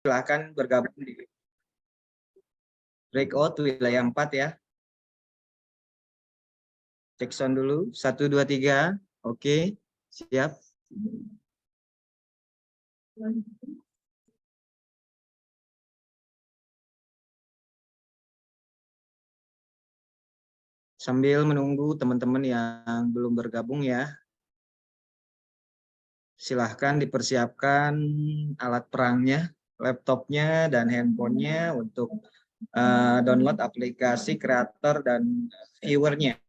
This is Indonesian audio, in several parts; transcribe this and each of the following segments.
Silahkan bergabung di breakout wilayah 4 ya. Cek sound dulu. 1, 2, 3. Oke, siap. Sambil menunggu teman-teman yang belum bergabung ya. Silahkan dipersiapkan alat perangnya, laptopnya, dan handphonenya untuk download aplikasi kreator dan viewernya.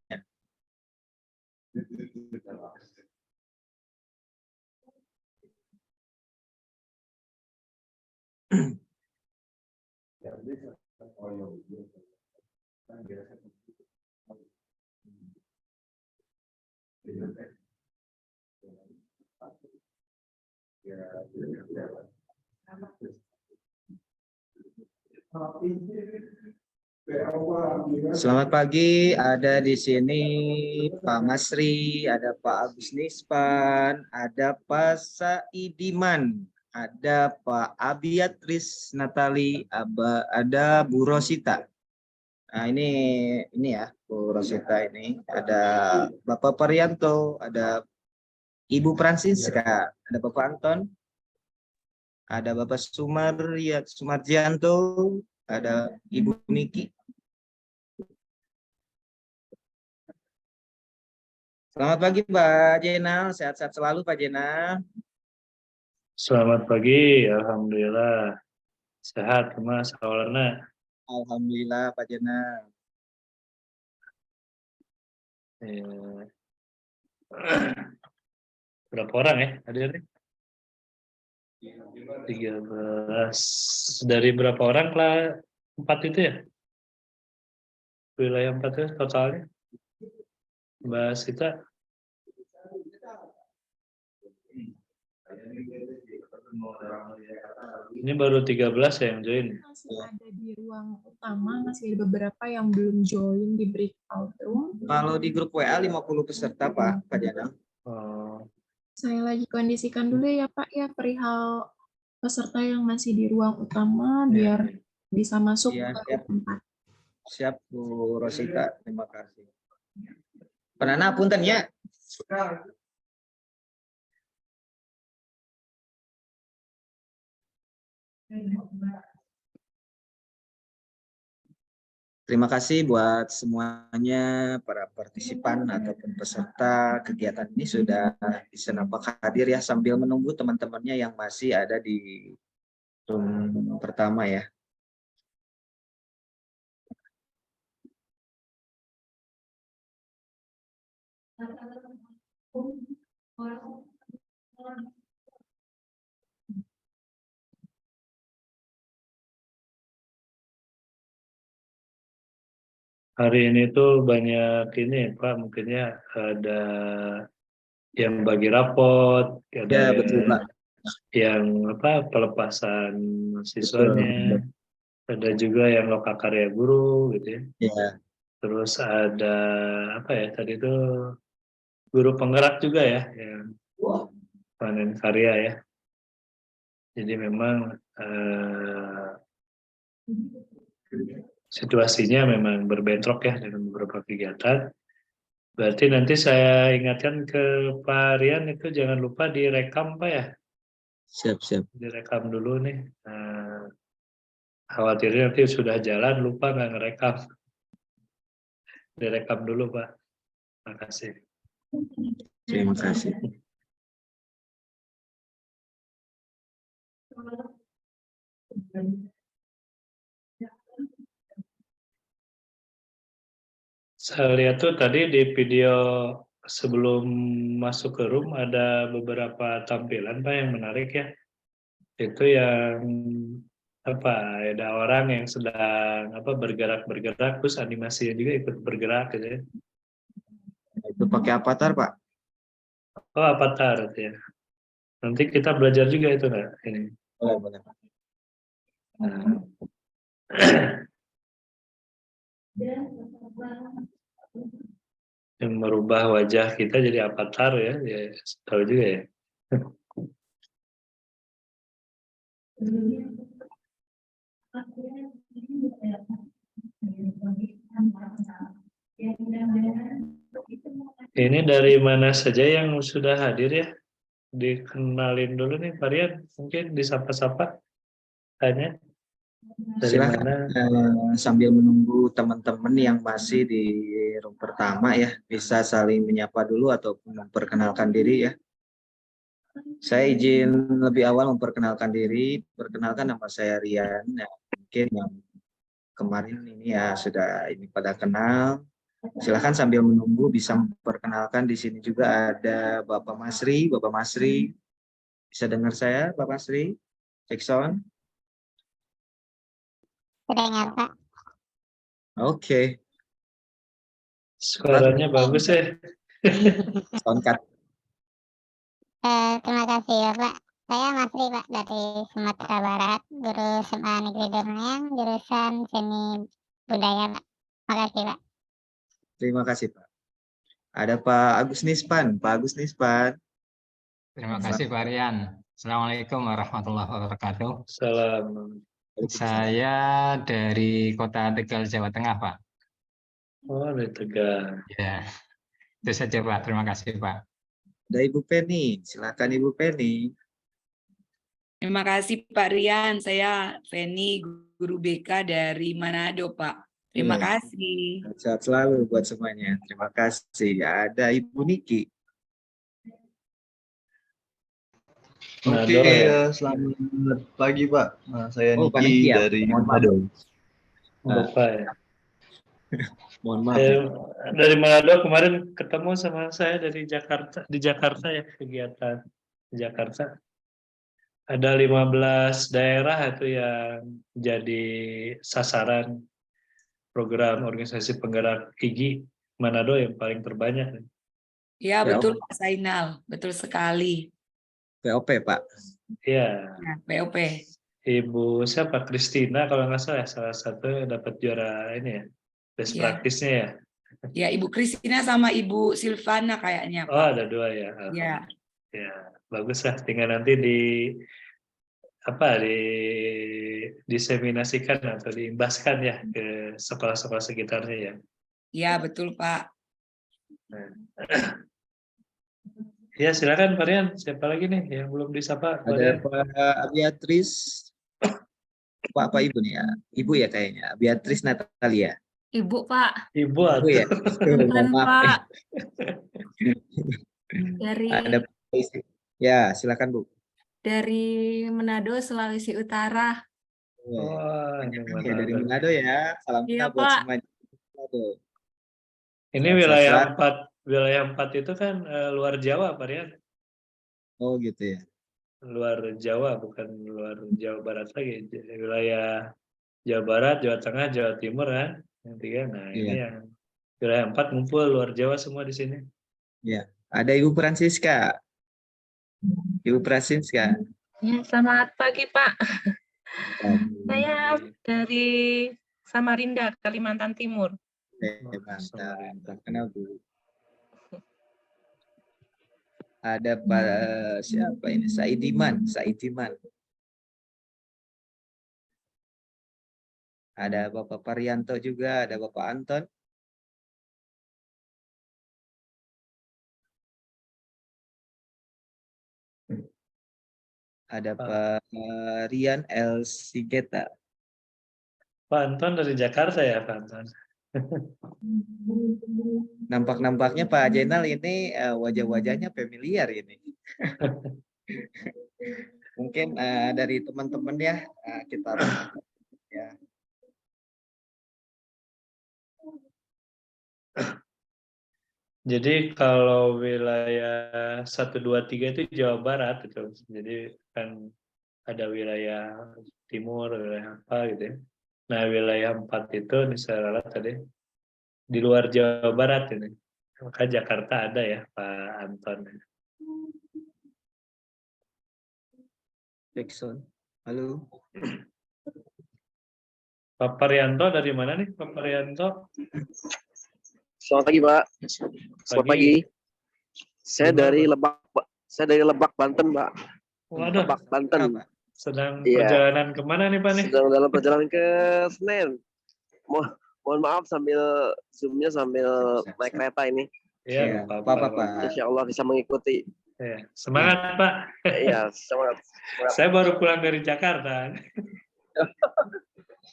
Selamat pagi, ada di sini Pak Masri, ada Pak Agus Nispan, ada Pak Saidiman, ada Pak Abiatris Natali, ada Bu Rosita. Nah ini ya Bu Rosita ini, ada Bapak Parianto, ada Ibu Francisca, ada Bapak Anton, ada Bapak Sumarjianto, ada Ibu Niki. Selamat pagi Pak Jenal, sehat-sehat selalu Pak Jenal. Selamat pagi, alhamdulillah sehat Mas Aulana. Alhamdulillah Pak Jenal. Berapa orang ya hadir? 13. Dari berapa orang lah 4 itu ya? Wilayah 4 itu totalnya? Bahas kita. Ini baru 13 ya yang join. Masih ada di ruang utama, masih ada beberapa yang belum join di breakout room. Kalau di grup WA 50 peserta Pak Jenal. Oh, Saya lagi kondisikan dulu ya Pak ya perihal peserta yang masih di ruang utama biar bisa masuk Iya, ke tempat. siap Bu Rosita, terima kasih. Penana punten ya. Terima kasih buat semuanya para partisipan ataupun peserta kegiatan ini sudah bisa nampak hadir ya sambil menunggu teman-temannya yang masih ada di room pertama ya. hari ini tuh banyak ini Pak, mungkinnya ada yang bagi rapot, ada Ya betul Pak. yang pelepasan siswanya, ada juga yang lokakarya guru gitu ya. Ya. Terus ada apa ya tadi itu guru penggerak juga ya, yang panen karya ya. Jadi memang situasinya memang berbentrok ya dengan beberapa kegiatan. Berarti nanti saya ingatkan ke Pak Rian itu jangan lupa direkam Pak ya. Siap. Direkam dulu nih. Khawatirnya nanti sudah jalan lupa nggak ngerekam. Direkam dulu Pak. Terima kasih. Terima kasih. Saya lihat tuh tadi di video sebelum masuk ke room ada beberapa tampilan Pak yang menarik ya. Itu yang ada orang yang sedang bergerak terus animasinya juga ikut bergerak gitu ya. Itu pakai avatar Pak? Oh avatar ya. Nanti kita belajar juga itu nggak ini. Boleh Pak. Yang merubah wajah kita jadi avatar ya tahu juga ya. Ini dari mana saja yang sudah hadir ya? Dikenalin dulu nih Varian, mungkin disapa-sapa tanya dari Silakan mana. sambil menunggu teman-teman yang masih di room pertama ya, bisa saling menyapa dulu ataupun memperkenalkan diri ya. Saya izin lebih awal memperkenalkan diri. Perkenalkan, nama saya Rian. Ya, mungkin yang kemarin ini ya sudah ini pada kenal. Silahkan sambil menunggu bisa memperkenalkan. Di sini juga ada Bapak Masri. Bapak Masri, bisa dengar saya Bapak Masri? Cek sound. Terdengar, Pak. Oke. Suaranya bagus ya. Sound cut. Terima kasih ya, Pak. Saya Masri, Pak, dari Sumatera Barat, guru SMA Negeri Dornayang, jurusan Seni Budaya, Pak. Makasih, Pak. Terima kasih Pak. Ada Pak Agus Nispan. Pak Agus Nispan. Terima kasih Pak Rian. Assalamualaikum warahmatullahi wabarakatuh. Salam. Saya dari Kota Tegal, Jawa Tengah, Pak. Oh, dari Tegal. Ya, itu saja Pak. Terima kasih Pak. Ada Ibu Penny. Silakan Ibu Penny. Terima kasih Pak Rian, saya Feni, guru BK dari Manado Pak. Terima Iya. kasih. Sehat selalu buat semuanya. Terima kasih. Ada Ibu Niki. Oke, Manado ya? selamat pagi Pak. Saya Oh, Pak Niki Niki ya. dari Mohon maaf. Manado. Bapak ya. Mohon maaf. Dari Manado kemarin ketemu sama saya dari Jakarta, di Jakarta ya, kegiatan di Jakarta. Ada 15 daerah itu yang jadi sasaran program organisasi penggerak IGI Manado yang paling terbanyak. Ya, Ya, betul Pak Zainal, betul sekali. POP Pak. Ya, Nah, POP. Ibu siapa? Kristina kalau nggak salah, salah satu yang dapat juara ini ya, best Ya. practice-nya ya. Ya, Ibu Kristina sama Ibu Silvana kayaknya Oh, Pak. ada dua ya. Ya, Ya, bagus lah. Tinggal nanti diseminasikan atau diimbaskan ya ke sekolah-sekolah sekitarnya ya. ya betul Pak. Ya silakan Pak Rian. Siapa lagi nih yang belum disapa? Pak Ada Rian? Pak Beatrice. Pak Ibu nih ya. Ibu ya kayaknya. Beatrice Natalia. Ibu, Pak. Ibu Ibu atau ya. Bukan, Maaf. Pak. Dari Ada ya, silakan Bu. dari Manado, Sulawesi Utara. Wah, ini Ya, dari Manado. Manado ya. Salam Iya, kenal buat Pak. semuanya. Manado. Ini Sehat-sehat. wilayah 4 itu kan luar Jawa Pak Rian. Oh gitu ya. Luar Jawa, bukan luar Jawa Barat lagi. Wilayah Jawa Barat, Jawa Tengah, Jawa Timur kan. Yang tiga. Nah, ini Iya. yang wilayah 4 ngumpul luar Jawa semua di sini. Ya. Ada Ibu Francisca. Ibu Francisca. Ya, selamat pagi Pak. Saya dari Samarinda, Kalimantan Timur. Mantap. Kenal Bu. Ada Pak siapa ini? Saidiman. Ada Bapak Parianto juga, ada Bapak Anton. Ada Pak Rian El Sigeta. Pak Anton dari Jakarta ya Pak Anton. Nampak-nampaknya Pak Jenal ini wajah-wajahnya familiar ini. Mungkin dari teman-teman ya kita ya. Jadi kalau wilayah 1, 2, 3 itu Jawa Barat itu. Jadi kan ada wilayah timur, wilayah apa gitu ya. Nah wilayah 4 itu misalnya tadi di luar Jawa Barat ini. Maka Jakarta ada ya Pak Anton. Jackson. Halo. Pak Parianto dari mana nih Pak Parianto? Selamat pagi Pak. Selamat pagi. Saya Gimana, dari Pak? Lebak, Pak. Saya dari Lebak, Banten, Pak. Waduh, Lebak, Banten. Sedang Iya. perjalanan kemana nih Pak nih? Sedang dalam perjalanan ke Senen. Mohon maaf sambil zoomnya sambil naik kereta ini. Iya, nggak apa-apa, apa-apa. Pak. Insya Allah bisa mengikuti. Iya. Semangat Pak. Iya, semangat. Saya baru pulang dari Jakarta.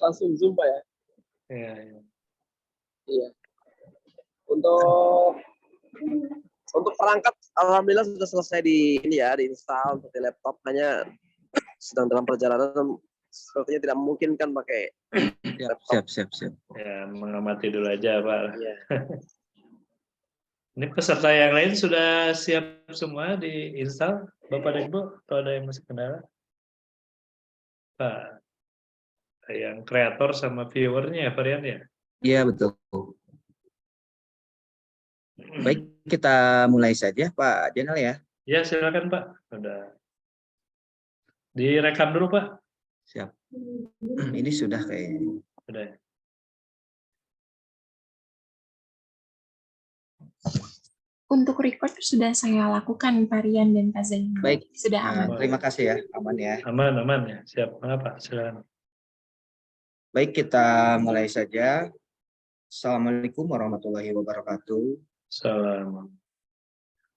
Langsung zoom Pak ya. Iya, iya. Iya. Untuk perangkat alhamdulillah sudah selesai diinstal untuk di laptop, hanya sedang dalam perjalanan sepertinya tidak memungkinkan pakai laptop. Siap. Ya, mengamati dulu aja Pak. Iya. Ini peserta yang lain sudah siap semua diinstal, Bapak dan Ibu? Atau ada yang masih kendala? Pak, yang kreator sama viewernya ya, Varian ya? Iya, betul. Baik, kita mulai saja Pak Jenal ya. Ya, silakan Pak. Udah. Direkam dulu Pak. Siap. Ini sudah kayaknya. Udah. Untuk record sudah saya lakukan Pak Rian dan Pak Zainal. Baik. Sudah aman. Terima kasih ya, aman ya. Aman ya. Siap. Mengapa? Silakan. Baik, kita mulai saja. Assalamualaikum warahmatullahi wabarakatuh. Salam.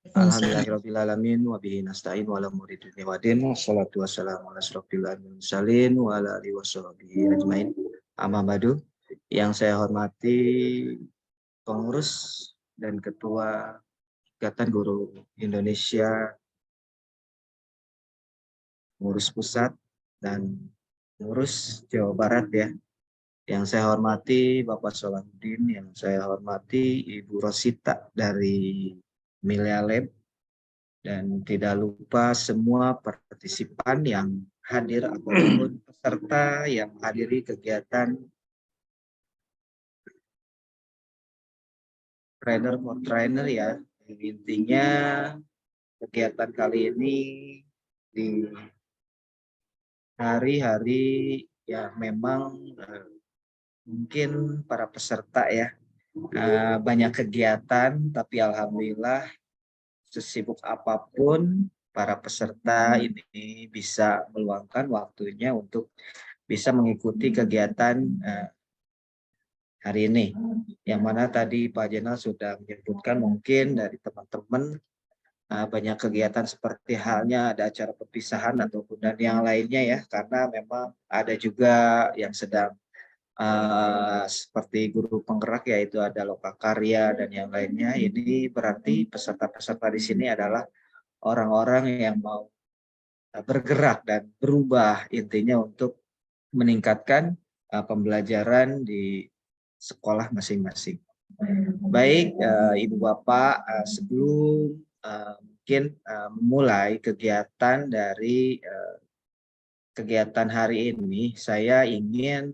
Alhamdulillahirrabbilalamin wa bihi nasta'in wa ala umuri dunya waddin. Wassalatu wassalamu ala asyrofil mursalin wa ala alihi washabihi ajmain. Amma ba'du. Yang saya hormati pengurus dan ketua Ikatan Guru Indonesia, pengurus pusat dan pengurus Jawa Barat ya. Yang saya hormati Bapak Salahuddin, yang saya hormati Ibu Rosita dari Milea Lab, dan tidak lupa semua partisipan yang hadir ataupun peserta yang hadiri kegiatan Trainer for Trainer ya. Intinya kegiatan kali ini di hari-hari yang memang mungkin para peserta ya banyak kegiatan, tapi alhamdulillah sesibuk apapun para peserta ini bisa meluangkan waktunya untuk bisa mengikuti kegiatan hari ini. Yang mana tadi Pak Jenal sudah menyebutkan mungkin dari teman-teman banyak kegiatan seperti halnya ada acara perpisahan ataupun dan yang lainnya ya, karena memang ada juga yang sedang seperti guru penggerak yaitu ada lokakarya dan yang lainnya. Ini berarti peserta-peserta di sini adalah orang-orang yang mau bergerak dan berubah, intinya untuk meningkatkan pembelajaran di sekolah masing-masing. Baik, Ibu Bapak, sebelum mungkin memulai kegiatan dari kegiatan hari ini, saya ingin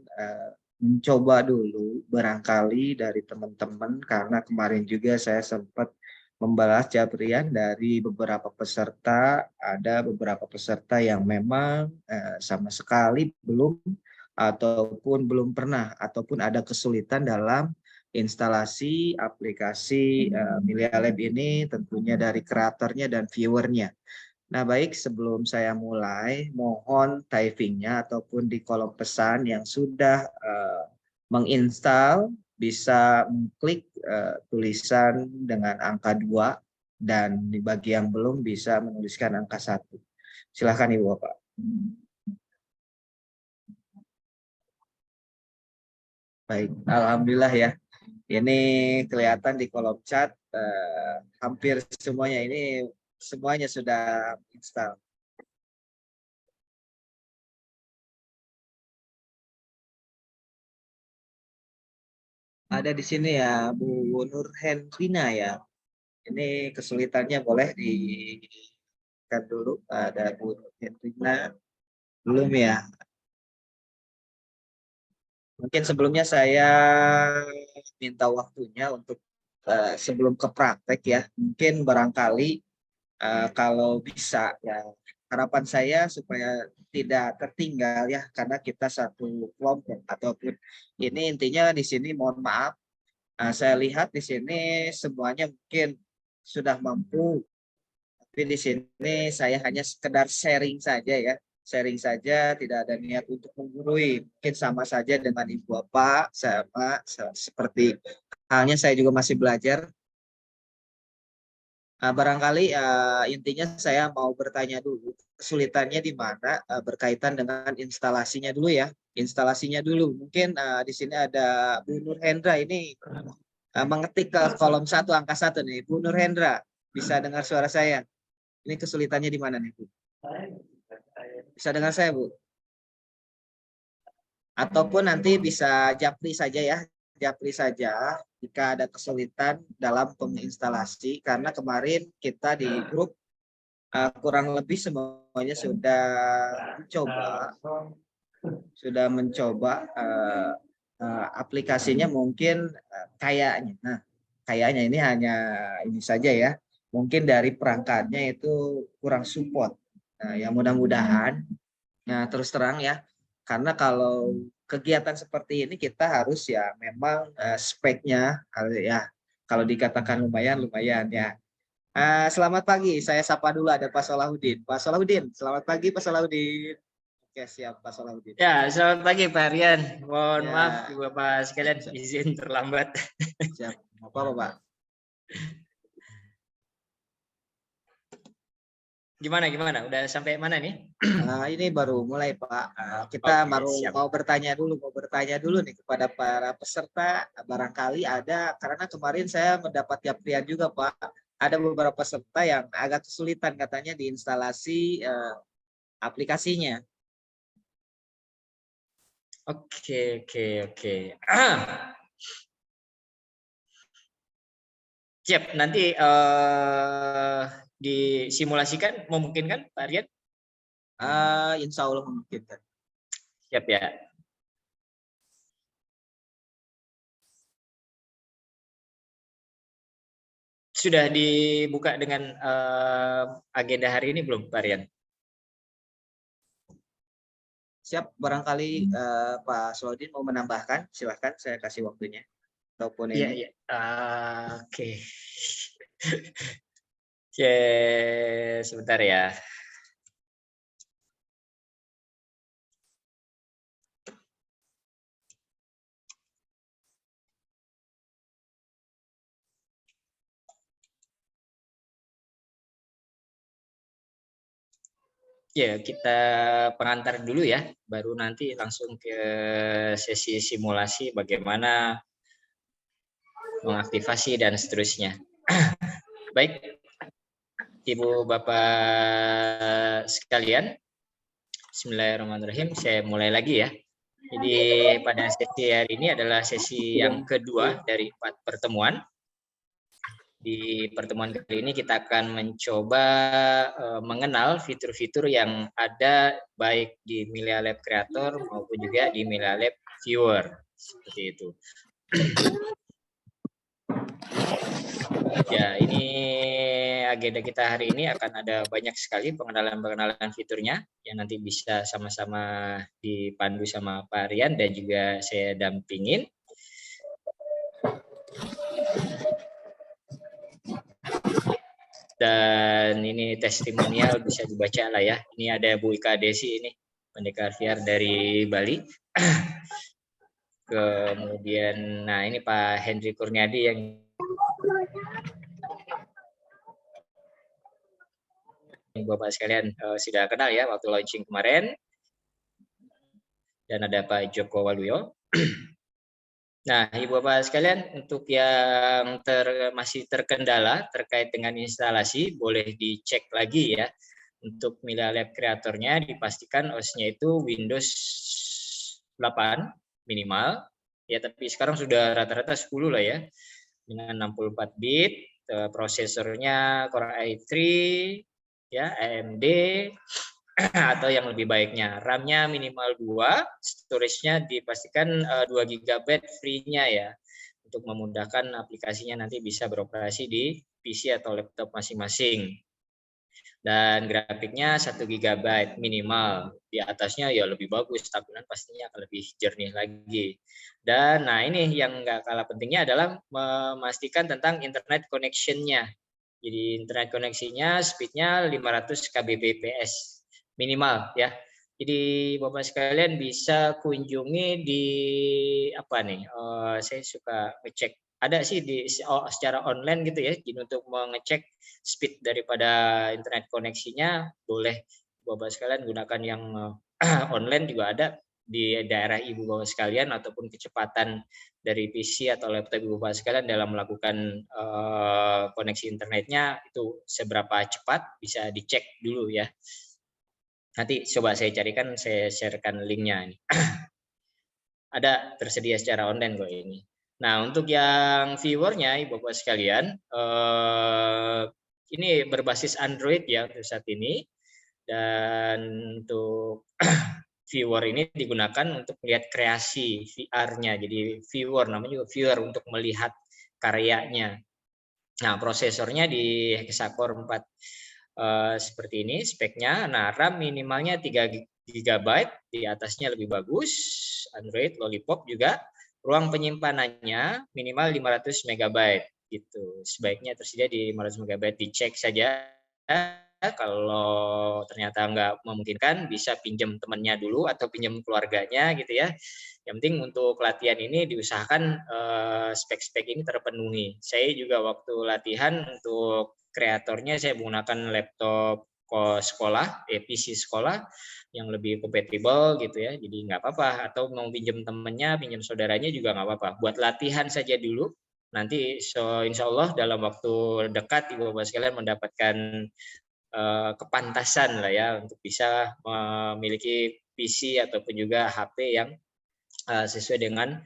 mencoba dulu barangkali dari teman-teman, karena kemarin juga saya sempat membalas jawaban dari beberapa peserta. Ada beberapa peserta yang memang sama sekali belum ataupun belum pernah ataupun ada kesulitan dalam instalasi aplikasi Milea Lab ini, tentunya dari kreatornya dan viewernya. Nah baik, sebelum saya mulai, mohon typingnya ataupun di kolom pesan yang sudah menginstal bisa mengklik tulisan dengan angka 2 dan di bagi yang belum bisa menuliskan angka 1. Silakan Ibu Bapak. Baik, alhamdulillah ya. Ini kelihatan di kolom chat hampir semuanya ini semuanya sudah install. Ada di sini ya Bu Nur Hendrina ya. Ini kesulitannya boleh di-kan dulu. Ada Bu Nur Hendrina. Belum ya. Mungkin sebelumnya saya minta waktunya untuk sebelum ke praktek ya. Mungkin barangkali kalau bisa ya, harapan saya supaya tidak tertinggal ya, karena kita satu kelompok ataupun ini intinya di sini mohon maaf, saya lihat di sini semuanya mungkin sudah mampu, tapi di sini saya hanya sekedar sharing saja ya, sharing saja, tidak ada niat untuk menggurui. Mungkin sama saja dengan Ibu Bapak, seperti halnya saya juga masih belajar. Barangkali intinya saya mau bertanya dulu, kesulitannya di mana berkaitan dengan instalasinya dulu ya. Instalasinya dulu. Mungkin di sini ada Bu Nur Hendra ini mengetik ke kolom 1 angka 1 nih. Bu Nur Hendra, bisa dengar suara saya? Ini kesulitannya di mana nih Bu? Bisa dengar saya, Bu? Ataupun nanti bisa japri saja ya, japri saja jika ada kesulitan dalam penginstalasi, karena kemarin kita di grup kurang lebih semuanya sudah mencoba aplikasinya mungkin kayaknya. Nah, kayaknya ini hanya ini saja ya. Mungkin dari perangkatnya itu kurang support. Nah, yang mudah-mudahan, nah terus terang ya, karena kalau kegiatan seperti ini kita harus ya memang speknya ya kalau dikatakan lumayan ya. Selamat pagi, saya sapa dulu ada Pak Solahuddin. Pak Solahuddin, selamat pagi Pak Solahuddin. Oke siap Pak Solahuddin. Ya, selamat pagi Pak Rian. Mohon Ya. maaf Ibu Bapak sekalian izin terlambat. Siap, apa Pak? Gimana? Udah sampai mana nih? Ini baru mulai Pak. Kita Oke, baru siap. mau bertanya dulu nih kepada para peserta. Barangkali ada, karena kemarin saya mendapat japrian juga Pak. Ada beberapa peserta yang agak kesulitan katanya di instalasi aplikasinya. Oke. Siap, nanti disimulasikan memungkinkan Pak Rian? Insya Allah memungkinkan. Siap ya. Sudah dibuka dengan agenda hari ini belum Pak Rian? Siap, barangkali Pak Solahuddin mau menambahkan, silahkan saya kasih waktunya. Ataupun ini. Iya. Oke. Oke, sebentar ya. Ya, kita pengantar dulu ya, baru nanti langsung ke sesi simulasi bagaimana mengaktifasi dan seterusnya. Baik, Ibu Bapak sekalian, bismillahirrahmanirrahim, saya mulai lagi ya. Jadi pada sesi hari ini adalah sesi yang kedua dari 4 pertemuan. Di pertemuan kali ini kita akan mencoba mengenal fitur-fitur yang ada baik di Milea Lab Creator maupun juga di Milea Lab Viewer. Seperti itu. Ya, ini agenda kita hari ini akan ada banyak sekali pengenalan fiturnya yang nanti bisa sama-sama dipandu sama Pak Rian dan juga saya dampingin. Dan ini testimonial bisa dibaca lah ya. Ini ada Bu Ika Desi ini, pendekar VR dari Bali. Kemudian, nah ini Pak Hendri Kurniadi yang Bapak sekalian sudah kenal ya waktu launching kemarin. Dan ada Pak Joko Waluyo. Nah, Ibu Bapak sekalian, untuk yang masih terkendala terkait dengan instalasi, boleh dicek lagi ya. Untuk Milea Lab Creator-nya dipastikan OS-nya itu Windows 8 minimal. Ya, tapi sekarang sudah rata-rata 10 lah ya. Dengan 64 bit, prosesornya Core i3, ya, AMD, atau yang lebih baiknya RAM-nya minimal 2, storage-nya dipastikan 2 GB free-nya ya, untuk memudahkan aplikasinya nanti bisa beroperasi di PC atau laptop masing-masing. Dan grafiknya 1 GB minimal, di atasnya ya lebih bagus, tampilan pastinya akan lebih jernih lagi. Dan nah ini yang nggak kalah pentingnya adalah memastikan tentang internet connection-nya. Jadi internet koneksinya speed-nya 500 Kbps minimal ya. Jadi Bapak sekalian bisa kunjungi di apa nih? Saya suka ngecek. Ada sih secara online gitu ya. Jadi untuk mengecek speed daripada internet koneksinya, boleh Bapak sekalian gunakan yang online juga ada di daerah Ibu Bapak sekalian, ataupun kecepatan dari PC atau laptop Ibu Bapak sekalian dalam melakukan koneksi internetnya itu seberapa cepat, bisa dicek dulu ya. Nanti coba saya carikan, saya sharekan linknya ini. Ada tersedia secara online kok ini. Nah, untuk yang viewernya Ibu Bapak sekalian, ini berbasis Android ya untuk saat ini. Dan untuk viewer ini digunakan untuk melihat kreasi VR-nya. Jadi viewer, namanya juga viewer untuk melihat karyanya. Nah, prosesornya di hexacore 4 seperti ini speknya. Nah, RAM minimalnya 3 GB, di atasnya lebih bagus. Android Lollipop juga. Ruang penyimpanannya minimal 500 MB gitu. Sebaiknya tersedia di 500 MB. Dicek saja. Kalau ternyata nggak memungkinkan, bisa pinjam temannya dulu atau pinjam keluarganya gitu ya. Yang penting untuk latihan ini diusahakan spek-spek ini terpenuhi. Saya juga waktu latihan untuk kreatornya saya menggunakan laptop sekolah, PC sekolah yang lebih kompatibel gitu ya. Jadi nggak apa-apa. Atau mau pinjam temannya, pinjam saudaranya juga nggak apa-apa. Buat latihan saja dulu. Nanti insya Allah dalam waktu dekat Ibu Bapak sekalian mendapatkan kepantasan lah ya untuk bisa memiliki PC ataupun juga HP yang sesuai dengan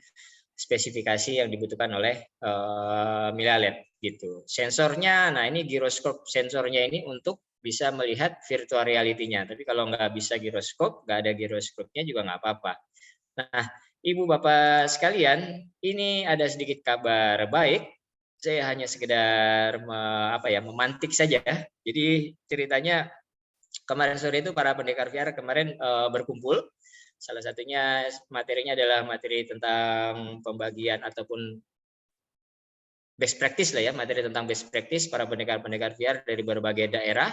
spesifikasi yang dibutuhkan oleh Milalet gitu. Sensornya, nah ini giroskop sensornya ini untuk bisa melihat virtual reality-nya. Tapi kalau nggak bisa giroskop, nggak ada giroskopnya juga nggak apa-apa. Nah, Ibu Bapak sekalian, ini ada sedikit kabar baik. Saya hanya sekedar memantik saja. Jadi ceritanya kemarin sore itu para pendekar VR kemarin berkumpul. Salah satunya materinya adalah materi tentang pembagian ataupun best practice lah ya, materi tentang best practice para pendekar-pendekar VR dari berbagai daerah.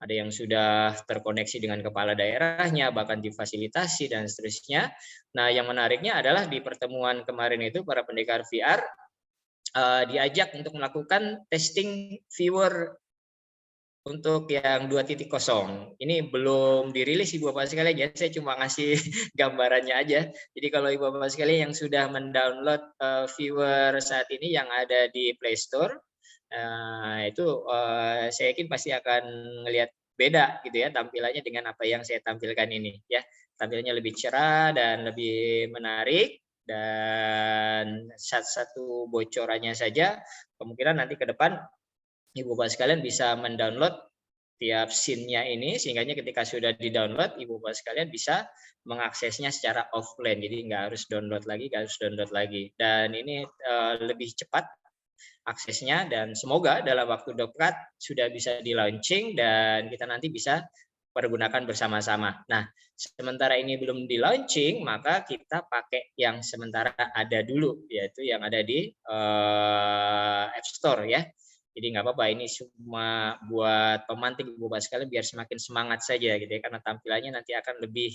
Ada yang sudah terkoneksi dengan kepala daerahnya, bahkan difasilitasi dan seterusnya. Nah, yang menariknya adalah di pertemuan kemarin itu para pendekar VR diajak untuk melakukan testing viewer untuk yang 2.0. Ini belum dirilis Ibu Bapak sekalian ya, saya cuma ngasih gambarannya aja. Jadi kalau Ibu Bapak sekalian yang sudah mendownload viewer saat ini yang ada di Play Store, itu saya yakin pasti akan ngelihat beda gitu ya tampilannya dengan apa yang saya tampilkan ini ya. Tampilannya lebih cerah dan lebih menarik. Dan satu bocorannya saja, kemungkinan nanti ke depan Ibu Bapak sekalian bisa mendownload tiap scene-nya ini, sehingga ketika sudah di-download, Ibu Bapak sekalian bisa mengaksesnya secara offline. Jadi nggak harus download lagi, Dan ini lebih cepat aksesnya, dan semoga dalam waktu dekat sudah bisa di-launching dan kita nanti bisa pergunakan bersama-sama. Nah, sementara ini belum di-launching, maka kita pakai yang sementara ada dulu, yaitu yang ada di App Store ya. Jadi nggak apa-apa, ini cuma buat pemantik Ibu Bapak sekalian biar semakin semangat saja gitu ya, karena tampilannya nanti akan lebih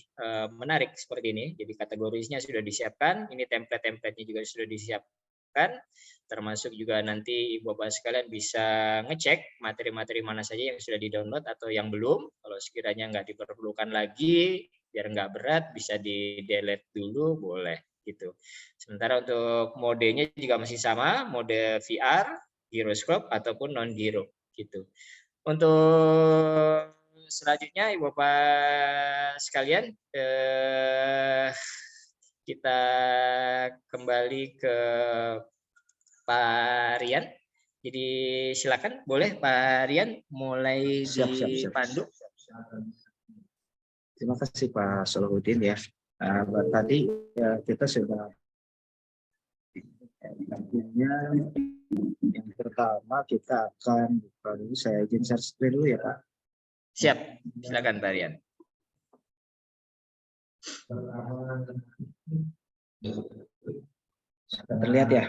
menarik seperti ini. Jadi kategorinya sudah disiapkan, ini template-templatenya juga sudah disiapkan, termasuk juga nanti Ibu Bapak sekalian bisa ngecek materi-materi mana saja yang sudah di-download atau yang belum. Kalau sekiranya nggak diperlukan lagi, biar nggak berat, bisa di-delete dulu, boleh gitu. Sementara untuk modenya juga masih sama, mode VR, giroskop ataupun non giro gitu. Untuk selanjutnya Ibu Bapak sekalian, kita kembali ke Pak Rian. Jadi silakan, boleh Pak Rian mulai dipandu. Terima kasih Pak Solahuddin ya. Tadi ya, kita sudah yang pertama kita akan buka dulu, saya izin share screen dulu ya Pak. Siap, silakan Pak Rian. Sudah terlihat ya?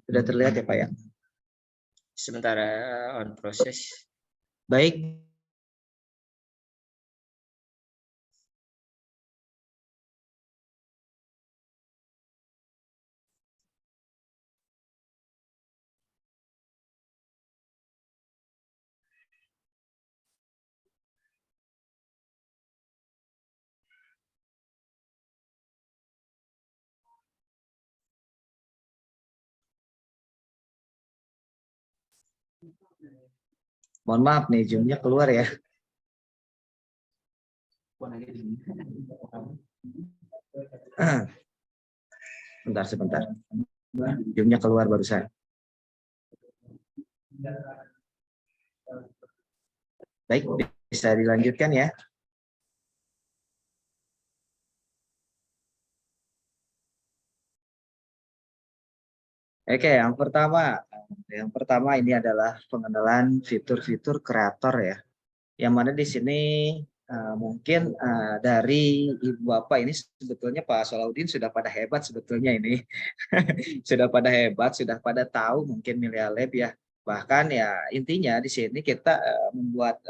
Sudah terlihat ya Pak ya? Sementara on proses. Baik. Mohon maaf nih, Zoom-nya keluar ya. Sebentar. Zoom-nya keluar barusan. Baik, bisa dilanjutkan ya. Oke, yang pertama ini adalah pengenalan fitur-fitur kreator ya. Yang mana di sini mungkin dari Ibu Bapak ini sebetulnya Pak Solahuddin sudah pada hebat sebetulnya ini. Sudah pada hebat, sudah pada tahu mungkin Milea Lab ya. Bahkan ya intinya di sini kita membuat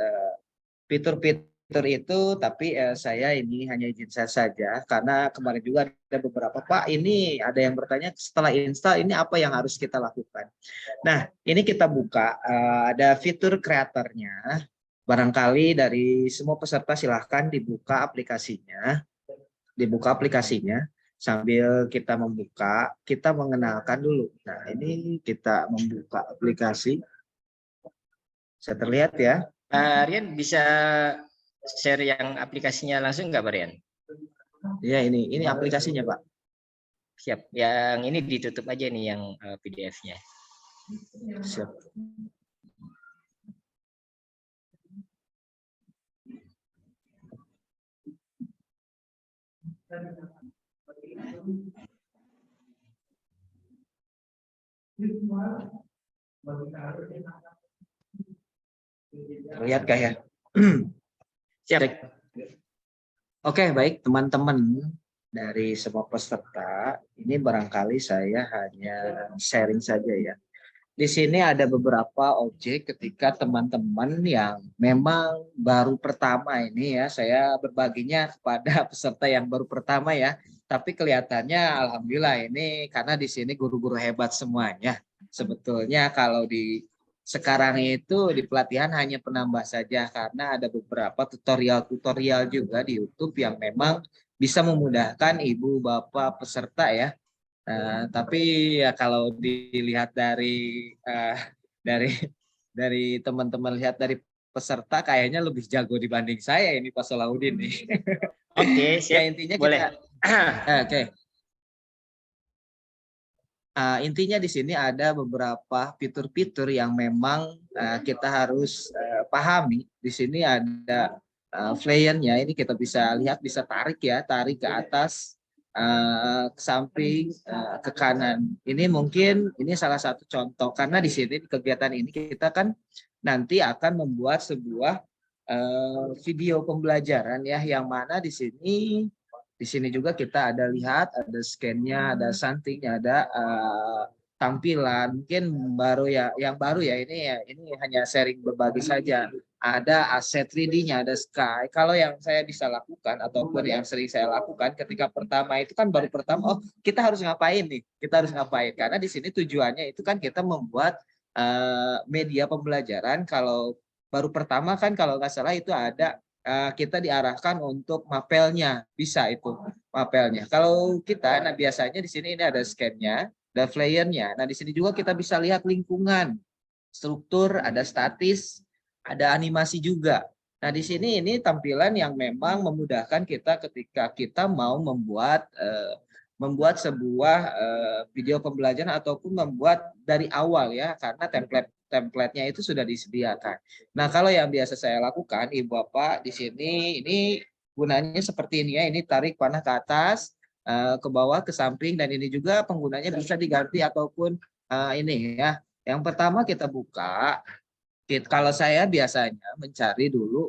fitur-fitur itu, tapi saya ini hanya izin saja karena kemarin juga ada beberapa Pak ini ada yang bertanya setelah install ini apa yang harus kita lakukan. Nah ini kita buka ada fitur kreatornya, barangkali dari semua peserta silahkan dibuka aplikasinya, sambil kita membuka kita mengenalkan dulu. Nah ini kita membuka aplikasi, bisa terlihat ya. Rian bisa share yang aplikasinya langsung nggak, Pak Rian? Ya, ini aplikasinya, Pak. Siap. Yang ini ditutup aja nih yang PDF-nya. Siap. Terlihat kah ya? Siap. Oke, baik teman-teman dari semua peserta, ini barangkali saya hanya sharing saja ya. Di sini ada beberapa objek ketika teman-teman yang memang baru pertama ini ya, saya berbaginya kepada peserta yang baru pertama ya. Tapi kelihatannya alhamdulillah ini karena di sini guru-guru hebat semuanya. Sebetulnya kalau di sekarang itu di pelatihan hanya penambah saja karena ada beberapa tutorial juga di YouTube yang memang bisa memudahkan ibu bapak peserta ya. Tapi ya kalau dilihat dari teman-teman lihat dari peserta kayaknya lebih jago dibanding saya ini Pak Solahuddin nih. Oke, siap. Ya, intinya boleh. Oke. Intinya di sini ada beberapa fitur-fitur yang memang kita harus pahami. Di sini ada flyer-nya, ini kita bisa lihat, bisa tarik ya, tarik ke atas, ke samping, ke kanan. Ini mungkin ini salah satu contoh karena di sini di kegiatan ini kita kan nanti akan membuat sebuah video pembelajaran ya, yang mana di sini juga kita ada lihat, ada scan-nya, ada something-nya, ada tampilan. Mungkin baru ya, yang baru ya ini hanya sharing berbagi saja. Ada aset 3D-nya, ada sky. Kalau yang saya bisa lakukan ataupun yang sering saya lakukan ketika pertama itu kan baru pertama, oh kita harus ngapain nih? Kita harus ngapain? Karena di sini tujuannya itu kan kita membuat media pembelajaran. Kalau baru pertama kan kalau nggak salah itu ada kita diarahkan untuk mapelnya, bisa itu mapelnya. Kalau kita, nah biasanya di sini ini ada scan-nya, ada flyer-nya. Nah di sini juga kita bisa lihat lingkungan, struktur, ada statis, ada animasi juga. Nah di sini ini tampilan yang memang memudahkan kita ketika kita mau membuat sebuah video pembelajaran ataupun membuat dari awal ya, karena template-nya itu sudah disediakan. Nah, kalau yang biasa saya lakukan, Ibu Bapak di sini ini gunanya seperti ini ya, ini tarik panah ke atas, ke bawah, ke samping, dan ini juga penggunanya bisa diganti ataupun ini ya. Yang pertama kita buka, kalau saya biasanya mencari dulu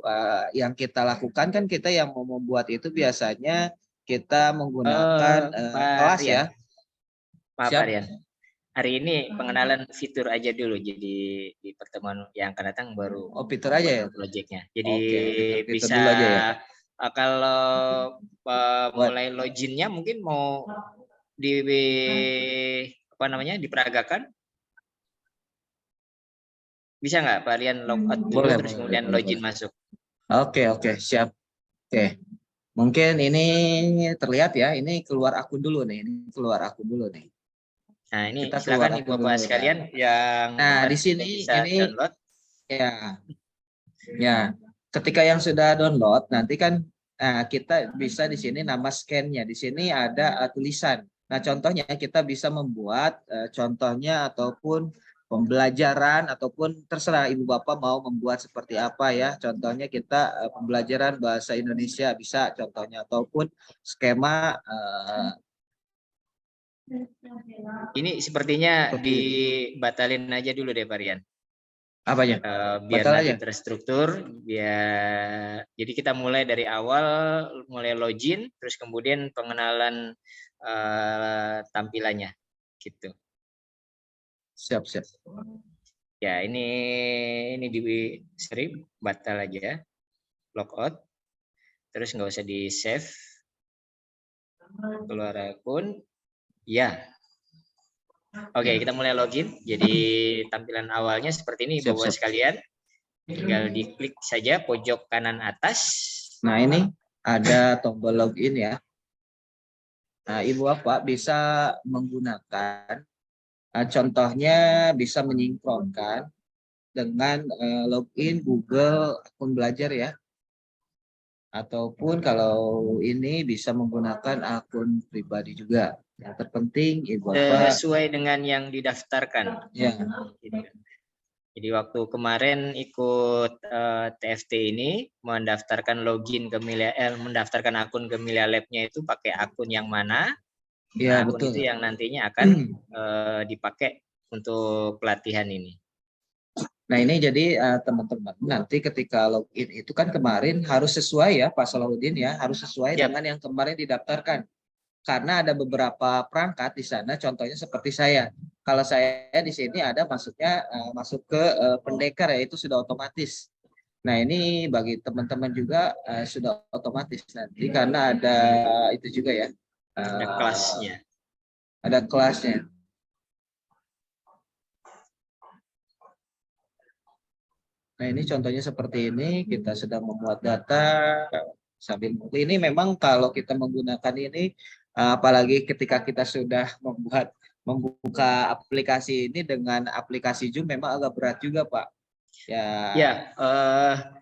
yang kita lakukan kan kita yang mau membuat itu biasanya kita menggunakan kelas ya. Maaf Pak Rian. Hari ini pengenalan fitur aja dulu, jadi di pertemuan yang akan datang baru fitur aja ya projectnya. Jadi fitur bisa dulu aja ya. Kalau mulai loginnya mungkin mau diperagakan, bisa nggak Pak Rian logout dulu terus kemudian login masuk? Oke, siap. Oke. Mungkin ini terlihat ya, ini keluar akun dulu nih, Nah ini kita silakan Ibu Bapak sekalian yang di sini bisa ini download. Ya, ketika yang sudah download, nanti kan kita bisa di sini nama scan-nya. Di sini ada tulisan. Nah, contohnya kita bisa membuat contohnya ataupun pembelajaran ataupun terserah Ibu Bapak mau membuat seperti apa ya. Contohnya kita pembelajaran bahasa Indonesia bisa contohnya ataupun skema Ini sepertinya dibatalin aja dulu deh, Pak Rian. apanya? Biar Batal nanti aja? terstruktur, jadi kita mulai dari awal, mulai login, terus kemudian pengenalan tampilannya, gitu. Siap. Ya, ini di strip, batal aja, logout, terus nggak usah di save, keluar akun, ya. Oke, kita mulai login. Jadi tampilan awalnya seperti ini, Bapak sekalian. Tinggal diklik saja pojok kanan atas. Nah, ini ada tombol login ya. Nah, Ibu Bapak bisa menggunakan, contohnya bisa menyinkronkan dengan login Google akun belajar ya. Ataupun kalau ini bisa menggunakan akun pribadi juga. Yang terpenting Ibu Bapak sesuai dengan yang didaftarkan. Ya. Jadi waktu kemarin ikut TFT ini mendaftarkan login ke mendaftarkan akun ke Milia Lab-nya itu pakai akun yang mana? Iya, akun betul. itu yang nantinya akan dipakai untuk pelatihan ini. Nah, ini jadi teman-teman nanti ketika login itu kan kemarin harus sesuai ya Pak Salahuddin ya, harus sesuai dengan yang kemarin didaftarkan. Karena ada beberapa perangkat di sana, contohnya seperti saya. Kalau saya di sini ada masuknya masuk ke pendekar ya, itu sudah otomatis. Nah, ini bagi teman-teman juga sudah otomatis nanti karena ada itu juga ya. Ada kelasnya. Ada kelasnya. Nah, ini contohnya seperti ini, kita sedang membuat data sambil ini memang kalau kita menggunakan ini apalagi ketika kita sudah membuka aplikasi ini dengan aplikasi Zoom memang agak berat juga, Pak. Ya,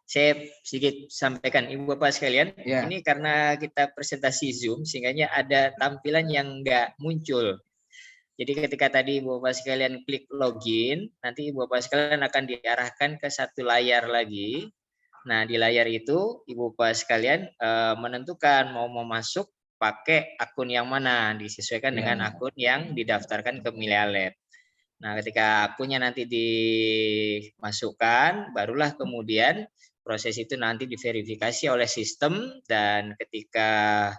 saya sedikit sampaikan Ibu Bapak sekalian, ini karena kita presentasi Zoom sehingga ada tampilan yang nggak muncul. Jadi ketika tadi Ibu Bapak sekalian klik login, nanti Ibu Bapak sekalian akan diarahkan ke satu layar lagi. Nah, di layar itu Ibu Bapak sekalian menentukan mau masuk pakai akun yang mana, disesuaikan dengan akun yang didaftarkan ke Milia Lab. Nah, ketika akunnya nanti dimasukkan, barulah kemudian proses itu nanti diverifikasi oleh sistem dan ketika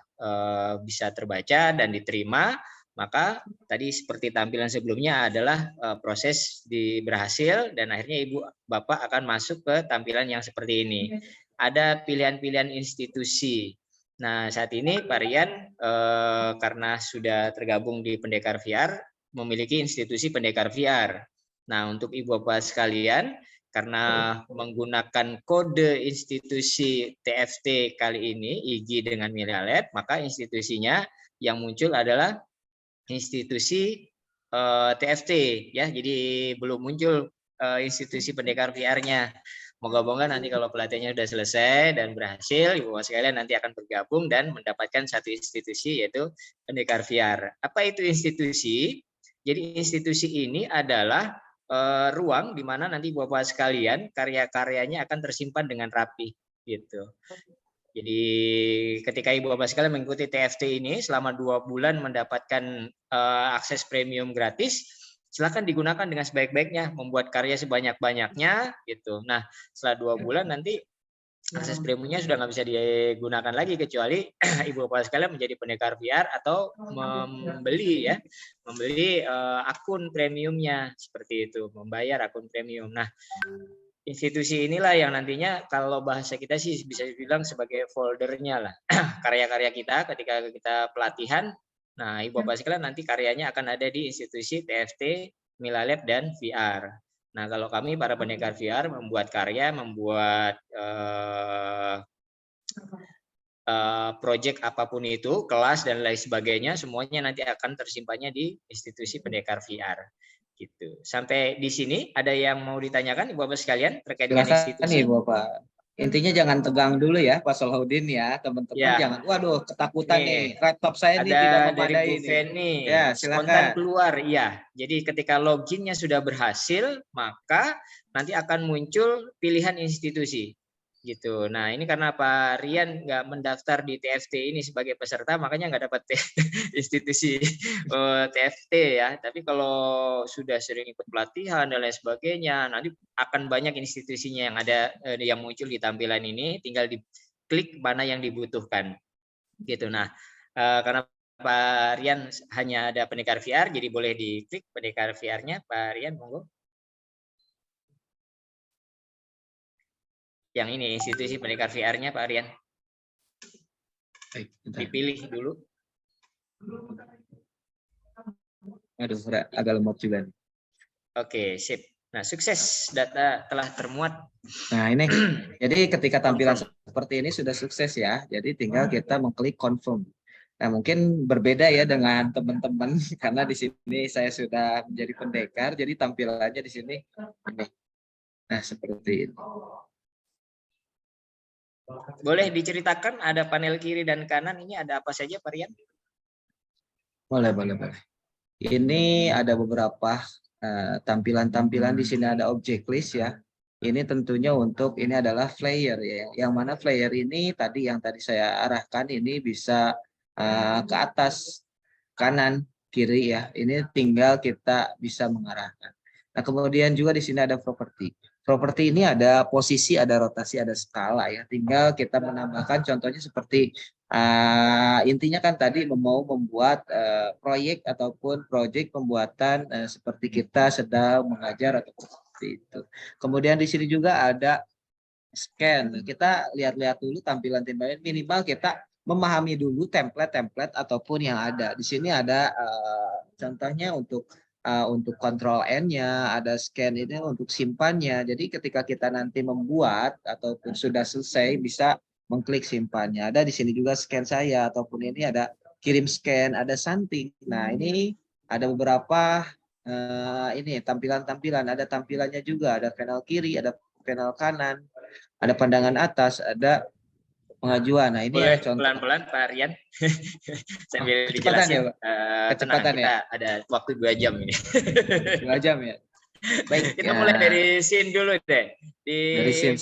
bisa terbaca dan diterima, maka tadi seperti tampilan sebelumnya adalah proses berhasil dan akhirnya Ibu Bapak akan masuk ke tampilan yang seperti ini. Ada pilihan-pilihan institusi. Nah, saat ini Pak Rian karena sudah tergabung di Pendekar VR, memiliki institusi Pendekar VR. Nah, untuk Ibu Bapak sekalian, karena menggunakan kode institusi TFT kali ini, IG dengan Milia Lab, maka institusinya yang muncul adalah institusi TFT ya, jadi belum muncul institusi Pendekar VR-nya. Moga-moga nanti kalau pelatihannya sudah selesai dan berhasil, Ibu Bapak sekalian nanti akan bergabung dan mendapatkan satu institusi yaitu Pendekar VR. Apa itu institusi? Jadi institusi ini adalah ruang di mana nanti Bapak sekalian karya-karyanya akan tersimpan dengan rapi gitu. Jadi ketika Ibu Bapak sekalian mengikuti TFT ini selama 2 bulan mendapatkan akses premium gratis, silakan digunakan dengan sebaik-baiknya, membuat karya sebanyak-banyaknya gitu. Nah, setelah 2 bulan nanti akses premiumnya sudah nggak bisa digunakan lagi kecuali Ibu Bapak sekalian menjadi pendekar VR atau membeli akun premiumnya seperti itu, membayar akun premium. Nah, institusi inilah yang nantinya kalau bahasa kita sih bisa dibilang sebagai foldernya lah karya-karya kita ketika kita pelatihan. Nah, Ibu Bapak sekalian nanti karyanya akan ada di institusi TFT, Milia Lab dan VR. Nah, kalau kami para pendekar VR membuat karya, membuat proyek apapun itu, kelas dan lain sebagainya, semuanya nanti akan tersimpannya di institusi Pendekar VR. Gitu. Sampai di sini ada yang mau ditanyakan Ibu Bapak sekalian terkait dengan Silakan institusi? nih Bapak. Intinya jangan tegang dulu ya Pak Salahuddin ya, teman-teman Ya. jangan waduh ketakutan nih, laptop saya ini Ada tidak dari memadai Bu ini. Feni, Ya, spontan silakan. keluar, iya. Jadi ketika loginnya sudah berhasil, maka nanti akan muncul pilihan institusi. Gitu. Nah, ini karena Pak Rian nggak mendaftar di TFT ini sebagai peserta, makanya nggak dapat institusi TFT ya. Tapi kalau sudah sering ikut pelatihan dan lain sebagainya, nanti akan banyak institusinya yang ada yang muncul di tampilan ini. Tinggal diklik mana yang dibutuhkan. Gitu. Nah, karena Pak Rian hanya ada pendekar VR, jadi boleh diklik pendekar VR-nya. Pak Rian, monggo. Yang ini institusi pendekar VR-nya Pak Rian. Dipilih dulu. Aduh, agak lemot juga nih. Oke, sip. Nah, sukses, data telah termuat. Nah, ini jadi ketika tampilan seperti ini sudah sukses ya. Jadi tinggal kita mengklik confirm. Nah, mungkin berbeda ya dengan teman-teman karena di sini saya sudah menjadi pendekar, jadi tampilannya di sini ini. Nah, seperti ini. Boleh diceritakan ada panel kiri dan kanan ini ada apa saja Pak Rian? Boleh. Ini ada beberapa tampilan-tampilan di sini ada object list ya. Ini tentunya untuk ini adalah flyer ya. Yang mana flyer ini yang tadi saya arahkan ini bisa ke atas, kanan, kiri ya. Ini tinggal kita bisa mengarahkan. Nah, kemudian juga di sini ada properti. Properti ini ada posisi, ada rotasi, ada skala ya. Tinggal kita menambahkan contohnya seperti intinya kan tadi mau membuat proyek ataupun proyek pembuatan seperti kita sedang mengajar atau seperti itu. Kemudian di sini juga ada scan. Kita lihat-lihat dulu tampilan-tampilan minimal kita memahami dulu template-template ataupun yang ada. Di sini ada contohnya untuk kontrol N-nya, ada scan ini untuk simpannya. Jadi ketika kita nanti membuat ataupun sudah selesai bisa mengklik simpannya. Ada di sini juga scan saya ataupun ini ada kirim scan, ada santing. Nah, ini ada beberapa ini tampilan-tampilan, ada tampilannya juga, ada panel kiri, ada panel kanan, ada pandangan atas, ada pengajuan. Nah, ini boleh contoh pelan-pelan Pak Rian sambil kecepatan dijelasin. ya, Pak? Kecepatan tenang, kita ada waktu 2 jam ini. 2 jam ya. Baik, kita mulai dari scene dulu deh. Dari scene.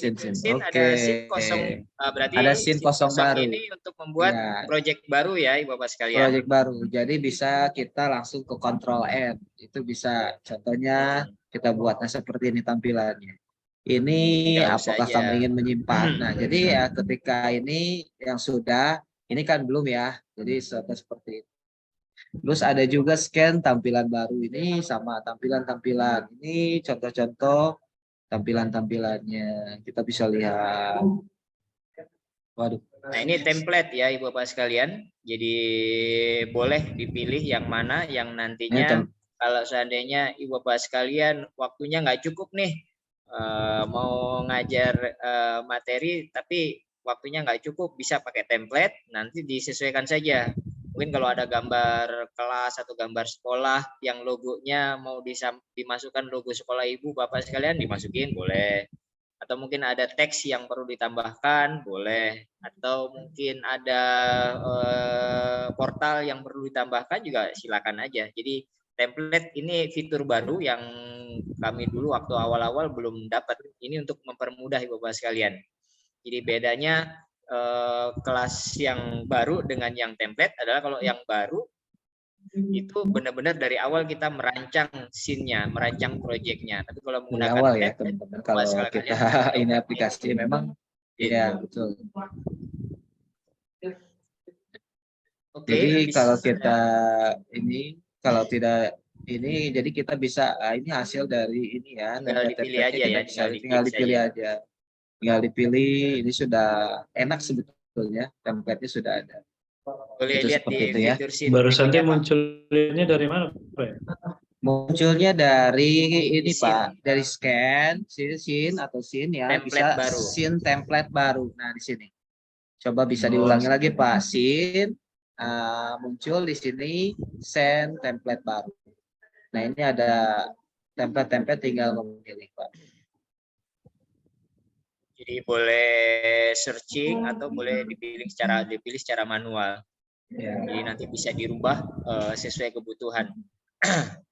Ada scene kosong. Berarti ada scene kosong baru. Ini untuk membuat project baru ya, Ibu Bapak sekalian. Project baru. Jadi bisa kita langsung ke Control N. Itu bisa contohnya kita buat seperti ini tampilannya. Ini apakah kamu ingin menyimpan? Nah, jadi ya ketika ini yang sudah, ini kan belum ya. Jadi seperti itu. Terus ada juga scan tampilan baru ini sama tampilan-tampilan. Ini contoh-contoh tampilan-tampilannya. Kita bisa lihat. Waduh. Nah, ini template ya Ibu Bapak sekalian. Jadi boleh dipilih yang mana yang nantinya kalau seandainya Ibu Bapak sekalian waktunya nggak cukup nih. Mau ngajar materi tapi waktunya nggak cukup, bisa pakai template, nanti disesuaikan saja. Mungkin kalau ada gambar kelas atau gambar sekolah yang logonya mau dimasukkan logo sekolah Ibu Bapak sekalian, dimasukin boleh. Atau mungkin ada teks yang perlu ditambahkan boleh. Atau mungkin ada portal yang perlu ditambahkan juga silakan aja. Jadi template ini fitur baru yang kami dulu waktu awal-awal belum dapat. Ini untuk mempermudah Ibu Bapak sekalian. Jadi bedanya kelas yang baru dengan yang template adalah kalau yang baru itu benar-benar dari awal kita merancang scene-nya, merancang proyeknya. Tapi kalau menggunakan awal ya template, teman-teman, kalau kita ini aplikasi memang ya betul. Jadi kalau kita ini kalau tidak ini jadi kita bisa ini hasil dari ini ya, tinggal dipilih aja ya, tinggal dipilih aja. Tinggal dipilih, ini sudah enak sebetulnya, template-nya sudah ada. Boleh lihat di itu ya. fitur scene. Baru saja munculnya dari mana Pak? Munculnya dari ini Pak, dari scan, scene atau scene ya, template bisa baru. Scene template baru. Nah, di sini. Coba bisa diulangi lagi Pak, scene muncul di sini scene template baru. Nah, ini ada template tinggal memilih, Pak. Jadi boleh searching atau boleh dipilih secara manual. Ya. Jadi nanti bisa dirubah sesuai kebutuhan.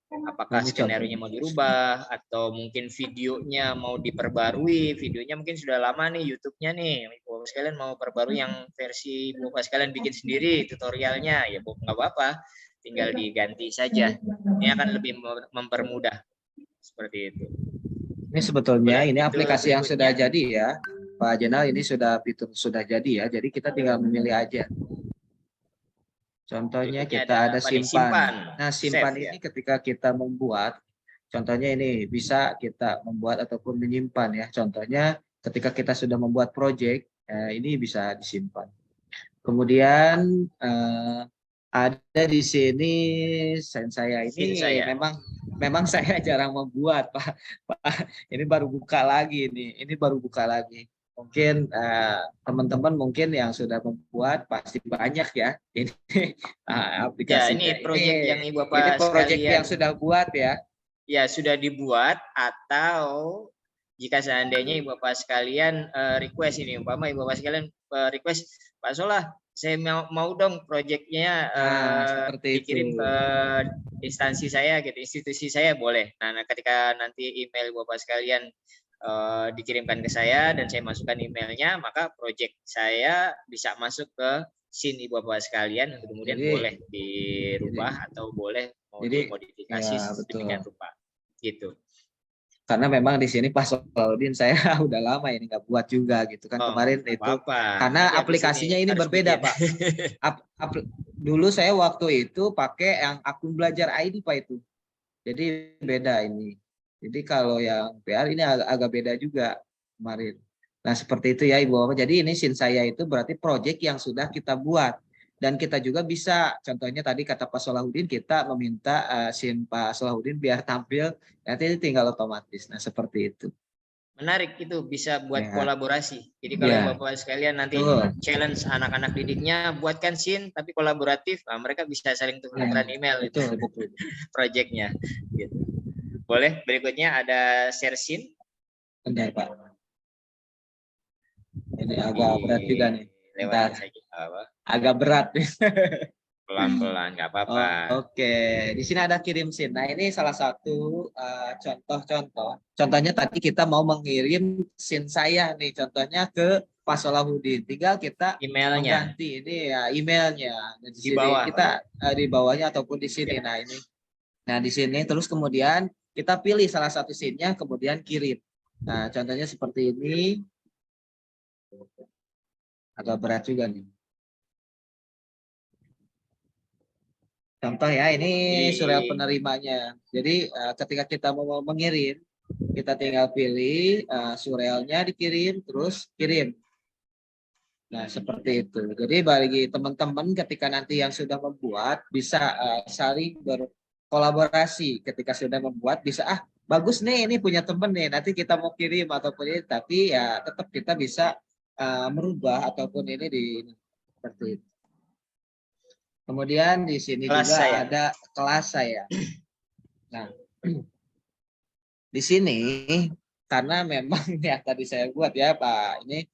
Apakah Ini skenario-nya mau dirubah atau mungkin videonya mau diperbarui. Videonya mungkin sudah lama nih YouTube-nya nih. Bapak sekalian mau perbarui yang versi Bapak sekalian bikin sendiri tutorialnya, ya nggak apa-apa. Tinggal diganti saja. Ini akan lebih mempermudah. Seperti itu. Ini sebetulnya Boleh, ini itu aplikasi yang sudah berikutnya. jadi ya, Pak Jenal. Ini sudah fitur sudah jadi ya. Jadi kita tinggal memilih aja. Contohnya Berikutnya kita ada apa nih? simpan. Nah, simpan Save, ini ketika kita membuat, contohnya ini bisa kita membuat ataupun menyimpan ya. Contohnya ketika kita sudah membuat project, ini bisa disimpan. Kemudian ada di sini saya ini memang saya jarang membuat, Pak. Ini baru buka lagi nih. Ini baru buka lagi. Mungkin teman-teman mungkin yang sudah membuat pasti banyak ya. Ini aplikasi. Ya, ini proyek yang Ibu Bapak ini proyek sekalian yang sudah buat ya. Ya, sudah dibuat atau jika seandainya Ibu Bapak sekalian request ini, umpama Ibu Bapak sekalian request, Pak Solah, saya mau dong proyeknya dikirim ke instansi saya gitu, institusi saya boleh. Nah, ketika nanti email Ibu Bapak sekalian dikirimkan ke saya dan saya masukkan emailnya, maka proyek saya bisa masuk ke SIN Ibu Bapak sekalian, kemudian boleh dirubah atau boleh mau dimodifikasi sedemikian rupa gitu. Karena memang di sini Pak Solahuddin saya udah lama ini nggak buat juga gitu kan. Kemarin itu karena aplikasinya ini berbeda Pak. Dulu saya waktu itu pakai yang akun belajar ID Pak itu. Jadi beda ini. Jadi kalau yang PR ini agak beda juga kemarin. Nah seperti itu ya Ibu Bapak. Jadi ini SIN saya itu berarti proyek yang sudah kita buat. Dan kita juga bisa, contohnya tadi kata Pak Solahuddin, kita meminta SIN Pak Solahuddin biar tampil, nanti tinggal otomatis. Nah seperti itu. Menarik itu, bisa buat kolaborasi. Jadi kalau Bapak sekalian nanti challenge anak-anak didiknya, buatkan SIN tapi kolaboratif, nah, mereka bisa saling tukeran email itu proyeknya. Gitu. Boleh, berikutnya ada share SIN. Benar Pak. Ini agak berat juga nih. Agak berat. Pelan-pelan, nggak apa-apa. Oke, di sini ada kirim SIN. Nah ini salah satu contoh-contoh. Contohnya tadi kita mau mengirim SIN saya nih, contohnya ke Pak Solahuddin. Tinggal kita emailnya. Mengganti ini ya emailnya. Nah, di sini bawah. kita di bawahnya ataupun di sini. Nah ini. Nah di sini terus kemudian kita pilih salah satu SIN-nya, kemudian kirim. Nah contohnya seperti ini. Agak berat juga nih. Contoh ya, ini surel penerimanya. Jadi ketika kita mau mengirim, kita tinggal pilih surelnya dikirim, terus kirim. Nah, seperti itu. Jadi bagi teman-teman ketika nanti yang sudah membuat, bisa saling berkolaborasi. Ketika sudah membuat, bisa, bagus nih, ini punya temen nih, nanti kita mau kirim ataupun ini, tapi ya tetap kita bisa merubah ataupun ini seperti itu. Kemudian di sini kelas juga saya. Ada kelas saya. Nah, di sini karena memang ya tadi saya buat ya Pak, ini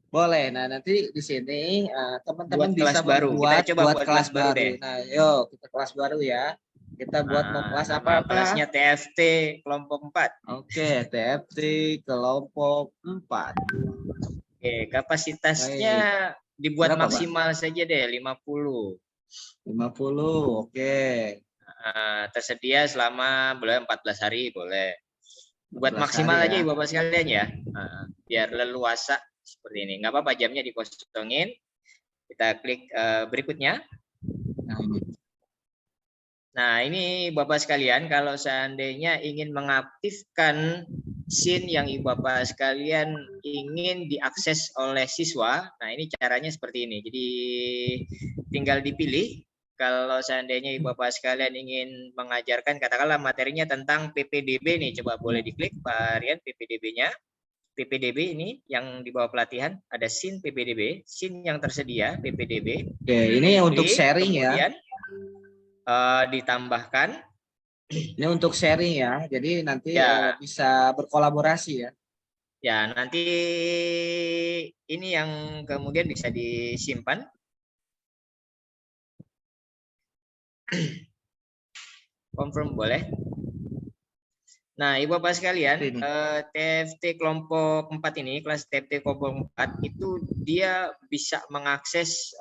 boleh. Nah nanti di sini teman-teman bisa membuat buat kelas baru. Deh. Nah, yuk kita kelas baru ya. Kita buat mau kelas apa? Kelasnya TFT kelompok 4. Oke, TFT kelompok 4. Oke, kapasitasnya dibuat berapa, maksimal Pak? Saja deh 50. 50, oke. Tersedia selama boleh 14 hari boleh. Buat maksimal aja ya. Bapak sekalian ya. Biar leluasa seperti ini. Nggak apa-apa jamnya dikosongin. Kita klik berikutnya. Nah ini Bapak sekalian kalau seandainya ingin mengaktifkan SIN yang Ibu Bapak sekalian ingin diakses oleh siswa, nah ini caranya seperti ini. Jadi tinggal dipilih kalau seandainya Ibu Bapak sekalian ingin mengajarkan katakanlah materinya tentang PPDB nih, coba boleh diklik Pak Rian PPDB-nya. PPDB ini yang di bawah pelatihan ada SIN PPDB, SIN yang tersedia PPDB. Oke, ini untuk sharing kemudian, ditambahkan Ini untuk sharing ya. Jadi nanti Ya. bisa berkolaborasi ya. Ya, nanti ini yang kemudian bisa disimpan. Confirm boleh. Nah, Ibu Bapak sekalian, TFT kelompok 4 ini, kelas TFT kelompok 4 itu dia bisa mengakses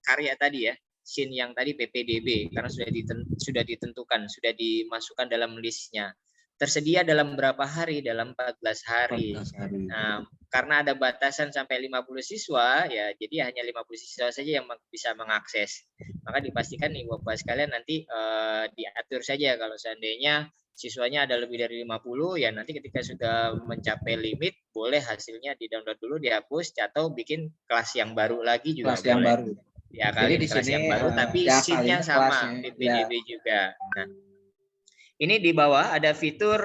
karya tadi ya, scene yang tadi PPDB karena sudah ditentukan, sudah dimasukkan dalam listnya. Tersedia dalam berapa hari? Dalam 14 hari. 14 hari. Nah, karena ada batasan sampai 50 siswa, ya jadi hanya 50 siswa saja yang bisa mengakses. Maka dipastikan nih Bapak sekalian nanti diatur saja kalau seandainya siswanya ada lebih dari 50, ya nanti ketika sudah mencapai limit, boleh hasilnya di-download dulu, dihapus, atau bikin kelas yang baru lagi juga Kelas yang boleh. baru. Diakalin Jadi di kelas sini, yang baru, tapi diakalin scene-nya sama, kelasnya, PPDB juga. Nah, ini di bawah ada fitur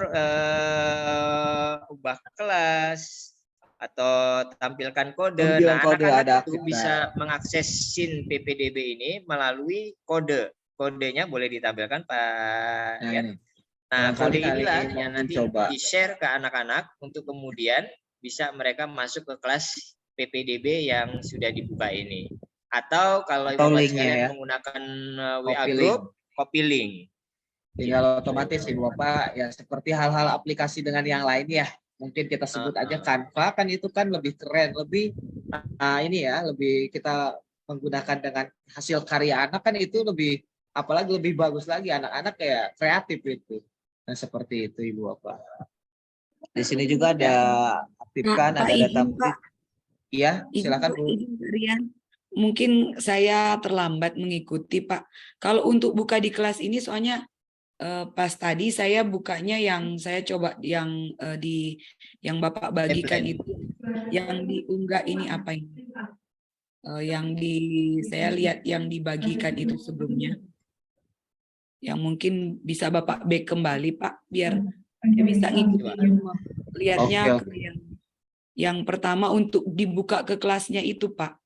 ubah kelas atau tampilkan kode. Tampilkan Nah, kode anak-anak ada itu aktifkan. bisa mengakses scene PPDB ini melalui kode. Kodenya boleh ditampilkan, Pak. Nah, Ya. ini. Nah, Barangkali kode inilah kali yang mau nanti mencoba. di-share ke anak-anak untuk kemudian bisa mereka masuk ke kelas PPDB yang sudah dibuka ini. Atau kalau Atau Bapak linknya sekalian ya. menggunakan WA Copy group, copy link. Tinggal otomatis Ibu Bapak ya seperti hal-hal aplikasi dengan yang lain ya. Mungkin kita sebut aja Canva, kan itu kan lebih keren, lebih ini ya, lebih kita menggunakan dengan hasil karya anak kan itu lebih, apalagi lebih bagus lagi, anak-anak kayak kreatif itu. Nah, seperti itu Ibu Bapak. Di sini juga ada aktifkan, Pak, ada data. izin, Pak. Iya, silakan Bu. Izin, Rian. Mungkin saya terlambat mengikuti, Pak. Kalau untuk buka di kelas ini soalnya pas tadi saya bukanya yang saya coba yang yang Bapak bagikan itu, yang diunggah ini apa ini? Yang saya lihat yang dibagikan itu sebelumnya. Yang mungkin bisa Bapak back kembali, Pak, biar saya bisa ngikutin semua. Lihatnya Oke. ke yang pertama untuk dibuka ke kelasnya itu, Pak.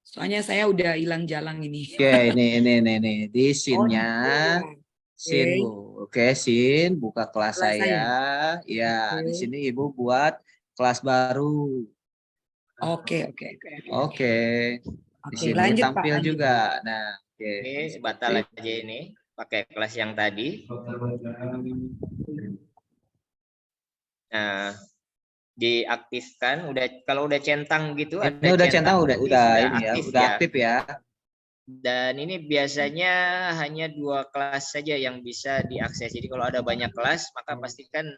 Soalnya saya udah hilang jalan ini. Oke, ini di scene-nya. Scene, Bu. Oke, scene, buka kelas saya. Ya, di sini Ibu buat kelas baru. Oke. Di sini lanjut, tampil Pak, juga. Nah, oke. Ini batal aja ini, pakai kelas yang tadi. Nah, diaktifkan, kalau udah centang gitu, Ini udah centang, udah ini ya, udah aktif ya. Dan ini biasanya hanya 2 kelas saja yang bisa diakses. Jadi kalau ada banyak kelas, maka pastikan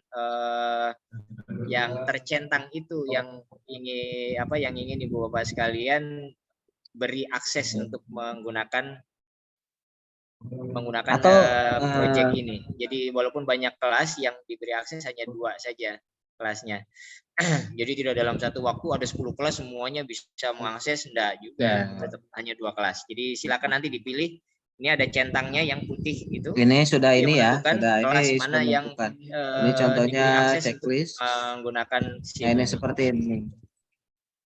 yang tercentang itu yang ingin Ibu Bapak sekalian beri akses untuk menggunakan Atau, project ini. Jadi walaupun banyak kelas, yang diberi akses hanya 2 saja kelasnya. Jadi tidak dalam satu waktu ada 10 kelas semuanya bisa mengakses, enggak juga, tetap hanya 2 kelas. Jadi silakan nanti dipilih. Ini ada centangnya yang putih itu. Ini sudah ini ya, sudah kelas ini mana yang ini contohnya checklist menggunakan Nah, ini seperti ini.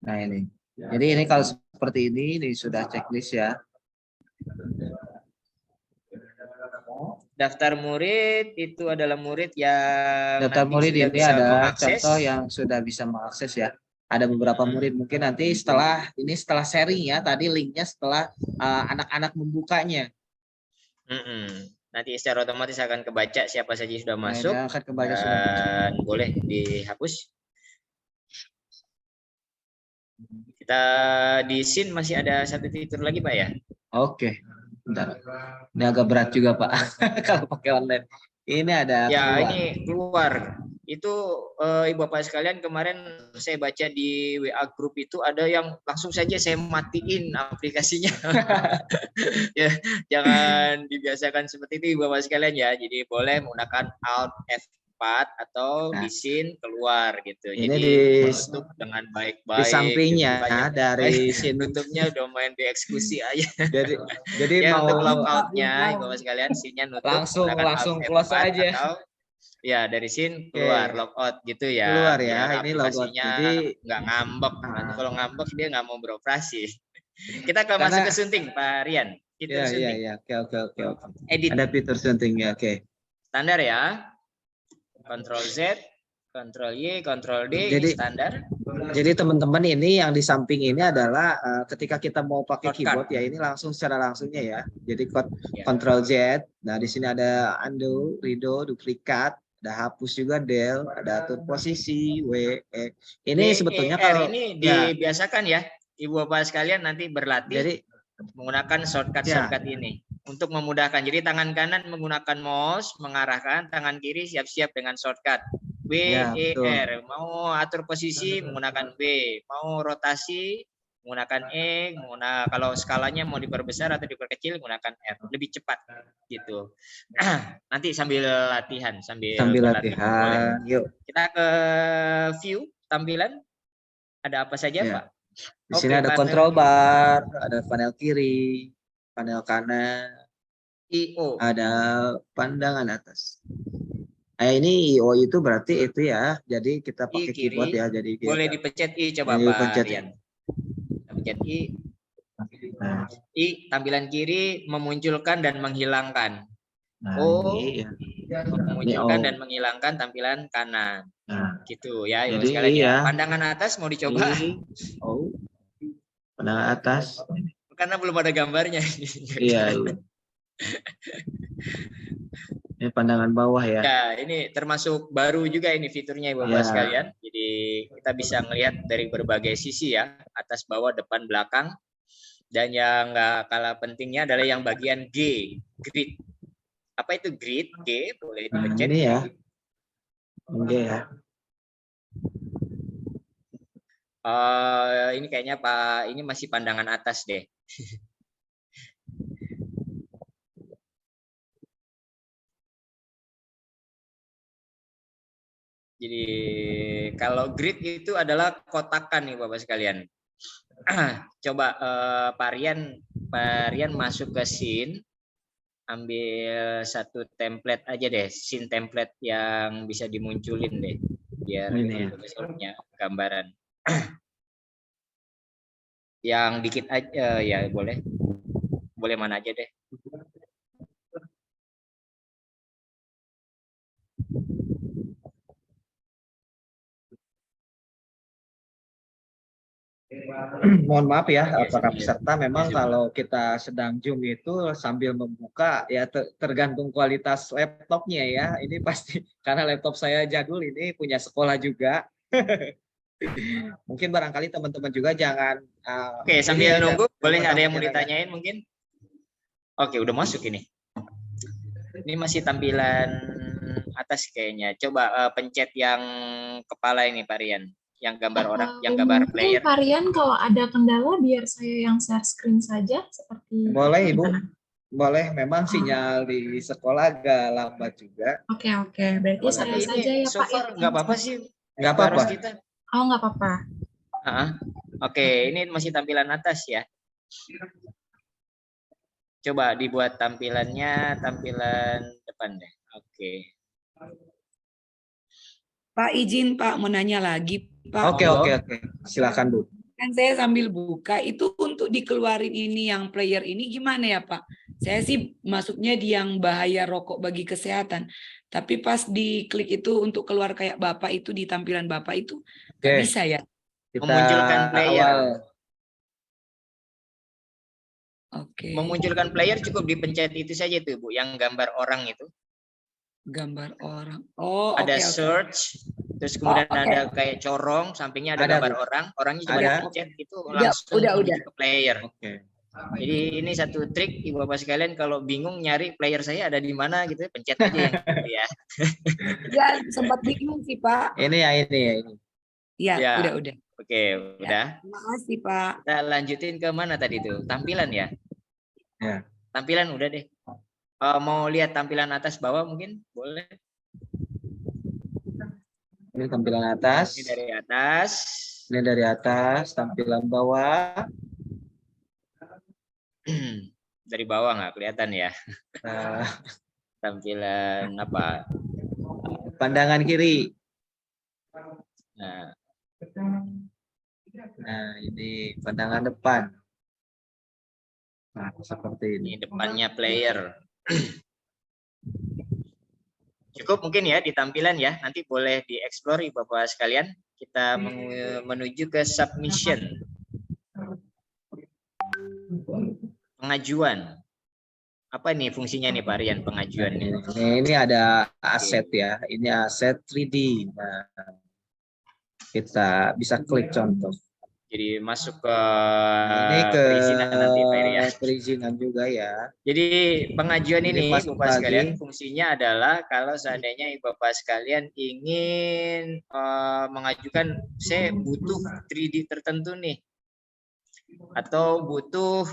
Nah, ini. Jadi ini kalau seperti ini sudah checklist ya. Daftar murid itu adalah murid yang Daftar murid ini ada mengakses. contoh yang sudah bisa mengakses ya. Ada beberapa murid mungkin nanti setelah sharing ya, tadi linknya setelah anak-anak membukanya. Nanti secara otomatis akan kebaca siapa saja sudah masuk. Nah, akan kebaca dan boleh dihapus. Kita di scene masih ada 1 fitur lagi Pak ya. Oke. Bentar. Ini agak berat juga Pak kalau pakai online. Ini ada ya keluar. Ini keluar. Itu Ibu Bapak sekalian, kemarin saya baca di WA grup itu ada yang langsung saja saya matiin aplikasinya. Ya, jangan dibiasakan seperti itu Ibu Bapak sekalian ya. Jadi boleh menggunakan Alt F4 atau di scene keluar gitu. Ini jadi tutup dengan baik-baik. Di sampingnya gitu, dari scene tutupnya udah main dieksekusi aja. Jadi ya, mau untuk logoutnya Ibu Bapak sekalian, scene-nya nutup langsung close aja. Atau ya dari scene keluar logout gitu ya. Keluar ya, biar ini logout. Jadi nggak ngambek. Nanti kalau ngambek dia nggak mau beroperasi. Kita masuk ke sunting Pak Rian. Fitur Ya, sunting. ya. Oke. Edit. Ada fitur suntingnya, oke. Standar ya. Ctrl Z, Ctrl Y, Ctrl D, ini Jadi- standar. Jadi teman-teman ini yang di samping ini adalah ketika kita mau pakai Shortcut. keyboard ya ini langsung secara langsungnya ya. Jadi Ya. Ctrl Z. Nah di sini ada undo, redo, duplikat, ada hapus juga del, ada atur posisi, W, E. Ini sebetulnya kalau ini ya, dibiasakan ya, Ibu Bapak sekalian nanti berlatih jadi menggunakan shortcut ini untuk memudahkan. Jadi tangan kanan menggunakan mouse mengarahkan, tangan kiri siap-siap dengan shortcut. W, Ya, E, betul. R. Mau atur posisi menggunakan W, mau rotasi menggunakan E, kalau skalanya mau diperbesar atau diperkecil menggunakan R. Lebih cepat gitu. Nanti sambil latihan, sambil berlatih. Boleh. latihan, yuk. Kita ke view tampilan. Ada apa saja, Ya. Pak? Di sini Oke, ada panel control bar, ada panel kiri, panel kanan, IO. ada pandangan atas. Ini IO itu berarti itu ya. Jadi kita pakai kiri. keyboard ya. Jadi Boleh dipencet I coba Jadi Pak pencet Rian. Kita pencet I. Nah, I tampilan kiri memunculkan dan menghilangkan. nah O ini ya. memunculkan Ini O. dan menghilangkan tampilan kanan. Nah, Gitu ya, Ibu jadi sekalian ya. iya. Pandangan atas mau dicoba O. Pandangan atas. karena belum ada gambarnya. Iya. Ini pandangan bawah ya. Ya, ini termasuk baru juga ini fiturnya Ibu Bapak Ya. sekalian. Jadi kita bisa melihat dari berbagai sisi ya, atas, bawah, depan, belakang. Dan yang nggak kalah pentingnya adalah yang bagian G, grid. Apa itu grid? G, boleh Nah, dipencet. ini ya. Oke ya. Ini kayaknya Pak, ini masih pandangan atas deh. Jadi kalau grid itu adalah kotakan nih Bapak sekalian. Coba Pak Rian masuk ke scene, ambil satu template aja deh, scene template yang bisa dimunculin deh, biar Ini ya. punya gambaran. Yang dikit aja ya boleh mana aja deh. Mohon maaf ya, para sambil- peserta memang kalau kita sedang Zoom itu sambil membuka ya tergantung kualitas laptopnya ya. Ini pasti karena laptop saya jadul ini punya sekolah juga. Mungkin barangkali teman-teman juga jangan Oke, sambil ini nunggu boleh ada yang mau potong-potong ya. ditanyain mungkin? Oke, udah masuk ini. Ini masih tampilan atas kayaknya. Coba pencet yang kepala ini Pak Rian, yang gambar orang, yang gambar Mungkin player. Varian kalau ada kendala biar saya yang share screen saja seperti Boleh Ibu, gimana? boleh. Memang sinyal di sekolah agak lambat juga. Oke, berarti Boleh. saya Ini saja ya so Pak. far nggak apa-apa sih. Nggak apa-apa. Harus kita. Oh, nggak apa-apa. Oke, ini masih tampilan atas ya. Coba dibuat tampilannya tampilan depan deh. Oke. Pak izin Pak mau nanya lagi Pak. Oke. Silakan Bu. Kan saya sambil buka itu untuk dikeluarin ini yang player ini gimana ya Pak? Saya sih masuknya di yang bahaya rokok bagi kesehatan. Tapi pas diklik itu untuk keluar kayak Bapak itu di tampilan Bapak itu nggak Oke. bisa ya? Kita Memunculkan player. awal. Oke. Memunculkan player cukup dipencet itu saja tuh Bu, yang gambar orang itu. Gambar orang. Oh, Ada oke. search, terus kemudian oke. ada kayak corong, sampingnya ada Ada, gambar Bu. orang, orangnya cuma Ada. dipencet itu langsung udah. menuju ke player. Oke. Jadi ini satu trik Ibu Bapak sekalian, kalau bingung nyari player saya ada di mana gitu, pencet aja yang gitu ya. Ya sempat bingung sih Pak. Ini ya. Ya, Ya. udah. Oke, udah. Terima kasih Pak. Kita lanjutin ke mana tadi tuh? Tampilan ya? Ya. Tampilan udah deh. Mau lihat tampilan atas bawah mungkin? Boleh. Ini tampilan atas. Ini dari atas. Ini dari atas, tampilan bawah. Dari bawah nggak kelihatan ya? Nah, Tampilan apa? pandangan kiri. Nah, Nah, ini pandangan depan. Nah, seperti ini. Ini depannya player. Cukup mungkin ya di tampilan ya. Nanti boleh dieksplor Bapak sekalian. Kita menuju ke submission. Pengajuan. Apa nih fungsinya nih Pak Rian pengajuan nih? Ini ada aset ya. Ini aset 3D. Nah, kita bisa klik contoh. Jadi masuk ke Ini ke perizinan nanti Pak Rian. perizinan juga ya. Jadi pengajuan ini masuk Bapak sekalian lagi. fungsinya adalah kalau seandainya Bapak sekalian ingin mengajukan saya butuh 3D tertentu nih. Atau butuh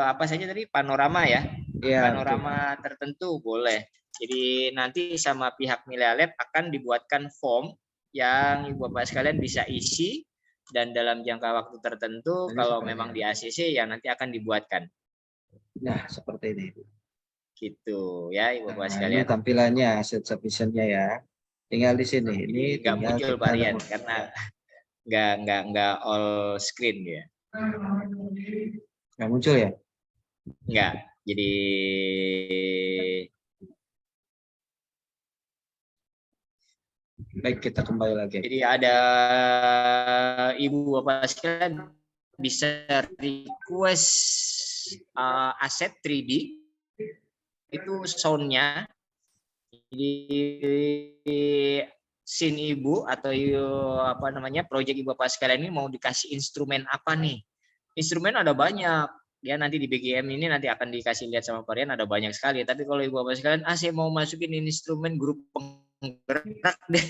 apa saja tadi panorama ya. Iya, Panorama tertentu boleh. Jadi nanti sama pihak Milea Lab akan dibuatkan form yang Ibu Bapak sekalian bisa isi dan dalam jangka waktu tertentu kalau memang di ACC ya nanti akan dibuatkan. Nah, seperti ini. Gitu ya Ibu Bapak Nah, sekalian. ini tampilannya aset submissionnya ya. Tinggal di sini. Ini nggak tinggal muncul kita varian download. karena nggak all screen ya. Nggak muncul ya? Nggak. Jadi baik, kita kembali lagi. Jadi ada Ibu Bapak sekalian bisa request aset 3D itu soundnya. Jadi scene Ibu atau apa namanya project Ibu Bapak sekalian ini mau dikasih instrumen apa nih? Instrumen ada banyak. Ya nanti di BGM ini nanti akan dikasih lihat sama Varian ada banyak sekali. Tapi kalau Ibu Bapak sekalian, saya mau masukin instrumen grup penggerak deh.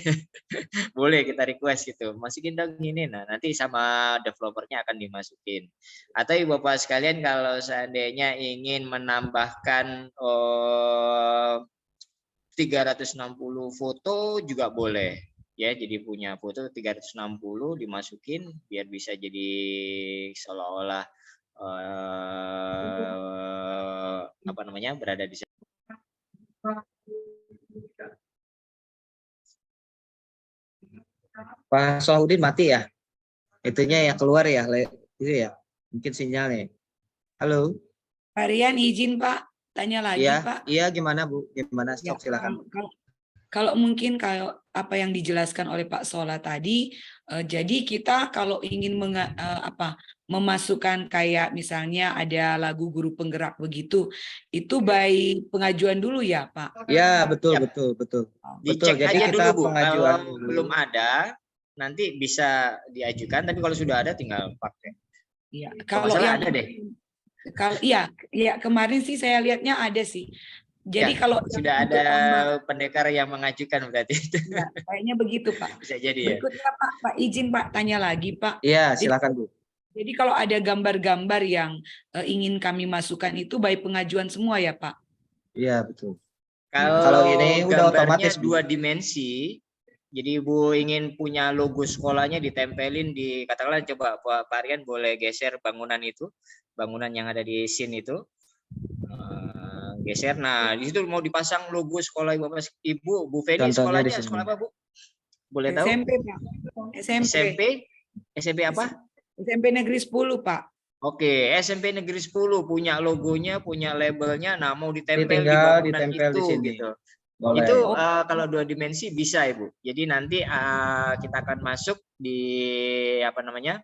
Boleh kita request gitu. Masukin dong ini. Nah, nanti sama developernya akan dimasukin. Atau Ibu Bapak sekalian kalau seandainya ingin menambahkan 360 foto juga boleh. Ya, jadi punya foto 360 dimasukin biar bisa jadi seolah-olah apa namanya berada di sana. Pak Sohudin mati ya? Itunya yang keluar ya, itu ya. Mungkin sinyalnya. Halo. Pak Rian izin Pak, tanya lagi Iya, Pak. iya gimana Bu? Gimana? Ya, Silakan. kalau mungkin kalau apa yang dijelaskan oleh Pak Sola tadi, jadi kita kalau ingin memasukkan kayak misalnya ada lagu guru penggerak begitu, itu by pengajuan dulu ya Pak? Ya betul Ya. betul. Dicek Jadi aja kita dulu Bu. pengajuan Kalau dulu. belum ada nanti bisa diajukan. Tapi kalau sudah ada tinggal pakai. Iya. Kalau yang ada deh. Kalau iya kemarin sih saya lihatnya ada sih. Jadi Ya, kalau sudah ada pendekar yang mengajukan berarti itu. Ya, kayaknya begitu Pak. Bisa jadi ya. Berikutnya Pak izin Pak tanya lagi Pak. Iya silakan Bu. Jadi kalau ada gambar-gambar yang ingin kami masukkan itu by pengajuan semua ya Pak? Iya betul. Kalau ini udah gambarnya otomatis 2 dimensi, jadi Ibu ingin punya logo sekolahnya ditempelin di, katakanlah coba Pak Rian boleh geser bangunan itu, bangunan yang ada di scene itu, geser. Nah di situ mau dipasang logo sekolah Ibu, Bu Feni sekolahnya sekolah apa Bu? Boleh tahu? SMP Pak. SMP apa? SMP Negeri 10 Pak. Oke, SMP Negeri 10 punya logonya, punya labelnya, nah mau ditempel di Tinggal bangunan ditempel itu di sini. gitu. Boleh. Itu kalau 2 dimensi bisa Ibu. Jadi nanti kita akan masuk di apa namanya?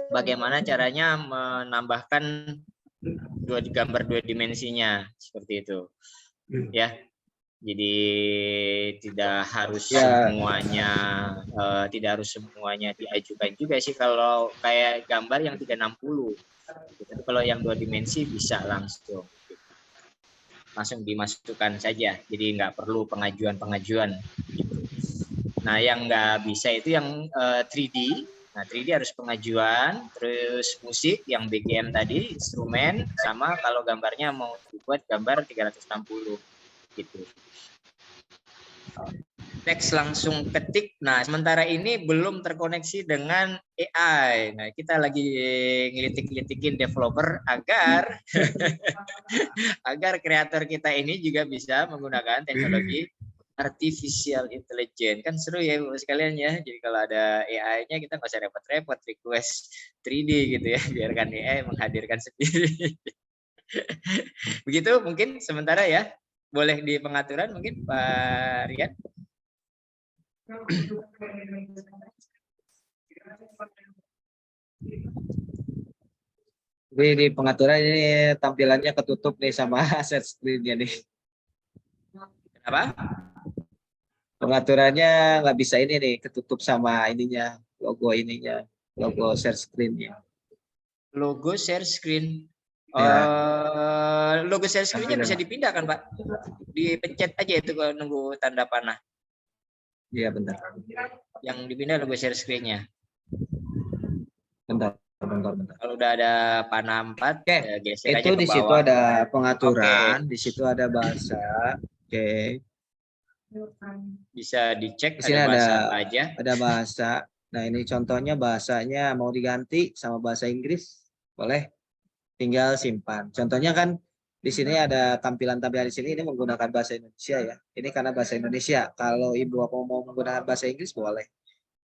Bagaimana caranya menambahkan gambar 2 dimensinya seperti itu. Ya. Jadi tidak harus semuanya diajukan juga sih kalau kayak gambar yang 360. Tapi kalau yang 2 dimensi bisa langsung dimasukkan saja. Jadi nggak perlu pengajuan. Gitu. Nah yang nggak bisa itu yang 3D. Nah 3D harus pengajuan, terus musik yang BGM tadi, instrumen, sama kalau gambarnya mau dibuat gambar 360 gitu. Teks langsung ketik. Nah, sementara ini belum terkoneksi dengan AI. Nah, kita lagi ngelitik-ngelitik developer agar agar kreator kita ini juga bisa menggunakan teknologi artificial intelligence. Kan seru ya Bu sekalian ya. Jadi kalau ada AI-nya kita nggak usah repot-repot request 3D gitu ya. Biarkan AI menghadirkan sendiri. Begitu mungkin sementara ya. Boleh di pengaturan mungkin Pak Rian. Jadi di pengaturan ini tampilannya ketutup nih sama share screen-nya nih. Kenapa? Pengaturannya nggak bisa ini nih, ketutup sama ininya, logo ininya, logo share screen-nya. Logo share screen. Ya. Logo share screen-nya Tampilan. bisa dipindahkan, Pak. Dipencet aja itu kalau nunggu tanda panah. Iya, bentar. Yang dipindah logo share screen-nya. Bentar. Kalau udah ada panah 4, Oke, ya geser aja itu ke di situ bawah. ada pengaturan, di situ ada bahasa. Oke. Bisa dicek Di sini ada bahasa ada apa aja. Ada bahasa. Nah, ini contohnya bahasanya mau diganti sama bahasa Inggris, boleh. Tinggal simpan. Contohnya kan di sini ada tampilan-tampilan di sini ini menggunakan bahasa Indonesia ya. Ini karena bahasa Indonesia. Kalau Ibu apa mau menggunakan bahasa Inggris boleh.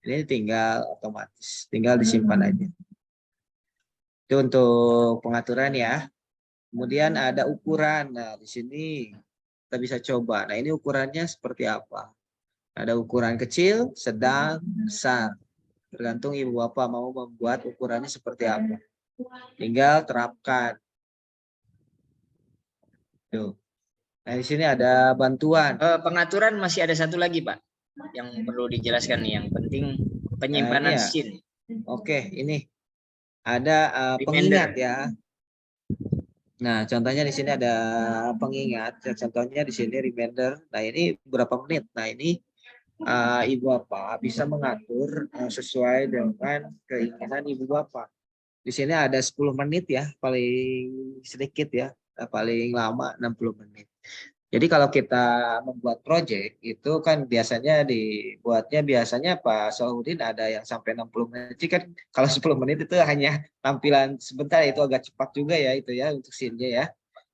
Ini tinggal otomatis, tinggal disimpan aja. Itu untuk pengaturan ya. Kemudian ada ukuran. Nah, di sini kita bisa coba. Nah, ini ukurannya seperti apa? Ada ukuran kecil, sedang, besar. Tergantung Ibu Bapak mau membuat ukurannya seperti apa. Tinggal terapkan. Tuh. Nah, di sini ada bantuan. Pengaturan masih ada satu lagi, Pak, yang perlu dijelaskan nih. Yang penting penyimpanan Nah, ini ya. SIN. Oke, ini ada pengingat ya. Nah, contohnya di sini ada pengingat. Contohnya di sini reminder. Nah, ini berapa menit? Nah, ini Ibu Bapak bisa mengatur sesuai dengan keinginan Ibu Bapak. Di sini ada 10 menit ya, paling sedikit ya. Paling lama 60 menit. Jadi kalau kita membuat project itu kan biasanya dibuatnya Pak Salahuddin ada yang sampai 60 menit. Jadi kan kalau 10 menit itu hanya tampilan sebentar, itu agak cepat juga ya itu ya untuk scene-nya ya.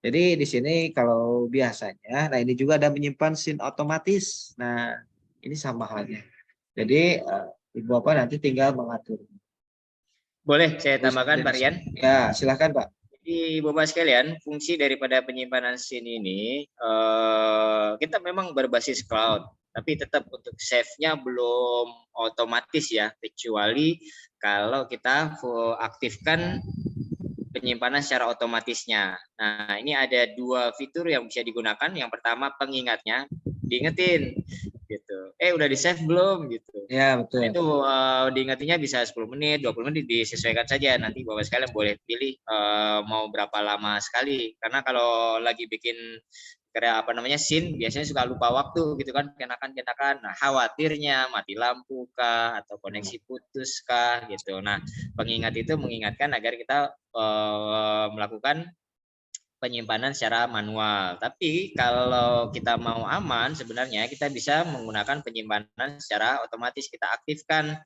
Jadi di sini kalau biasanya, nah ini juga ada menyimpan scene otomatis. Nah ini sama halnya. Jadi Ibu Bapak nanti tinggal mengatur. Boleh saya tambahkan Pak Rian? Ya silakan Pak. Jadi Bapak sekalian, fungsi daripada penyimpanan SIN ini kita memang berbasis cloud, tapi tetap untuk save-nya belum otomatis ya, kecuali kalau kita aktifkan penyimpanan secara otomatisnya. Nah, ini ada 2 fitur yang bisa digunakan. Yang pertama pengingatnya, diingetin gitu. Udah di save belum gitu. Ya, betul. Nah, itu diingetinnya bisa 10 menit, 20 menit disesuaikan saja. Nanti Bapak sekalian boleh pilih mau berapa lama sekali. Karena kalau lagi bikin scene biasanya suka lupa waktu gitu kan, kenakan. Nah, khawatirnya mati lampu kah atau koneksi putus kah gitu. Nah, pengingat itu mengingatkan agar kita melakukan penyimpanan secara manual. Tapi kalau kita mau aman sebenarnya kita bisa menggunakan penyimpanan secara otomatis. Kita aktifkan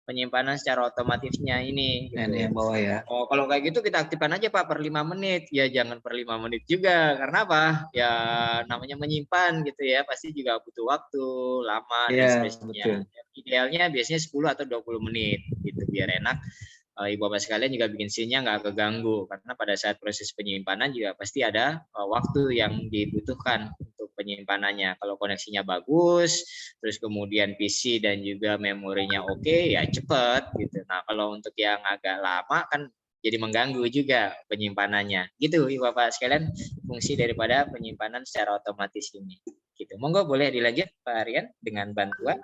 penyimpanan secara otomatisnya ini gitu. Ini yang bawah ya. Oh, kalau kayak gitu kita aktifkan aja Pak per 5 menit. Ya jangan per 5 menit juga. Karena apa? Ya namanya menyimpan gitu ya. Pasti juga butuh waktu lama dan sebagainya. Idealnya biasanya 10 atau 20 menit gitu biar enak. Ibu Bapak sekalian juga bikin scene-nya nggak keganggu. Karena pada saat proses penyimpanan juga pasti ada waktu yang dibutuhkan untuk penyimpanannya. Kalau koneksinya bagus, terus kemudian PC dan juga memorinya oke, ya cepat gitu. Nah, kalau untuk yang agak lama kan jadi mengganggu juga penyimpanannya. Gitu Ibu Bapak sekalian fungsi daripada penyimpanan secara otomatis ini. Gitu. Monggo boleh dilanjut Pak Rian dengan bantuan.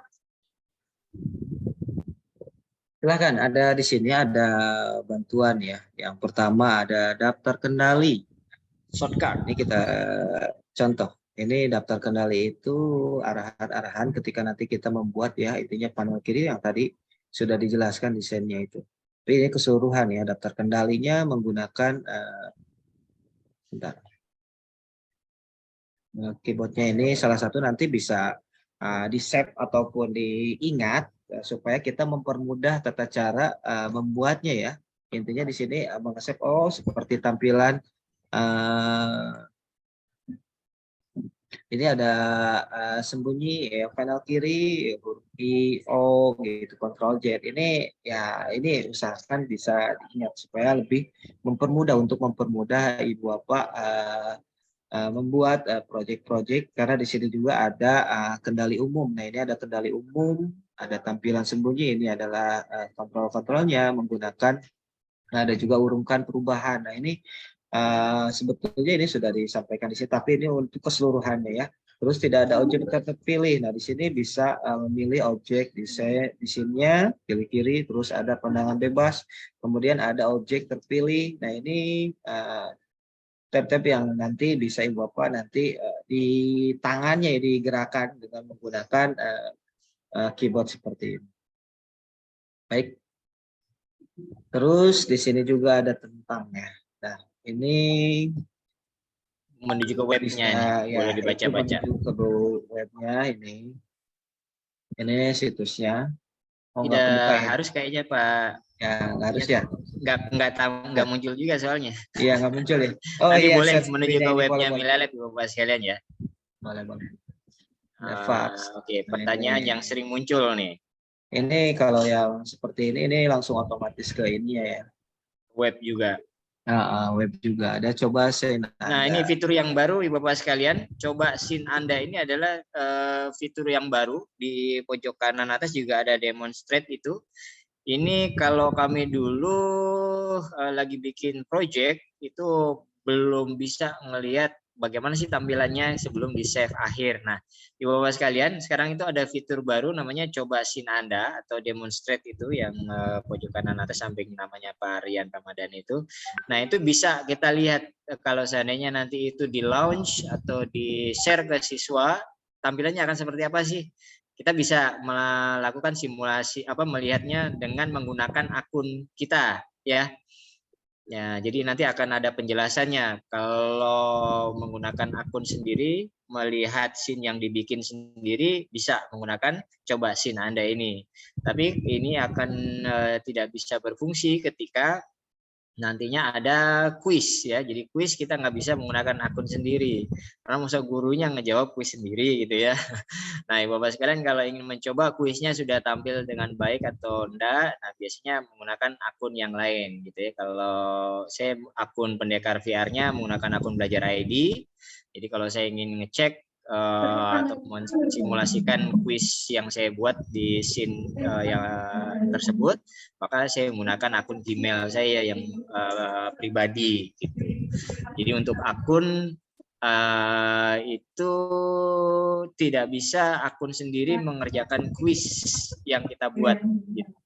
Silakan, ada di sini ada bantuan ya. Yang pertama ada daftar kendali. Shortcut. Ini kita contoh. Ini daftar kendali itu arahan-arahan ketika nanti kita membuat ya, intinya panel kiri yang tadi sudah dijelaskan desainnya itu. Tapi ini keseluruhan ya, daftar kendalinya menggunakan keyboardnya ini salah satu nanti bisa di-save ataupun diingat supaya kita mempermudah tata cara membuatnya ya. Intinya di sini meng-save seperti tampilan ini ada sembunyi ya, panel kiri huruf I, O gitu, Ctrl Z. Ini ya ini usahakan bisa diingat supaya lebih mempermudah ibu bapak membuat proyek-proyek, karena di sini juga ada kendali umum. Nah, ini ada kendali umum, ada tampilan sembunyi, ini adalah kontrol-kontrolnya menggunakan, nah ada juga urungkan perubahan. Nah, ini sebetulnya ini sudah disampaikan di sini, tapi ini untuk keseluruhannya ya. Terus tidak ada objek terpilih. Nah, di sini bisa memilih objek di sininya, pilih kiri, terus ada pandangan bebas, kemudian ada objek terpilih. Nah, ini tab-tab yang nanti bisa ibu bapak nanti di tangannya digerakkan dengan menggunakan keyboard seperti ini. Baik. Terus di sini juga ada tentangnya. Nah, ini Menuju ke webnya ini, ya, boleh dibaca-baca. Menuju ke webnya ini. Ini situsnya. Oh, Tidak nggak kebuka ya? harus kayaknya Pak. Ya, nggak harus ya. Nggak muncul juga soalnya. Iya, nggak muncul ya. Oh Nanti iya, boleh share menuju screen-nya ke ini, webnya boleh. Milalab Ibu Bapak sekalian ya. Boleh. Oke, pertanyaan yang sering muncul nih. Ini kalau yang seperti ini langsung otomatis ke ini ya. Web juga. Web juga ada. Coba Nah, ini fitur yang baru Ibu Bapak sekalian. Coba Sin Anda ini adalah fitur yang baru. Di pojok kanan atas juga ada demonstrate itu. Ini kalau kami dulu lagi bikin project itu belum bisa ngelihat bagaimana sih tampilannya sebelum di save akhir. Nah, Ibu Bapak sekalian, sekarang itu ada fitur baru namanya coba Sin Anda atau demonstrate itu yang pojok kanan atas samping namanya Pak Rian Ramadan itu. Nah, itu bisa kita lihat kalau seandainya nanti itu di launch atau di share ke siswa, tampilannya akan seperti apa sih? Kita bisa melakukan simulasi melihatnya dengan menggunakan akun kita ya. Ya, jadi nanti akan ada penjelasannya. Kalau menggunakan akun sendiri, melihat scene yang dibikin sendiri bisa menggunakan coba scene Anda ini. Tapi ini akan tidak bisa berfungsi ketika nantinya ada kuis ya. Jadi kuis kita nggak bisa menggunakan akun sendiri karena masa gurunya ngejawab kuis sendiri gitu ya. Nah, Ibu Bapak sekalian kalau ingin mencoba kuisnya sudah tampil dengan baik atau enggak, nah biasanya menggunakan akun yang lain gitu ya. Kalau saya akun pendekar VR-nya menggunakan akun belajar ID. Jadi kalau saya ingin ngecek atau mensimulasikan kuis yang saya buat di scene yang tersebut, maka saya menggunakan akun Gmail saya yang pribadi gitu. Jadi untuk akun itu tidak bisa akun sendiri mengerjakan kuis yang kita buat gitu.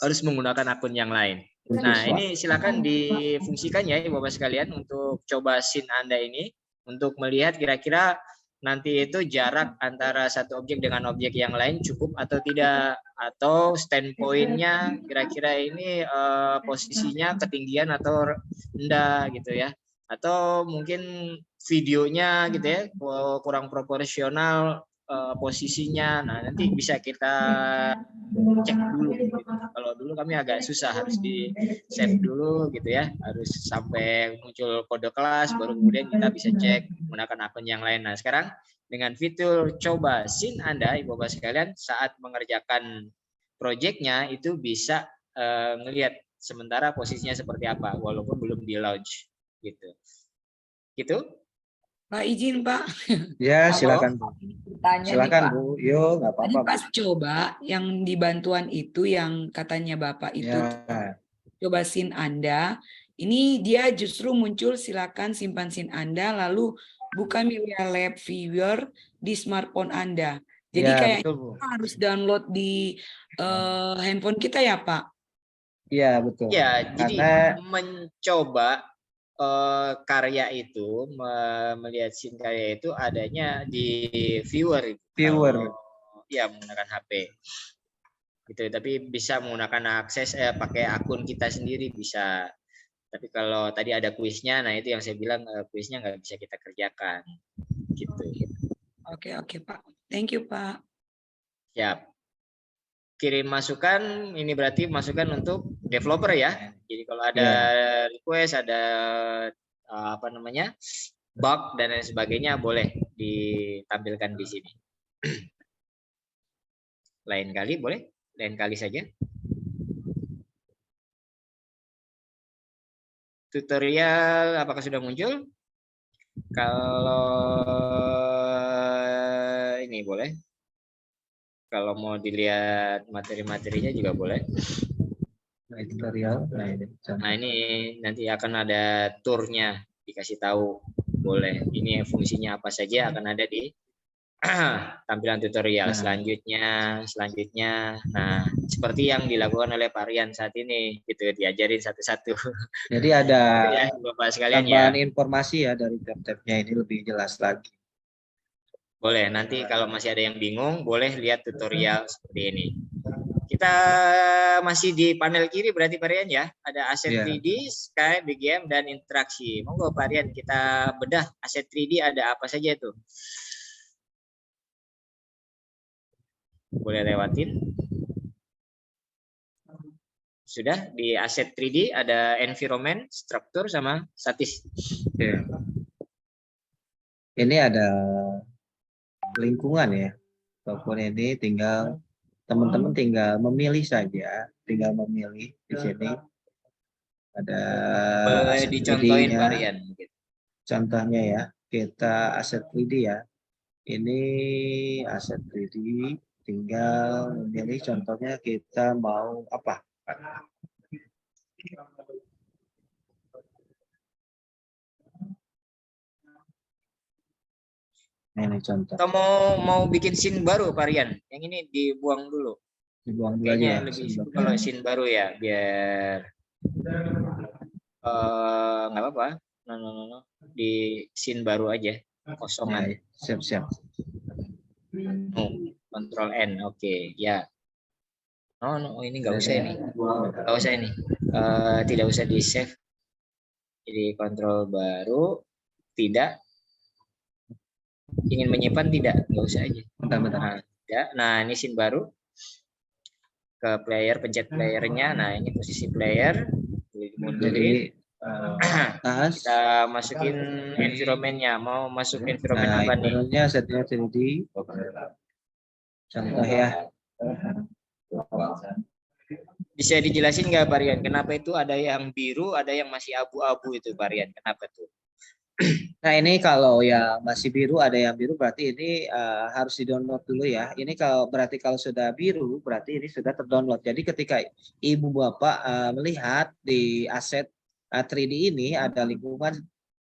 Harus menggunakan akun yang lain. Nah, ini silakan difungsikan ya Ibu Bapak sekalian untuk coba scene Anda ini untuk melihat kira-kira nanti itu jarak antara satu objek dengan objek yang lain cukup atau tidak, atau standpoint-nya kira-kira ini posisinya ketinggian atau rendah gitu ya, atau mungkin videonya gitu ya kurang proporsional posisinya. Nah, nanti bisa kita cek dulu gitu. Kalau dulu kami agak susah, harus di save dulu gitu ya, harus sampai muncul kode kelas baru kemudian kita bisa cek menggunakan akun yang lain. Nah, sekarang dengan fitur coba scene Anda Ibu Bapak sekalian saat mengerjakan proyeknya itu bisa ngelihat sementara posisinya seperti apa walaupun belum di launch gitu. Gitu. Pak izin Pak. Ya, silakan Bu. Tanya Silakan nih, Pak. Bu. Yo, nggak apa-apa. Tadi pas coba yang di bantuan itu yang katanya Bapak itu Ya. coba SIN Anda, ini dia justru muncul silakan simpan SIN Anda lalu buka Milalab Viewer di smartphone Anda. Jadi Ya, kayak betul, Bu. harus download di handphone kita ya Pak? Iya, betul. Ya, jadi Karena mencoba karya itu, melihat scene karya itu adanya di viewer. Kalau, ya menggunakan HP. Gitu, tapi bisa menggunakan akses pakai akun kita sendiri bisa. Tapi kalau tadi ada kuisnya, nah itu yang saya bilang kuisnya nggak bisa kita kerjakan. Gitu. Oke Pak. Thank you Pak. Siap. Kirim masukan, ini berarti masukan untuk developer ya. Jadi kalau ada request, ada bug dan lain sebagainya boleh ditampilkan di sini. Lain kali boleh? Lain kali saja. Tutorial apakah sudah muncul? Kalau ini boleh. Kalau mau dilihat materi-materinya juga boleh. Tutorial. Nah, ini nanti akan ada turnya, dikasih tahu. Boleh. Ini fungsinya apa saja akan ada di tampilan tutorial. Selanjutnya. Nah, seperti yang dilakukan oleh Pak Rian saat ini, gitu, diajarin satu-satu. Jadi ada ya, Bapak sekalian tambahan ya. informasi ya dari tab-tabnya ini lebih jelas lagi. Boleh, nanti kalau masih ada yang bingung, boleh lihat tutorial seperti ini. Kita masih di panel kiri berarti Pak Rian ya. Ada aset 3D, Skype, BGM, dan interaksi. Monggo Pak Rian, kita bedah aset 3D ada apa saja itu. Boleh lewatin. Sudah, di aset 3D ada environment, struktur, sama statis. Ini ada lingkungan ya. Ataupun ini tinggal teman-teman tinggal memilih saja, tinggal memilih di sini. Ada boleh dicontohin Pak Rian. Contohnya ya, kita aset 3D ya. Ini aset 3D, tinggal memilih contohnya kita mau apa. Ini contoh. Atau mau bikin scene baru Pak Rian, yang ini dibuang dulu. Dibuang dulu Kayaknya aja. lebih kalau scene baru ya, biar nggak apa-apa. No. Di scene baru aja, kosongan. Siap. Control N, oke, ya. No, ini nggak usah ini, nggak usah ini, tidak usah di save. Jadi kontrol baru, tidak. Ingin menyimpan tidak, nggak usah aja. Bentar. Nah, ini scene baru. Ke player, pencet playernya. Nah, ini posisi player. Jadi kita masukin environment-nya. Mau masuk environment apa nih? Environment-nya setnya 3D. Contoh ya. Bisa dijelasin nggak Pak Rian? Kenapa itu ada yang biru, ada yang masih abu-abu itu Pak Rian? Kenapa tuh? Nah ini kalau yang masih biru, ada yang biru berarti ini harus di-download dulu ya. Ini berarti kalau sudah biru berarti ini sudah terdownload. Jadi ketika Ibu Bapak melihat di aset 3D ini ada lingkungan,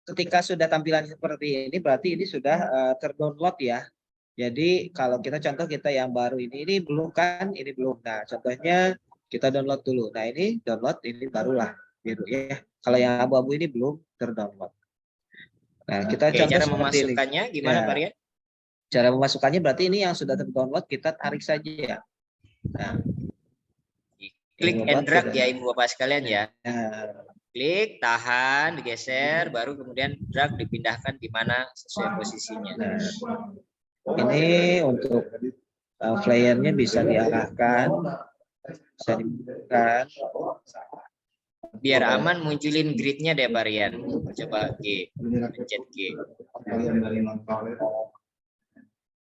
ketika sudah tampilan seperti ini berarti ini sudah terdownload ya. Jadi kalau kita contoh kita yang baru ini belum kan, ini belum. Nah contohnya kita download dulu. Nah ini download, ini barulah biru ya. Kalau yang abu-abu ini belum terdownload. Nah, kita contoh cara memasukkannya gimana Pak Rian? Cara memasukkannya berarti ini yang sudah terdownload kita tarik saja ya. Nah, klik and drag ya Ibu Bapak sekalian ya. Klik, tahan, digeser, baru kemudian drag dipindahkan di mana sesuai posisinya. Nah, ini untuk flyernya bisa diarahkan, bisa dibuka. Biar aman munculin gridnya deh Pak Rian. Coba G, pencet G.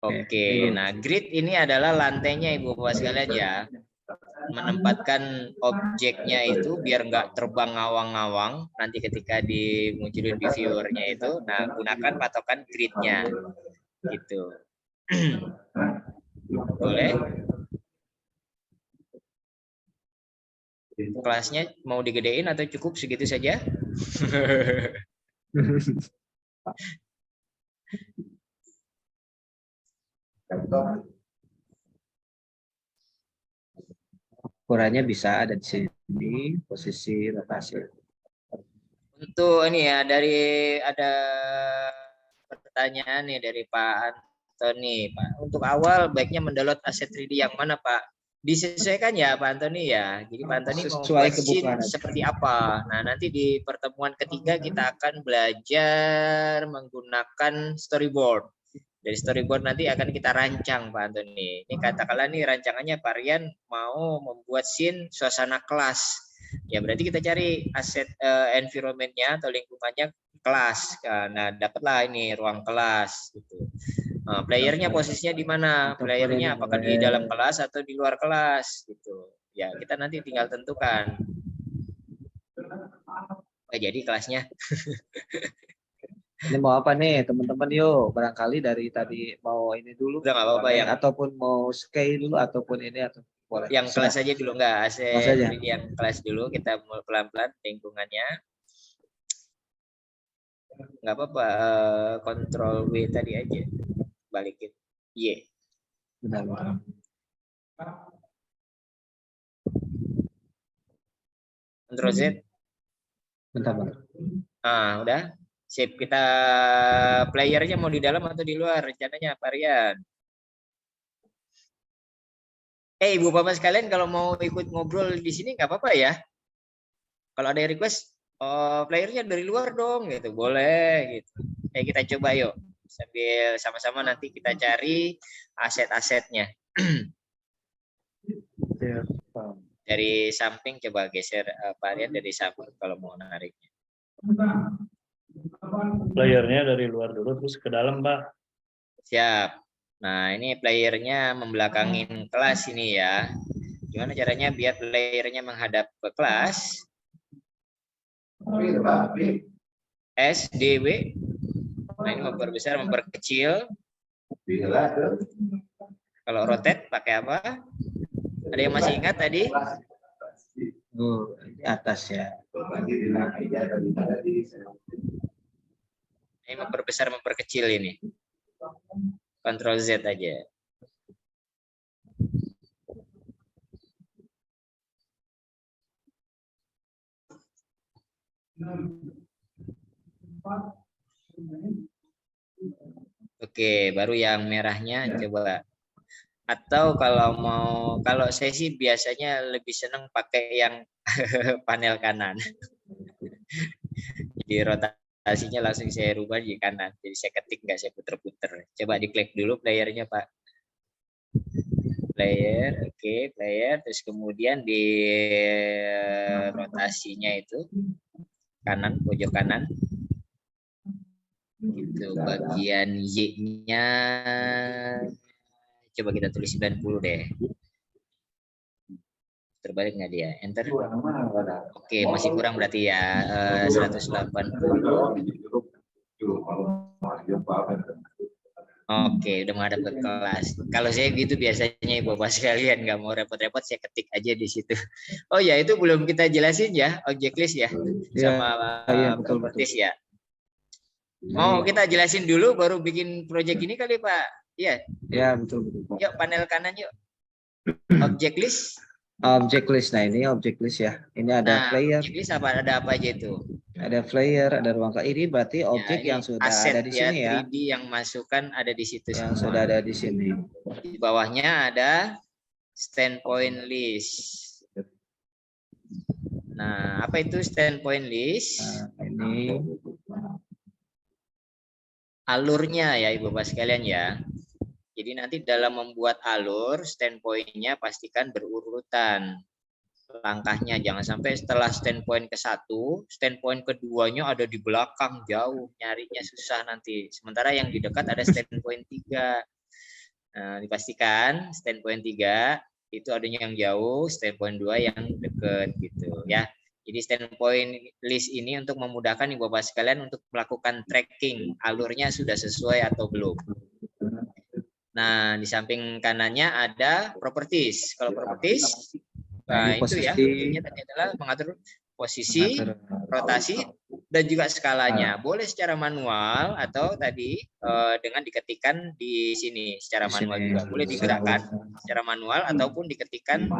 Oke, nah grid ini adalah lantainya Ibu Bapak sekalian ya. Menempatkan objeknya itu biar nggak terbang ngawang-ngawang. Nanti ketika dimunculin di viewernya itu, nah gunakan patokan gridnya, gitu. Boleh? Kelasnya mau digedein atau cukup segitu saja? Ukurannya bisa ada di sini, posisi rotasi. Untuk ini ya, ada pertanyaan nih dari Pak Antoni. Pak, untuk awal baiknya mendownload aset 3D yang mana Pak? Disesuaikan ya Pak Antoni ya. Jadi Pak Antoni mau buat scene seperti apa. Nah nanti di pertemuan ketiga kita akan belajar menggunakan storyboard. Dari storyboard nanti akan kita rancang Pak Antoni. Ini katakanlah nih rancangannya Pak Rian mau membuat scene suasana kelas. Ya berarti kita cari aset environment-nya atau lingkungannya kelas. Nah, dapatlah ini ruang kelas gitu. Playernya posisinya di mana? Playernya apakah di dalam kelas atau di luar kelas gitu. Ya, kita nanti tinggal tentukan. Jadi kelasnya. Ini mau apa nih teman-teman, yuk barangkali dari tadi mau ini dulu Udah nggak apa-apa boleh, yang ataupun mau scale dulu ataupun ini atau boleh yang kelas aja dulu, enggak Kelas aja. yang kelas dulu, kita mulai pelan-pelan lingkungannya. Nggak apa-apa, Ctrl W tadi aja, balikin Y. Benar. Ctrl Z. Bentar. Nah, udah. Sip, kita playernya mau di dalam atau di luar rencananya, Pak Rian? Ibu bapak sekalian, kalau mau ikut ngobrol di sini nggak apa-apa ya. Kalau ada yang request, playernya dari luar dong, gitu, boleh gitu. Kita coba yuk, sambil sama-sama nanti kita cari aset-asetnya. Dari samping coba geser Pak Rian dari samping kalau mau nariknya. Playernya dari luar dulu terus ke dalam, Pak. Siap. Nah, ini playernya membelakangin kelas ini ya. Gimana caranya biar playernya menghadap ke kelas? SDW. Nah, ini memperbesar, memperkecil. Kalau rotate pakai apa? Ada yang masih ingat tadi? Di atas ya. Ini memperbesar, memperkecil ini. Ctrl Z aja. Oke, baru yang merahnya coba. Atau kalau saya sih biasanya lebih senang pakai yang panel kanan. Jadi rotasinya langsung saya rubah di kanan. Jadi saya ketik, nggak saya puter-puter. Coba diklik dulu playernya, Pak. Player, oke, player. Terus kemudian di rotasinya itu kanan, pojok kanan. Gitu, bagian Y-nya coba kita tulis 90 deh. Terbalik nggak dia? Enter. Oke, masih kurang berarti ya, 180. Oke, udah menghadap ke kelas. Kalau saya gitu biasanya Bapak sekalian, nggak mau repot-repot, saya ketik aja di situ. Oh ya, itu belum kita jelasin ya, object list ya, sama properties ya. Mau kita jelasin dulu baru bikin project ini kali Pak? Iya. Ya, betul. Yuk panel kanan yuk. Object list. Object list. Nah, ini object list ya. Ini ada player. Object list ada apa aja itu? Ada player, ada ruang kelas. Ini berarti objek yang sudah ada di sini ya. 3D yang masukkan ada di situ yang semua. sudah ada di sini. Di bawahnya ada standpoint list. Nah, apa itu standpoint list? Nah, ini alurnya ya Ibu Bapak sekalian ya. Jadi nanti dalam membuat alur standpoint-nya pastikan berurutan langkahnya, jangan sampai setelah standpoint ke-1, standpoint keduanya ada di belakang jauh, nyarinya susah nanti. Sementara yang di dekat ada standpoint 3. Nah, dipastikan standpoint 3 itu adanya yang jauh, standpoint 2 yang dekat gitu ya. Jadi standpoint list ini untuk memudahkan Ibu Bapak sekalian untuk melakukan tracking alurnya sudah sesuai atau belum. Nah, di samping kanannya ada properties. Kalau properties, nah itu ya, ini tadi adalah mengatur posisi, rotasi, dan juga skalanya. Boleh secara manual atau tadi dengan diketikkan di sini secara manual juga. Boleh digerakkan secara manual ataupun diketikkan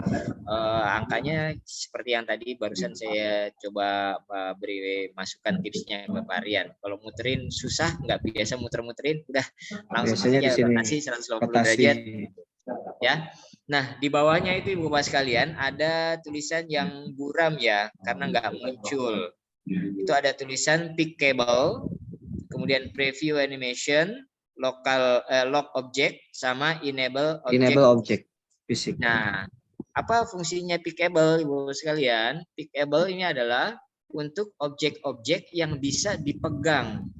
angkanya seperti yang tadi barusan saya coba beri masukan tipsnya ke Pak Rian. Kalau muterin susah, nggak biasa muter-muterin, udah langsung aja rotasi 180 derajat. Ya. Nah, di bawahnya itu Ibu Bapak sekalian ada tulisan yang buram ya, karena nggak muncul. Itu ada tulisan pickable, kemudian preview animation, lock object, sama enable object. Fisik. Nah, Apa fungsinya pickable, Ibu sekalian? Pickable ini adalah untuk objek-objek yang bisa dipegang.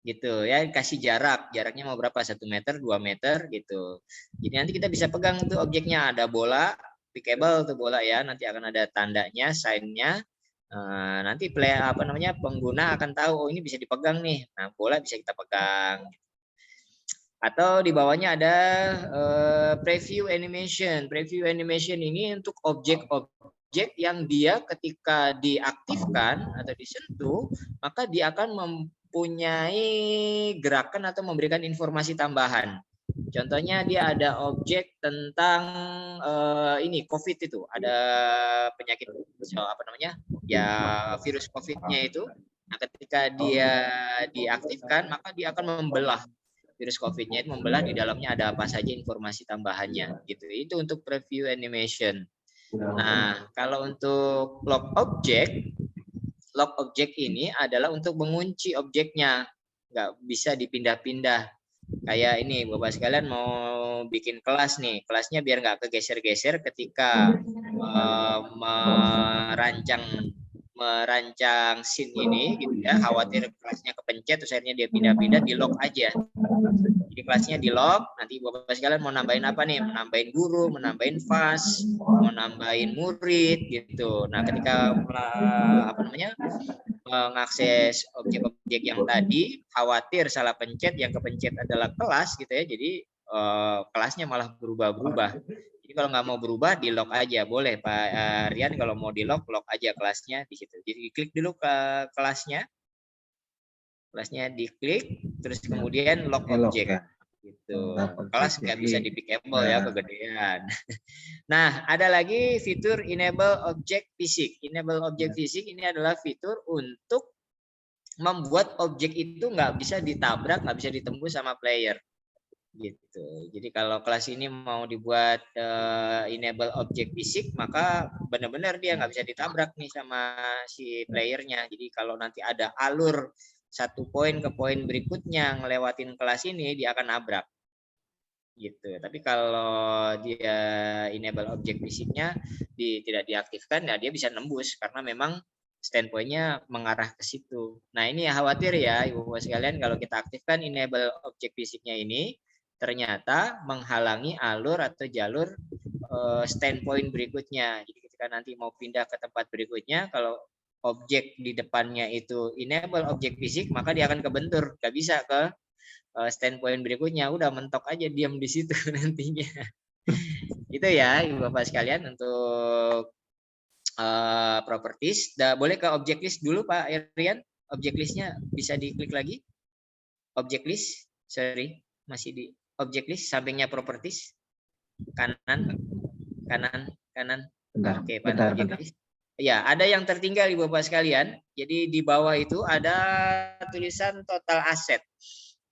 Gitu ya, kasih jaraknya mau berapa, 1 meter, 2 meter gitu. Jadi nanti kita bisa pegang tuh objeknya, ada bola, pickable tuh bola ya, nanti akan ada tandanya, sign-nya. Nanti pengguna akan tahu, oh ini bisa dipegang nih. Nah, bola bisa kita pegang. Atau di bawahnya ada preview animation. Preview animation ini untuk objek-objek yang dia ketika diaktifkan atau disentuh, maka dia akan mempunyai gerakan atau memberikan informasi tambahan. Contohnya dia ada objek tentang ini COVID itu, ada penyakit ya virus COVID-nya itu. Nah, ketika dia diaktifkan, maka dia akan membelah virus COVID-nya itu, membelah di dalamnya ada apa saja informasi tambahannya gitu. Itu untuk preview animation. Nah, kalau untuk lock object ini adalah untuk mengunci objeknya, nggak bisa dipindah-pindah. Kayak ini Bapak sekalian mau bikin kelas nih, kelasnya biar nggak kegeser-geser ketika merancang scene ini gitu ya, khawatir kelasnya kepencet terus akhirnya dia pindah-pindah, di lock aja. Jadi kelasnya di lock, nanti Bapak sekalian mau nambahin apa nih? Mau nambahin guru, mau nambahin fas, mau nambahin murid gitu. Nah, ketika mengakses objek-objek yang tadi, khawatir salah pencet, yang kepencet adalah kelas gitu ya. Jadi kelasnya malah berubah-berubah. Jadi kalau nggak mau berubah, di lock aja boleh Pak Rian. Kalau mau di lock aja kelasnya di situ. Jadi klik dulu ke kelasnya diklik, terus kemudian lock object. Gitu. Kelas nggak bisa di pickable ya, kegedean. Nah, ada lagi fitur enable object physics. Enable object physics ini adalah fitur untuk membuat objek itu nggak bisa ditabrak, nggak bisa ditembus sama player. Gitu. Jadi kalau kelas ini mau dibuat enable object physics, maka benar-benar dia nggak bisa ditabrak nih sama si playernya. Jadi kalau nanti ada alur satu poin ke poin berikutnya ngelewatin kelas ini, dia akan nabrak gitu. Tapi kalau dia enable object physics-nya tidak diaktifkan, ya dia bisa nembus karena memang standpoint-nya mengarah ke situ. Nah, ini khawatir ya Ibu-Bapak sekalian, kalau kita aktifkan enable object physics-nya ini ternyata menghalangi alur atau jalur standpoint berikutnya. Jadi ketika nanti mau pindah ke tempat berikutnya, kalau objek di depannya itu enable object physics, maka dia akan kebentur, nggak bisa ke standpoint berikutnya, udah mentok aja diam di situ nantinya. Itu ya Ibu Bapak sekalian untuk properties. Boleh ke object list dulu Pak Rian. Object listnya bisa diklik lagi. Object list, sorry, masih di object list, sampingnya properties, kanan. Oke, pada object list. Ya, ada yang tertinggal Ibu Bapak sekalian. Jadi di bawah itu ada tulisan total asset.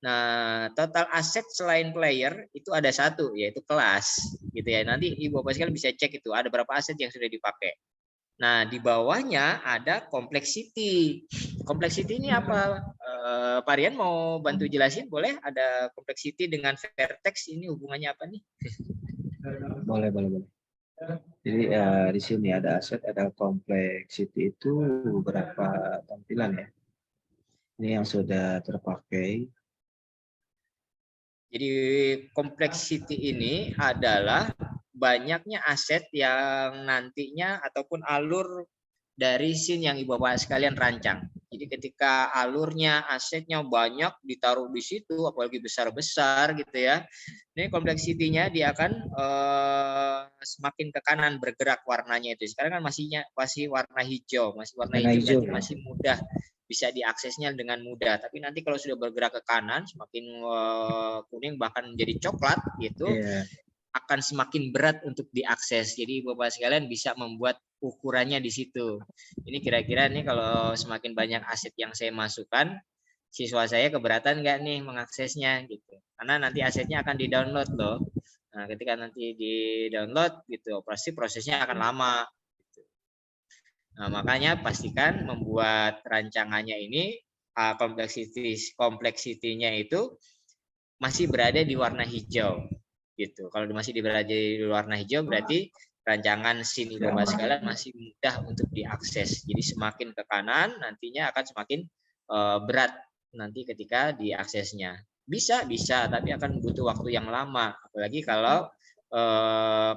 Nah, total asset selain player itu ada satu, yaitu kelas, gitu ya. Nanti Ibu Bapak sekalian bisa cek itu ada berapa aset yang sudah dipakai. Nah, di bawahnya ada complexity. Complexity ini apa? Pak Rian mau bantu jelasin? Boleh? Ada complexity dengan vertex ini hubungannya apa nih? Boleh. Jadi di sini ada aset, ada complexity, itu beberapa tampilan ya. Ini yang sudah terpakai. Jadi complexity ini adalah banyaknya aset yang nantinya ataupun alur dari scene yang Ibu Bapak sekalian rancang. Jadi ketika alurnya, asetnya banyak ditaruh di situ, apalagi besar-besar gitu ya. Ini kompleksitinya dia akan semakin ke kanan bergerak warnanya itu. Sekarang kan masih warna hijau, masih mudah bisa diaksesnya dengan mudah. Tapi nanti kalau sudah bergerak ke kanan, semakin kuning bahkan menjadi coklat gitu. Akan semakin berat untuk diakses. Jadi Bapak sekalian bisa membuat ukurannya di situ. Ini kira-kira nih kalau semakin banyak aset yang saya masukkan, siswa saya keberatan nggak nih mengaksesnya gitu. Karena nanti asetnya akan di-download loh. Nah, ketika nanti di-download gitu, pasti prosesnya akan lama. Gitu. Nah, makanya pastikan membuat rancangannya ini kompleksitinya itu masih berada di warna hijau. gitu. Kalau masih di warna hijau berarti rancangan scene Ibu Bapak sekalian masih mudah untuk diakses. Jadi semakin ke kanan nantinya akan semakin berat nanti ketika diaksesnya. Bisa, tapi akan butuh waktu yang lama. Apalagi kalau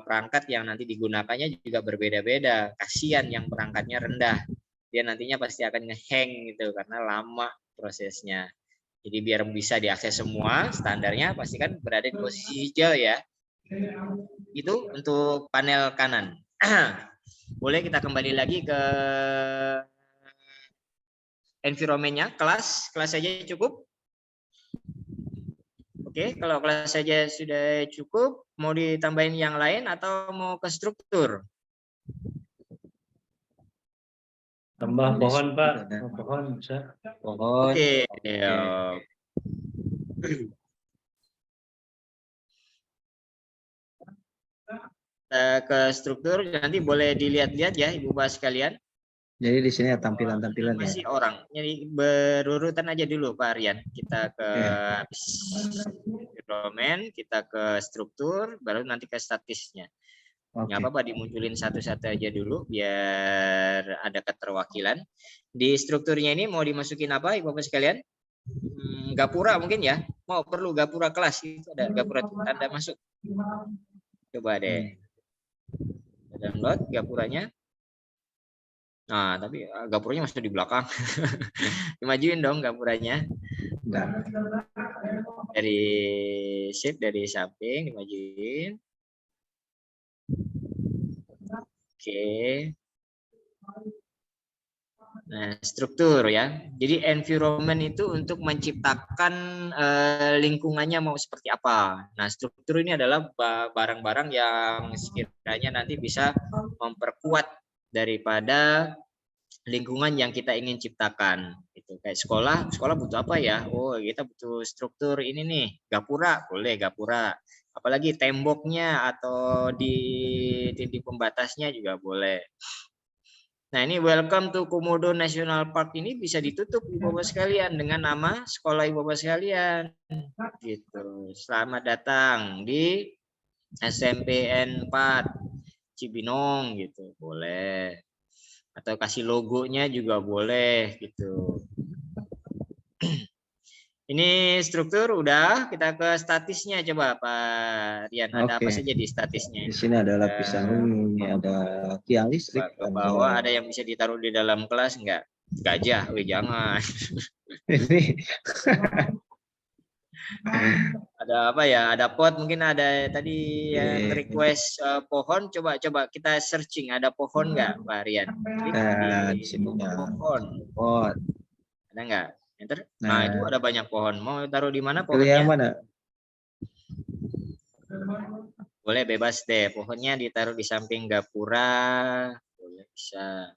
perangkat yang nanti digunakannya juga berbeda-beda. Kasihan yang perangkatnya rendah. Dia nantinya pasti akan ngehang gitu karena lama prosesnya. Jadi biar bisa diakses semua, standarnya pasti kan berada di posisi hijau ya. Itu untuk panel kanan. Boleh kita kembali lagi ke environment-nya, kelas saja cukup. Oke, kalau kelas saja sudah cukup, mau ditambahin yang lain atau mau ke struktur? Tambah pohon, Pak. Pohon bisa. Pohon. Oke. Ke struktur nanti boleh dilihat-lihat ya Ibu Bapak sekalian. Jadi di sini ada tampilan-tampilan ya. Masih orang. Jadi berurutan aja dulu Pak Aryan. Kita ke environment, kita ke struktur, baru nanti ke statisnya. Nggak apa-apa dimunculin satu-satu aja dulu biar ada keterwakilan. Di strukturnya ini mau dimasukin apa Ibu Bapak sekalian? Gapura mungkin ya. Mau perlu gapura kelas itu ada gapura tanda masuk. Coba deh. Download gapuranya. Nah, tapi gapuranya masih di belakang. Dimajuin dong gapuranya. Dari shift dari samping dimajuin. Oke. Nah, struktur ya. Jadi environment itu untuk menciptakan lingkungannya mau seperti apa. Nah, struktur ini adalah barang-barang yang sekiranya nanti bisa memperkuat daripada lingkungan yang kita ingin ciptakan. Itu kayak sekolah butuh apa ya? Oh, kita butuh struktur ini nih, gapura, boleh gapura. Apalagi temboknya atau di titik pembatasnya juga boleh. Nah, ini welcome to Komodo National Park ini bisa ditutup Ibu Bapak sekalian dengan nama sekolah Ibu Bapak sekalian. Gitu. Selamat datang di SMPN 4 Cibinong gitu. Boleh. Atau kasih logonya juga boleh gitu. Ini struktur udah, kita ke statisnya coba Pak Rian. Ada apa saja di statisnya? Di sini ada lapisan ini, ada tiang listrik. Ke bawah ada yang bisa ditaruh di dalam kelas enggak? Gajah, jangan. Ini ada apa ya? Ada pot, mungkin ada tadi yang request pohon. Coba kita searching, ada pohon nggak Pak Rian? di sini pohon. Ada nggak? Enter. Nah, itu ada banyak pohon. Mau taruh di mana pohonnya? Yang mana? Boleh bebas deh. Pohonnya ditaruh di samping gapura. Boleh bisa.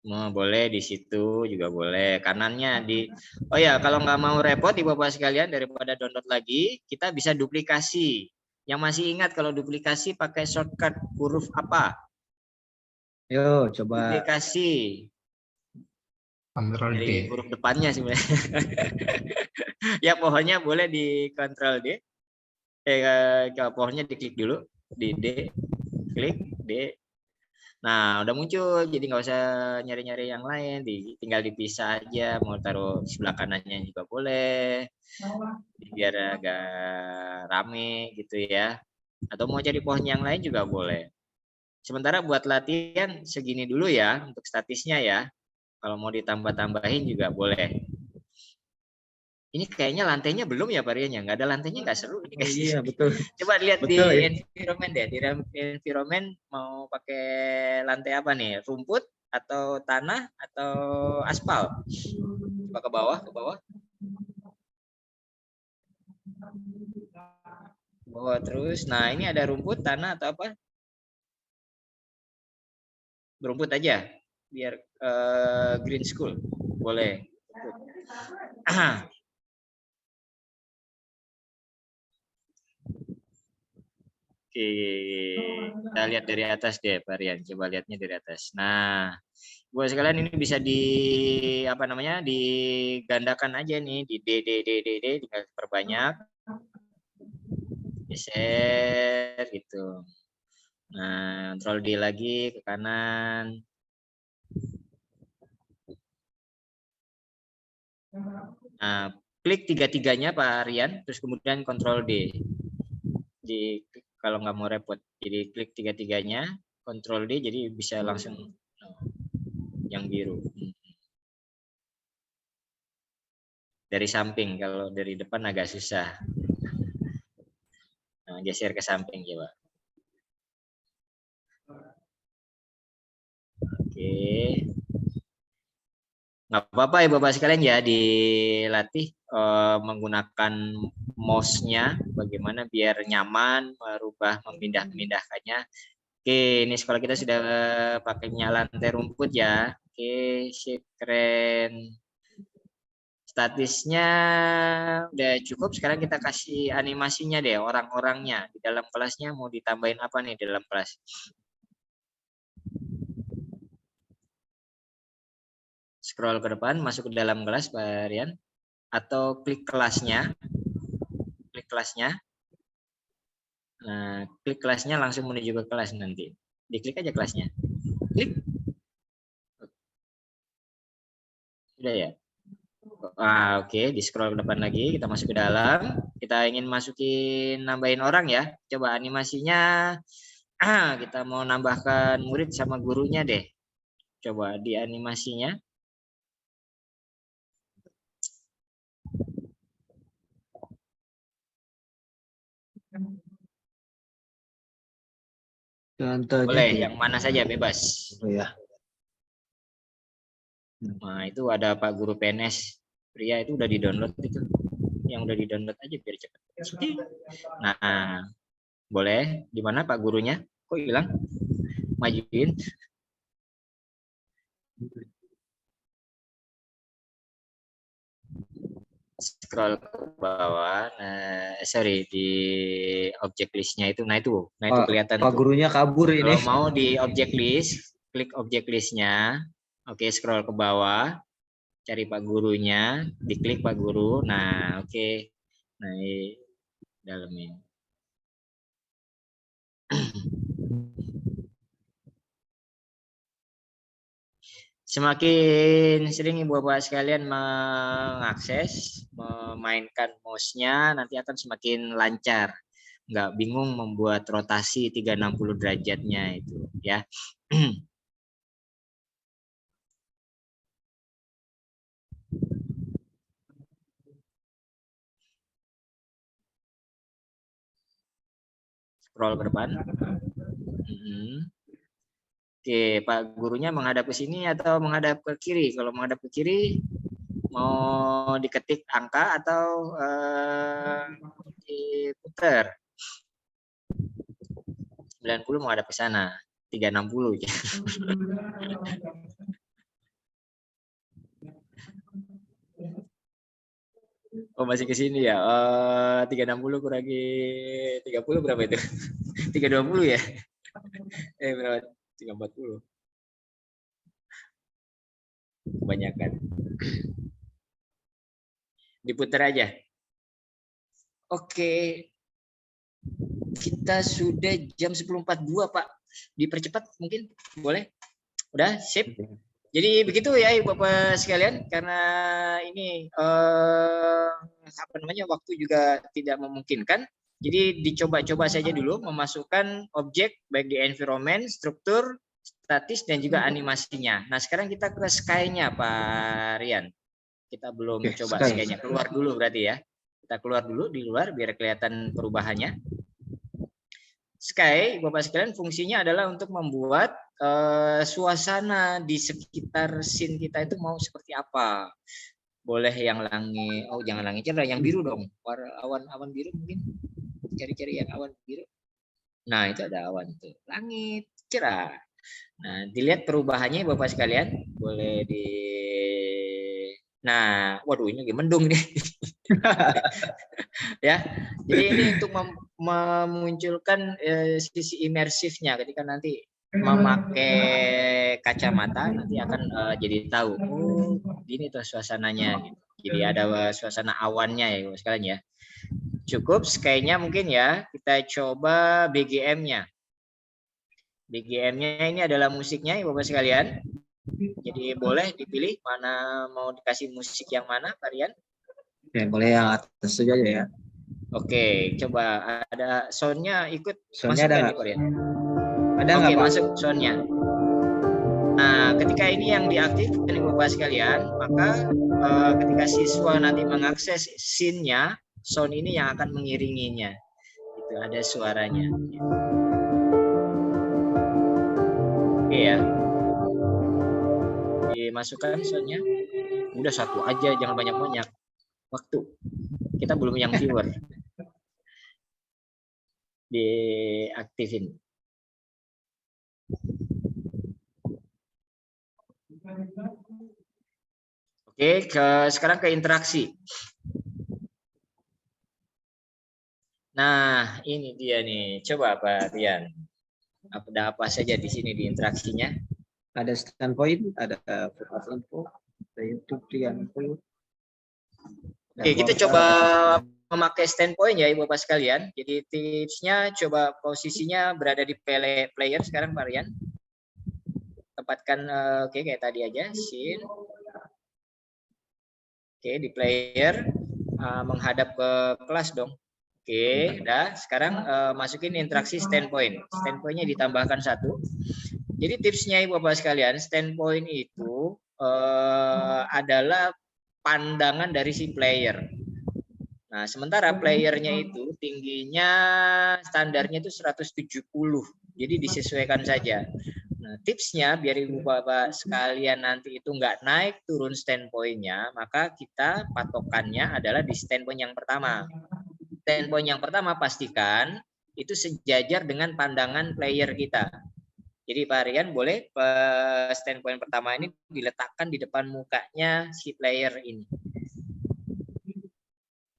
Mau boleh di situ juga boleh. Kanannya di. Oh ya, kalau nggak mau repot Ibu Bapak sekalian daripada download lagi, kita bisa duplikasi. Yang masih ingat kalau duplikasi pakai shortcut huruf apa? Yo, coba. Duplikasi. Ctrl D. Dari huruf depannya sebenarnya. Ya pohonnya boleh di Ctrl D. Pohonnya diklik dulu di D, klik D. Nah, udah muncul, jadi nggak usah nyari-nyari yang lain, tinggal dipisah aja. Mau taruh sebelah kanannya juga boleh, biar agak rame gitu ya. Atau mau cari pohon yang lain juga boleh. Sementara buat latihan segini dulu ya untuk statisnya ya. Kalau mau ditambah-tambahin juga boleh. Ini kayaknya lantainya belum ya Pak Rian ya? Nggak ada lantainya nggak seru ini guys. Iya betul. Coba lihat betul, di ya. environment deh. Di environment mau pakai lantai apa nih? Rumput atau tanah atau aspal? Coba ke bawah, ke bawah. Bawah terus. Nah ini ada rumput, tanah atau apa? Berumput aja. Biar green school. Boleh. Oke, kita lihat dari atas deh, Pak Rian. Coba lihatnya dari atas. Nah, Buat sekalian ini bisa digandakan aja nih di D tinggal perbanyak, geser gitu. Nah, Ctrl D lagi ke kanan. Nah, klik tiga-tiganya Pak Rian, terus kemudian Ctrl D. Kalau nggak mau repot, jadi klik tiga-tiganya, Ctrl D, jadi bisa langsung yang biru. Dari samping, kalau dari depan agak susah. Nah, geser ke samping coba. Oke. Nggak apa-apa ya Bapak sekalian ya, dilatih menggunakan mouse-nya, bagaimana biar nyaman, merubah, memindah-mindahkannya. Oke, ini sekolah kita sudah pakainya lantai rumput ya. Oke, sip, keren. Statisnya udah cukup, sekarang kita kasih animasinya deh, orang-orangnya. Di dalam kelasnya mau ditambahin apa nih di dalam kelas? Scroll ke depan, masuk ke dalam kelas Pak Rian. Atau klik kelasnya. Klik kelasnya. Nah, klik kelasnya langsung menuju ke kelas nanti. Diklik aja kelasnya. Klik. Sudah ya? Oke, di scroll ke depan lagi, kita masuk ke dalam. Kita ingin masukin, nambahin orang ya. Coba animasinya, kita mau nambahkan murid sama gurunya deh. Coba di animasinya. Contohnya Boleh, yang mana saja bebas. Oh ya. Nah, itu ada Pak Guru PNS pria, itu udah di-download itu. Yang udah di-download aja biar cepat. Nah, boleh. Di mana Pak gurunya? Kok hilang? Majuin. Scroll ke bawah. Nah, sorry, di object listnya itu. Nah itu kelihatan. Pak gurunya kabur ini. Kalau mau di object list, klik object listnya. Oke, scroll ke bawah, cari Pak gurunya, diklik Pak guru. Nah, oke. Nah, ini dalam ini. Semakin sering Ibu Bapak sekalian mengakses, memainkan mouse-nya, nanti akan semakin lancar. Nggak bingung membuat rotasi 360 derajatnya itu, ya. Scroll ke depan. Oke, Pak gurunya menghadap ke sini atau menghadap ke kiri? Kalau menghadap ke kiri, mau diketik angka atau diputar? 90 menghadap ke sana, 360. Oh, masih ke sini ya. 360 kurangi 30 berapa itu? 320 ya? Berapa? 340. Kebanyakan. Diputar aja. Oke. Kita sudah jam 10.42, Pak. Dipercepat mungkin? Boleh? Udah? Sip? Jadi begitu ya Ibu Bapak sekalian, karena ini waktu juga tidak memungkinkan. Jadi dicoba-coba saja dulu memasukkan objek baik di environment, struktur, statis dan juga animasinya. Nah, sekarang kita ke Sky-nya Pak Rian. Kita belum coba Sky-nya. Keluar dulu berarti ya. Kita keluar dulu di luar biar kelihatan perubahannya. Sky, Bapak sekalian, fungsinya adalah untuk membuat suasana di sekitar scene kita itu mau seperti apa. Boleh yang langit, jangan langit cerah, yang biru dong. Awan biru mungkin. Cari-cari yang awan biru. Nah, itu ada awan itu. Langit cerah. Nah, dilihat perubahannya Bapak sekalian. Boleh di... Nah, waduh ini lagi mendung nih. Ya, jadi ini untuk memunculkan sisi imersifnya ketika nanti memakai kacamata nanti akan jadi tahu, oh gini tuh suasananya gitu. Jadi ada suasana awannya ya Bapak sekalian ya. Cukup kayaknya mungkin ya, kita coba BGM-nya. BGM-nya ini adalah musiknya ya Bapak sekalian. Jadi boleh dipilih mana mau dikasih musik yang mana varian. Ya, boleh yang atas saja ya. Oke, coba ada sound-nya ikut Sound-nya masuk ada nggak nggak? nih varian? Ada Oke, nggak Pak? masuk sound-nya. Nah, ketika ini yang diaktifkan Bapak sekalian, maka ketika siswa nanti mengakses scene-nya, sound ini yang akan mengiringinya. Itu ada suaranya. Oke ya. Dimasukkan sound-nya. Udah satu aja, jangan banyak-banyak. Waktu. Kita belum yang viewer. Diaktifin. Oke, sekarang ke interaksi. Nah, ini dia nih. Coba Pak Rian. Ada apa saja di sini di interaksinya? Ada standpoint, ada format info, ada YouTube info. Oke, kita coba memakai standpoint ya Ibu Bapak sekalian. Jadi tipsnya coba posisinya berada di player sekarang Pak Rian. Tempatkan oke kayak tadi aja scene. Oke, di player menghadap ke kelas dong. Oke, udah. Sekarang masukin interaksi standpoint. Standpointnya ditambahkan 1. Jadi tipsnya Ibu Bapak sekalian, standpoint itu adalah pandangan dari si player. Nah, sementara playernya itu tingginya standarnya itu 170. Jadi disesuaikan saja. Nah, tipsnya biar Ibu Bapak sekalian nanti itu nggak naik turun standpointnya, maka kita patokannya adalah di standpoint yang pertama. Standpoint yang pertama pastikan itu sejajar dengan pandangan player kita. Jadi Pak Rian boleh standpoint pertama ini diletakkan di depan mukanya si player ini.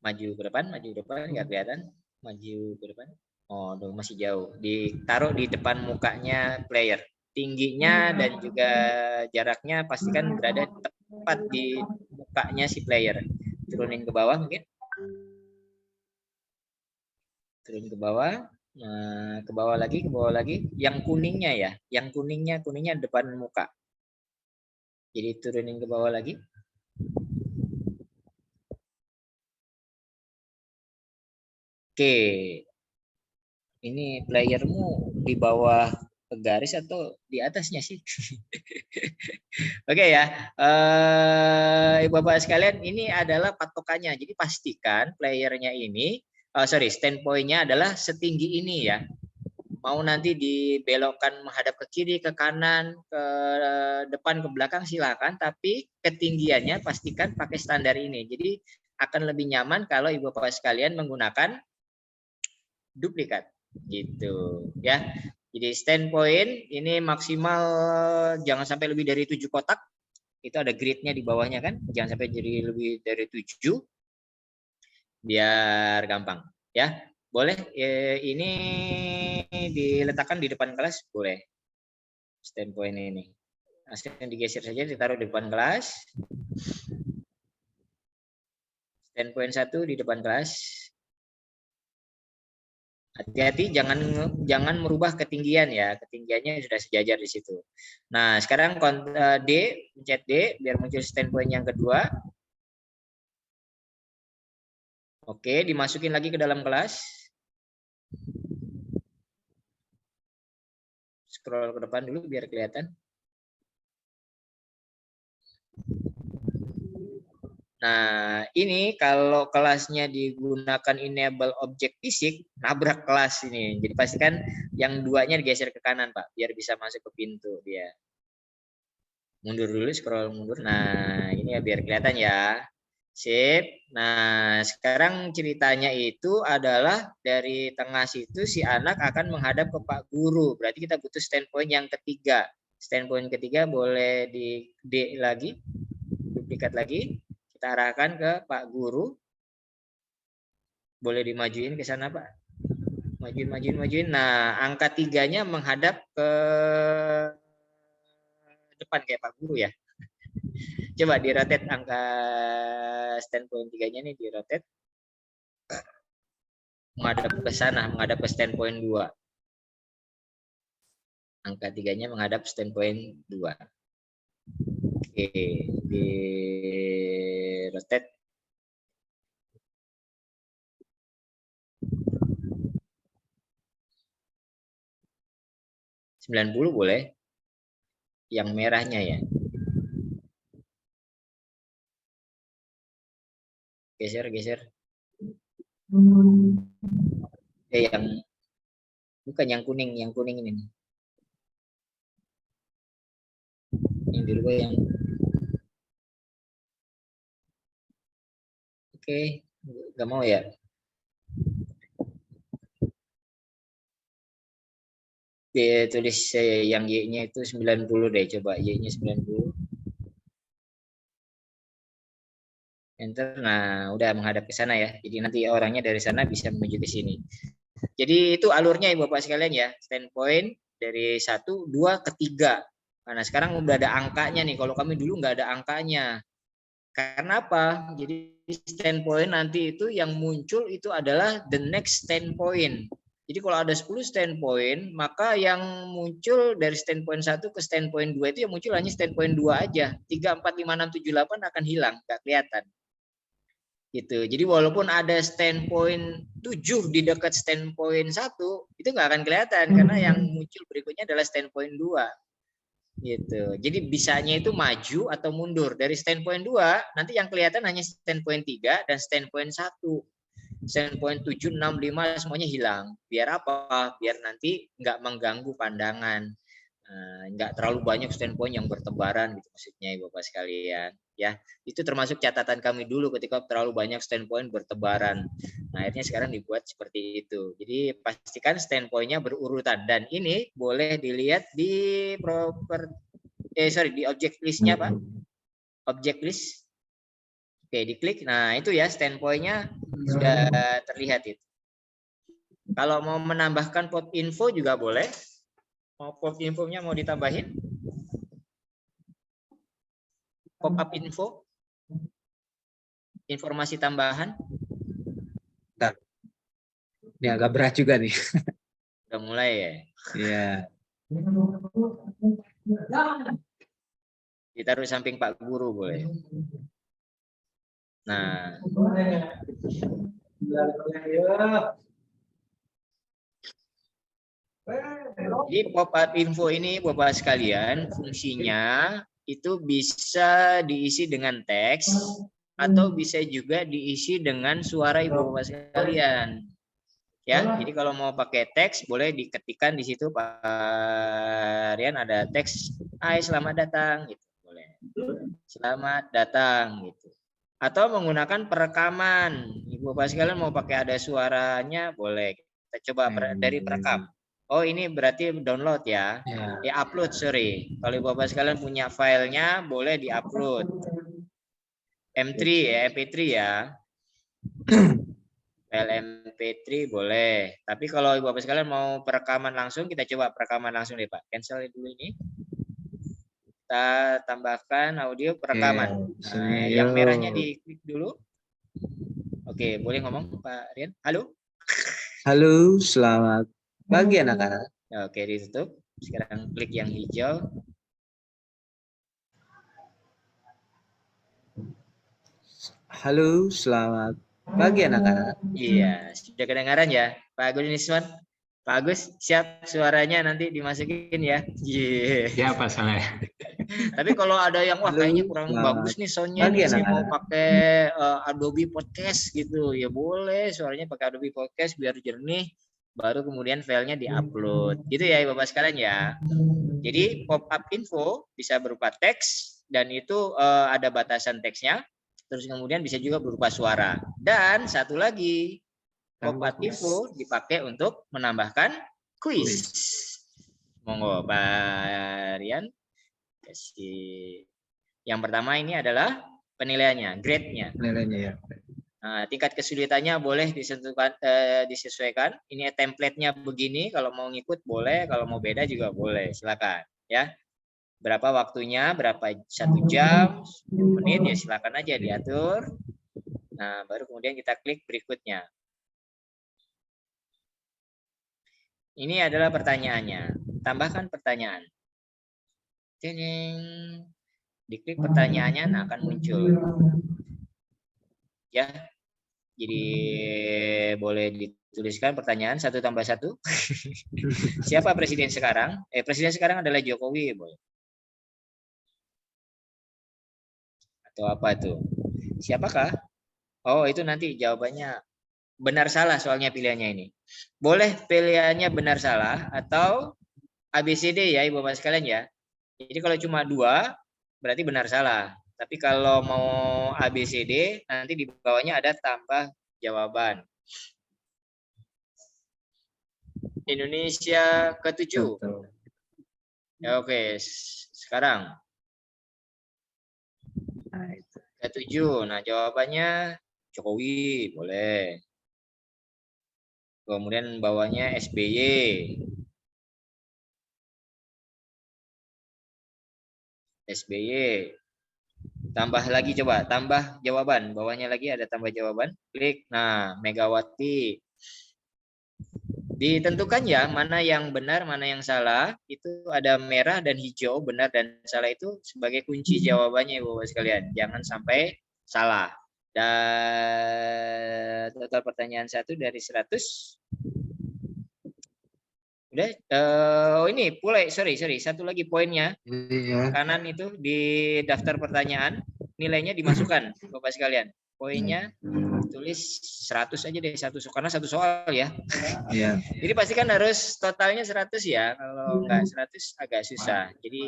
Maju ke depan, nggak kelihatan. Maju ke depan. Oh, masih jauh. Ditaruh di depan mukanya player. Tingginya dan juga jaraknya pastikan berada tepat di mukanya si player. Turunin ke bawah mungkin. Turun ke bawah. Nah, ke bawah lagi. Yang kuningnya ya. Yang kuningnya depan muka. Jadi turunin ke bawah lagi. Oke. Ini playermu di bawah garis atau di atasnya sih? Oke ya. Ibu Bapak sekalian, ini adalah patokannya. Jadi pastikan playernya ini standpointnya adalah setinggi ini ya. Mau nanti dibelokkan menghadap ke kiri, ke kanan, ke depan, ke belakang silakan. Tapi ketinggiannya pastikan pakai standar ini. Jadi akan lebih nyaman kalau Ibu Bapak sekalian menggunakan duplikat gitu ya. Jadi standpoint ini maksimal jangan sampai lebih dari 7 kotak. Itu ada grid-nya di bawahnya kan. Jangan sampai jadi lebih dari 7. Biar gampang ya. Boleh ini diletakkan di depan kelas, boleh. Standpoint ini. Hasilnya digeser saja, ditaruh di depan kelas. Standpoint 1 di depan kelas. Hati-hati jangan merubah ketinggian ya. Ketinggiannya sudah sejajar di situ. Nah, sekarang pencet D biar muncul standpoint yang kedua. Oke, dimasukin lagi ke dalam kelas. Scroll ke depan dulu biar kelihatan. Nah, ini kalau kelasnya digunakan enable objek fisik, nabrak kelas ini. Jadi pastikan yang duanya digeser ke kanan, Pak, biar bisa masuk ke pintu dia. Mundur dulu, scroll mundur. Nah, ini ya biar kelihatan ya. Sip. Nah, sekarang ceritanya itu adalah dari tengah situ si anak akan menghadap ke Pak Guru. Berarti kita butuh standpoint yang ketiga. Standpoint ketiga boleh di D lagi, duplikat lagi. Kita arahkan ke Pak Guru. Boleh dimajuin ke sana, Pak. majuin. Nah, angka 3-nya menghadap ke depan kayak Pak Guru ya. Coba di-rotate angka standpoint 3-nya nih, di-rotate. Menghadap ke sana, menghadap ke standpoint 2. Angka 3-nya menghadap standpoint 2. Oke, di-rotate. $90 boleh. Yang merahnya ya. Geser. Yang bukan yang kuning ini nih. Yang di luar yang oke, nggak mau ya. Tulis yang Y-nya itu 90 deh, coba Y-nya 90. Enter. Nah, udah menghadap ke sana ya. Jadi nanti orangnya dari sana bisa menuju ke sini. Jadi itu alurnya ya Bapak sekalian ya. Standpoint dari 1, 2 ke 3. Nah, sekarang udah ada angkanya nih. Kalau kami dulu nggak ada angkanya. Karena apa? Jadi standpoint nanti itu yang muncul itu adalah the next standpoint. Jadi kalau ada 10 standpoint, maka yang muncul dari standpoint 1 ke standpoint 2 itu yang muncul hanya standpoint 2 aja. 3, 4, 5, 6, 7, 8 akan hilang, nggak kelihatan. Gitu. Jadi walaupun ada standpoint 7 di dekat standpoint 1, itu nggak akan kelihatan karena yang muncul berikutnya adalah standpoint 2. Gitu. Jadi bisanya itu maju atau mundur. Dari standpoint 2, nanti yang kelihatan hanya standpoint 3 dan standpoint 1. Standpoint 7, 6, 5 semuanya hilang. Biar apa? Biar nanti nggak mengganggu pandangan. Nggak terlalu banyak standpoint yang bertebaran gitu maksudnya Bapak sekalian. Ya, itu termasuk catatan kami dulu ketika terlalu banyak standpoint bertebaran. Nah, akhirnya sekarang dibuat seperti itu. Jadi pastikan standpointnya berurutan dan ini boleh dilihat di di object listnya Pak. Object list. Oke, diklik. Nah, itu ya standpointnya sudah terlihat itu. Kalau mau menambahkan pop info juga boleh. Mau pop infonya mau ditambahin? Pop up info? Informasi tambahan? Bentar. Ini agak berat juga nih. Udah mulai ya? Iya. Ditaruh samping Pak Guru boleh. Nah. Jadi pop-up info ini Bapak sekalian fungsinya itu bisa diisi dengan teks atau bisa juga diisi dengan suara Ibu Bapak sekalian. Ya, jadi kalau mau pakai teks boleh diketikkan di situ Pak Rian ada teks, "Hai, selamat datang." gitu, boleh. Selamat datang gitu. Atau menggunakan perekaman. Ibu Bapak sekalian mau pakai ada suaranya boleh. Kita coba dari perekam. Oh, ini berarti download ya. Ya, upload, sorry. Kalau Ibu Bapak sekalian punya filenya boleh di-upload. M3 ya, MP3 ya. File MP3 boleh. Tapi kalau Ibu Bapak sekalian mau perekaman langsung, kita coba perekaman langsung deh Pak. Cancel dulu ini. Kita tambahkan audio perekaman. Nah, yang merahnya diklik dulu. Oke, boleh ngomong Pak Rian? Halo? Halo, selamat pagi anak-anak. Oke, ditutup. Sekarang klik yang hijau. Halo, selamat pagi anak-anak. Iya, sudah kedengaran ya Pak Agus Niswan? Pak Agus, siap suaranya nanti dimasukin ya. Iya. Ya, Pak Saleh. Tapi kalau ada yang wah kayaknya kurang bagus nih soundnya nih, saya mau pakai Adobe Podcast gitu, ya boleh suaranya pakai Adobe Podcast biar jernih, baru kemudian filenya diupload. Gitu ya Bapak sekalian ya. Jadi pop-up info bisa berupa teks dan itu ada batasan teksnya. Terus kemudian bisa juga berupa suara. Dan satu lagi, pop-up info dipakai untuk menambahkan kuis. Monggo Pak Rian. Yang pertama ini adalah penilaiannya, grade-nya. Penilaiannya ya. Nah, tingkat kesulitannya boleh disesuaikan. Ini template-nya begini, kalau mau ngikut boleh, kalau mau beda juga boleh, silakan ya. Berapa waktunya, berapa 1 jam, 10 menit ya silakan aja diatur. Nah, baru kemudian kita klik berikutnya. Ini adalah pertanyaannya. Tambahkan pertanyaan. Ding. Diklik pertanyaannya, nah akan muncul. Ya, jadi boleh dituliskan pertanyaan 1 tambah 1. Siapa presiden sekarang? Presiden sekarang adalah Jokowi, boleh. Atau apa tuh? Siapakah? Oh, itu nanti jawabannya benar salah, soalnya pilihannya ini. Boleh pilihannya benar salah atau ABCD ya Ibu Bapak sekalian ya. Jadi kalau cuma 2 berarti benar salah. Tapi kalau mau ABCD nanti di bawahnya ada tambah jawaban. Indonesia ke-7. Ya, oke, sekarang ke-7. Nah, jawabannya Jokowi, boleh. Kemudian bawahnya SBY. SBY. Tambah lagi coba, tambah jawaban. Bawahnya lagi ada tambah jawaban. Klik. Nah, Megawati. Ditentukan ya mana yang benar, mana yang salah. Itu ada merah dan hijau, benar dan salah itu sebagai kunci jawabannya Ibu Bapak sekalian. Jangan sampai salah. Dan total pertanyaan 1 dari 100. Udah, oh ini pula, sorry, satu lagi poinnya. Kanan itu di daftar pertanyaan, nilainya dimasukkan Bapak sekalian. Poinnya tulis 100 aja deh, karena 1 soal ya. Iya. Jadi pastikan harus totalnya 100 ya. Kalau enggak 100 agak susah. Jadi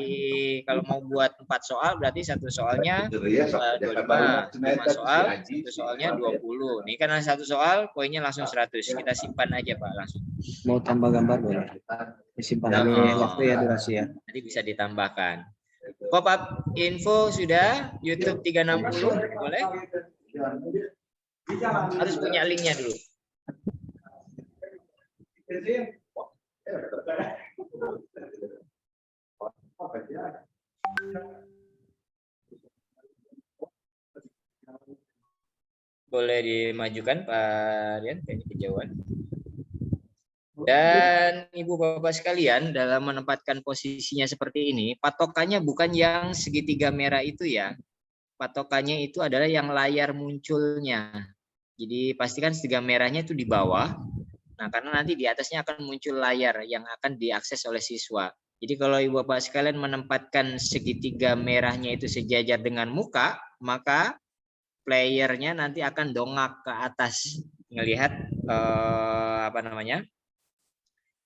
kalau mau buat 4 soal berarti 1 soalnya 25, 5 soal, 1 soalnya 20. Ini karena 1 soal poinnya langsung 100. Kita simpan aja Pak langsung. Mau tambah gambar boleh. Disimpan aja waktu ya, durasi ya. Nanti bisa ditambahkan. Pop-up info sudah, YouTube 360 boleh? Harus punya linknya dulu. Boleh dimajukan Pak Rian, kayaknya kejauhan. Dan Ibu Bapak sekalian, dalam menempatkan posisinya seperti ini, patokannya bukan yang segitiga merah itu ya. Patokannya itu adalah yang layar munculnya. Jadi pastikan segitiga merahnya itu di bawah. Nah, karena nanti di atasnya akan muncul layar yang akan diakses oleh siswa. Jadi kalau Ibu Bapak sekalian menempatkan segitiga merahnya itu sejajar dengan muka, maka playernya nanti akan dongak ke atas melihat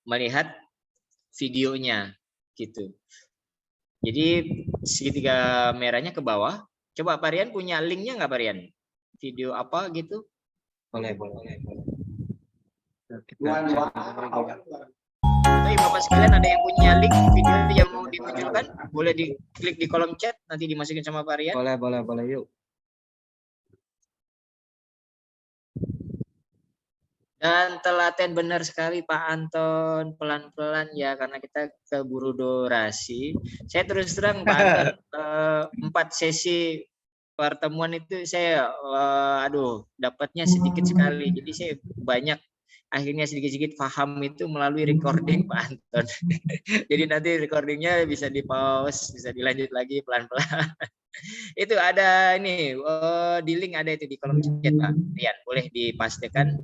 melihat videonya gitu. Jadi segitiga merahnya ke bawah. Coba Pak Rian punya linknya nggak Pak Rian? Video apa gitu? Boleh. Tapi Bapak sekalian ada yang punya link video yang mau dimunculkan? Boleh diklik di kolom chat, nanti dimasukin sama Pak Rian. Boleh yuk. Dan telaten benar sekali Pak Anton, pelan-pelan ya karena kita keburu durasi. Saya terus terang Pak Anton, 4 sesi pertemuan itu saya dapatnya sedikit sekali. Jadi saya banyak akhirnya sedikit-sedikit paham itu melalui recording Pak Anton. Jadi nanti recordingnya bisa di pause, bisa dilanjut lagi pelan-pelan. Itu ada ini di link ada itu di kolom chat Pak Rian, boleh dipastikan.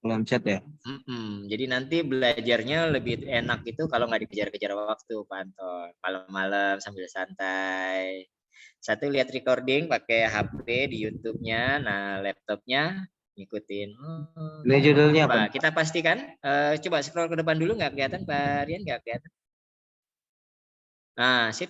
Kolom chat ya. Jadi nanti belajarnya lebih enak itu kalau nggak dikejar-kejar waktu Pak Anton. Malam-malam sambil santai. Satu lihat recording pakai HP di YouTube-nya, nah laptopnya ngikutin. Ini judulnya apa? Kita pastikan. Coba scroll ke depan dulu, nggak kelihatan Pak Rian, nggak kelihatan. Nah, sip.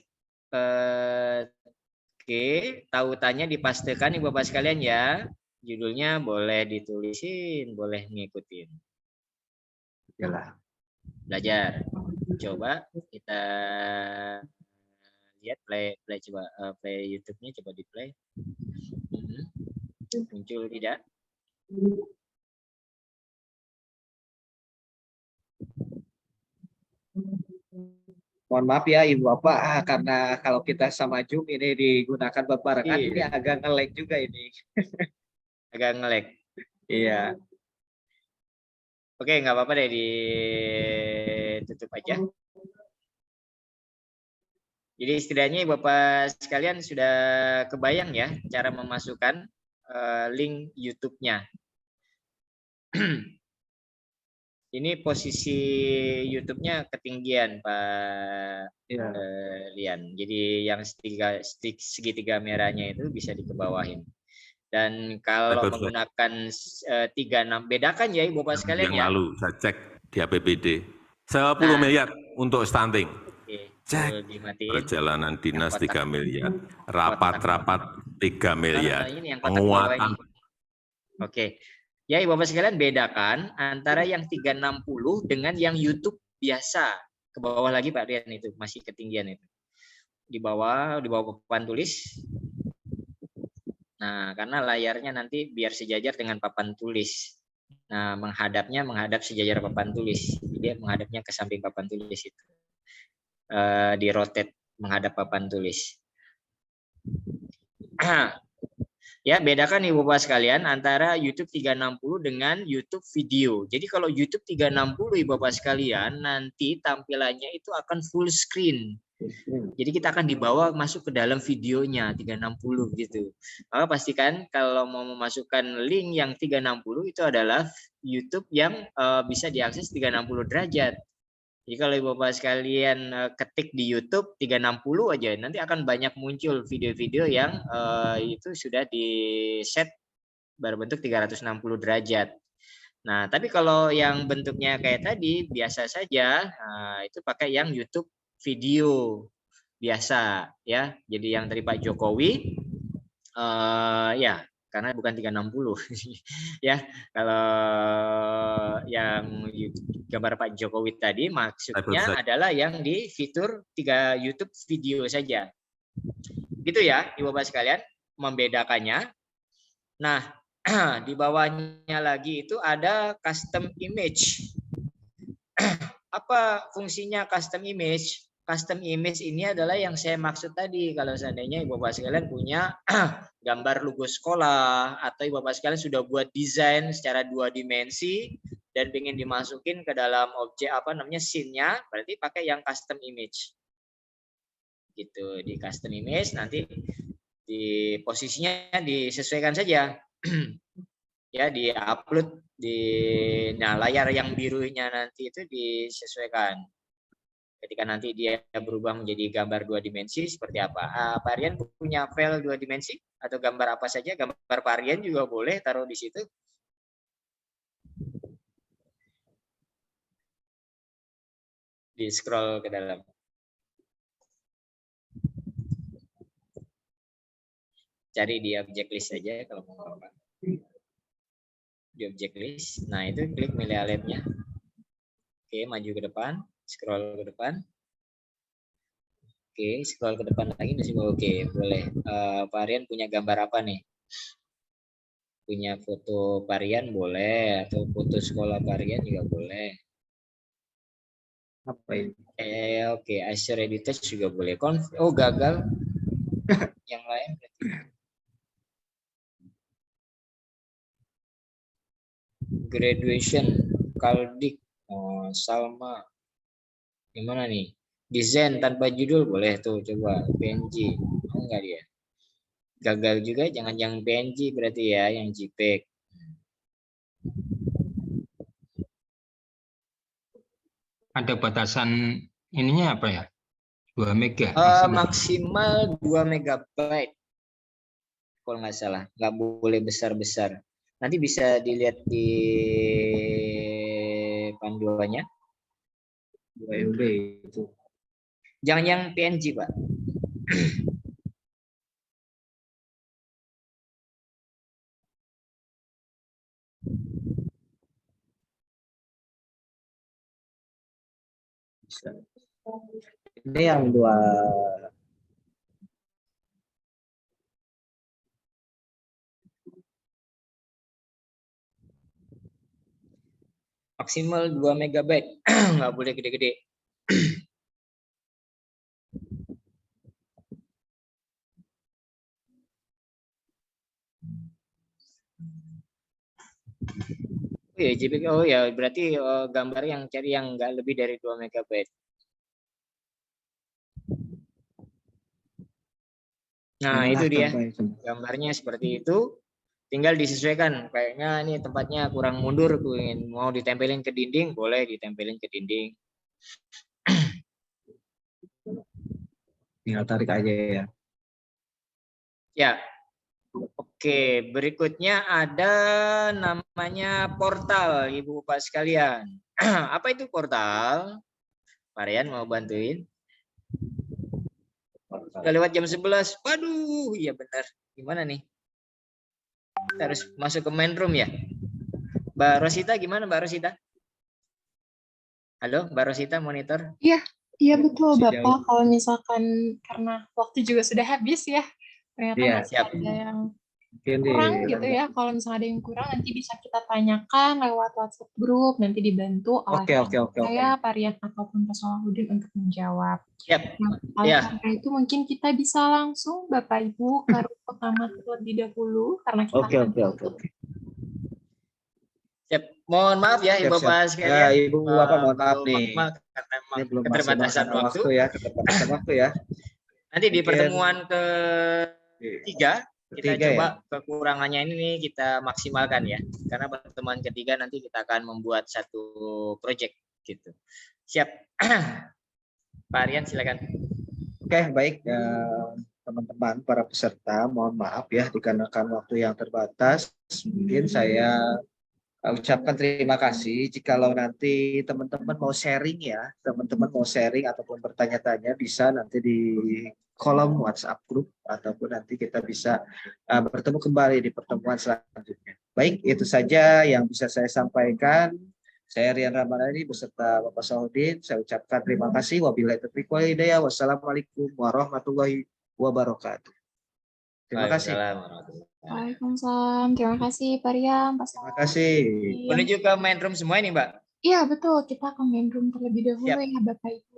Oke, tautannya dipastikan Ibu Bapak sekalian ya. Judulnya boleh ditulisin, boleh ngikutin. Yalah. Belajar. Coba kita lihat play coba play YouTube-nya, coba di play. Muncul tidak? Mohon maaf ya Ibu Bapak, karena kalau kita sama Zoom ini digunakan berbarengan, ini Iya. agak nge-lag juga ini. Agak nge-lag. Iya. Oke, nggak apa-apa deh, ditutup aja. Jadi setidaknya Bapak sekalian sudah kebayang ya cara memasukkan link YouTube-nya. Ini posisi YouTube-nya ketinggian Pak Lian. Jadi yang segitiga merahnya itu bisa dikebawahin. Dan kalau menggunakan 36, bedakan ya Ibu Bapak sekalian yang ya. lalu saya cek di APBD 10 miliar untuk stunting. Cek perjalanan dinas 3 miliar, rapat-rapat 3 miliar, penguatan. Oke, ya Ibu Bapak sekalian bedakan antara yang 360 dengan yang YouTube biasa. Ke bawah lagi Pak Rian itu masih ketinggian itu. Di bawah papan tulis. Nah, karena layarnya nanti biar sejajar dengan papan tulis. Nah, menghadap sejajar papan tulis. Jadi menghadapnya ke samping papan tulis itu. Di rotate menghadap papan tulis. Ya, bedakan Ibu Bapak sekalian antara YouTube 360 dengan YouTube video. Jadi kalau YouTube 360 Ibu Bapak sekalian, nanti tampilannya itu akan full screen. Jadi kita akan dibawa masuk ke dalam videonya 360 gitu. Maka pastikan kalau mau memasukkan link yang 360 itu adalah YouTube yang bisa diakses 360 derajat. Jadi kalau Ibu Bapak sekalian ketik di YouTube 360 aja, nanti akan banyak muncul video-video yang itu sudah di-set berbentuk 360 derajat. Nah, tapi kalau yang bentuknya kayak tadi, biasa saja, itu pakai yang YouTube video biasa ya. Jadi yang dari Pak Jokowi, ya, karena bukan 360 ya. Kalau yang gambar Pak Jokowi tadi maksudnya adalah yang di fitur YouTube video saja. Gitu ya Ibu Bapak sekalian membedakannya. Nah, di bawahnya lagi itu ada custom image. Apa fungsinya custom image? Custom image ini adalah yang saya maksud tadi. Kalau seandainya Ibu Bapak sekalian punya gambar logo sekolah atau Ibu Bapak sekalian sudah buat desain secara 2 dimensi dan ingin dimasukin ke dalam objek scene-nya, berarti pakai yang custom image. Gitu, di custom image nanti di posisinya disesuaikan saja. Ya, di-upload di layar yang birunya nanti itu disesuaikan. Ketika nanti dia berubah menjadi gambar 2 dimensi seperti apa? Pak Rian punya file 2 dimensi atau gambar apa saja? Gambar Pak Rian juga boleh taruh di situ. Di scroll ke dalam. Cari di object list saja kalau mau Pak. Di object list. Nah, itu klik milih alatnya. Oke, maju ke depan. Scroll ke depan. Oke, scroll ke depan lagi. Oke, boleh. Pak Rian punya gambar apa nih? Punya foto Pak Rian boleh, atau foto sekolah Pak Rian juga boleh. Apa ini? Oke, I already touch juga boleh. Oh, gagal. Yang lain berarti. Graduation, Kaldik, Salma. Gimana nih? Desain tanpa judul boleh tuh, coba PNG. Oh, enggak dia. Gagal juga, jangan yang PNG berarti ya, yang JPEG. Ada batasan ininya apa ya? 2 mega? Maksimal 2 megabyte. Kalau nggak salah, nggak boleh besar-besar. Nanti bisa dilihat di panduannya. 2 MB itu. Jangan yang PNG, Pak. Ini yang 2 Maksimal 2 megabyte, nggak boleh gede-gede. Oh ya, JPG, oh ya, berarti gambar yang cari yang nggak lebih dari 2 megabyte. Nah, itu dia. Gambarnya seperti itu. Tinggal disesuaikan. Kayaknya ini tempatnya kurang mundur, mau ditempelin ke dinding, boleh ditempelin ke dinding. Tinggal tarik aja ya. Ya. Oke, berikutnya ada namanya portal, Ibu Bapak sekalian. Apa itu portal? Marian mau bantuin? Udah lewat jam 11. Waduh, iya benar. Gimana nih? Kita harus masuk ke main room ya. Mbak Rosita gimana Mbak Rosita? Halo, Mbak Rosita monitor? Iya, iya betul Sudah. Bapak. Kalau misalkan karena waktu juga sudah habis ya, ternyata Iya, masih siap. ada yang Mungkin kurang gitu ya. Kalau misalnya ada yang kurang nanti bisa kita tanyakan lewat WhatsApp grup, nanti dibantu oleh Oke. saya, Pak Rian ataupun Pak Salahuddin untuk menjawab. Siap. Nah, oleh Ya. karena itu mungkin kita bisa langsung Bapak Ibu ke room pertama terlebih dahulu karena kita Oke. Siap. Mohon maaf ya Ibu Siap. Bapak sekalian. Ibu Bapak mohon maaf belum nih. maksimal karena memang Ini belum keterbatasan maksimal waktu. keterbatasan waktu ya. Nanti di Mungkin pertemuan ketiga kita Ketiga coba ya? kekurangannya ini nih kita maksimalkan ya. Karena pertemuan ketiga nanti kita akan membuat satu project gitu. Siap. Pak Aryan silakan. Oke, baik teman-teman para peserta, mohon maaf ya dikarenakan waktu yang terbatas. Mungkin saya ucapkan terima kasih jikalau nanti teman-teman mau sharing ya, teman-teman mau sharing ataupun bertanya-tanya bisa nanti di kolom WhatsApp grup ataupun nanti kita bisa bertemu kembali di pertemuan selanjutnya. Baik, itu saja yang bisa saya sampaikan. Saya Rian Ramadhani beserta Bapak Salahuddin. Saya ucapkan terima kasih. Wabillahi taufiq wal hidayah. Wassalamualaikum warahmatullahi wabarakatuh. Terima kasih. Waalaikumsalam. Terima kasih Pak Rian, Pak Terima kasih. Menuju ke main room semua ini Mbak? Iya betul, kita ke main room terlebih dahulu Siap. ya Bapak Ibu.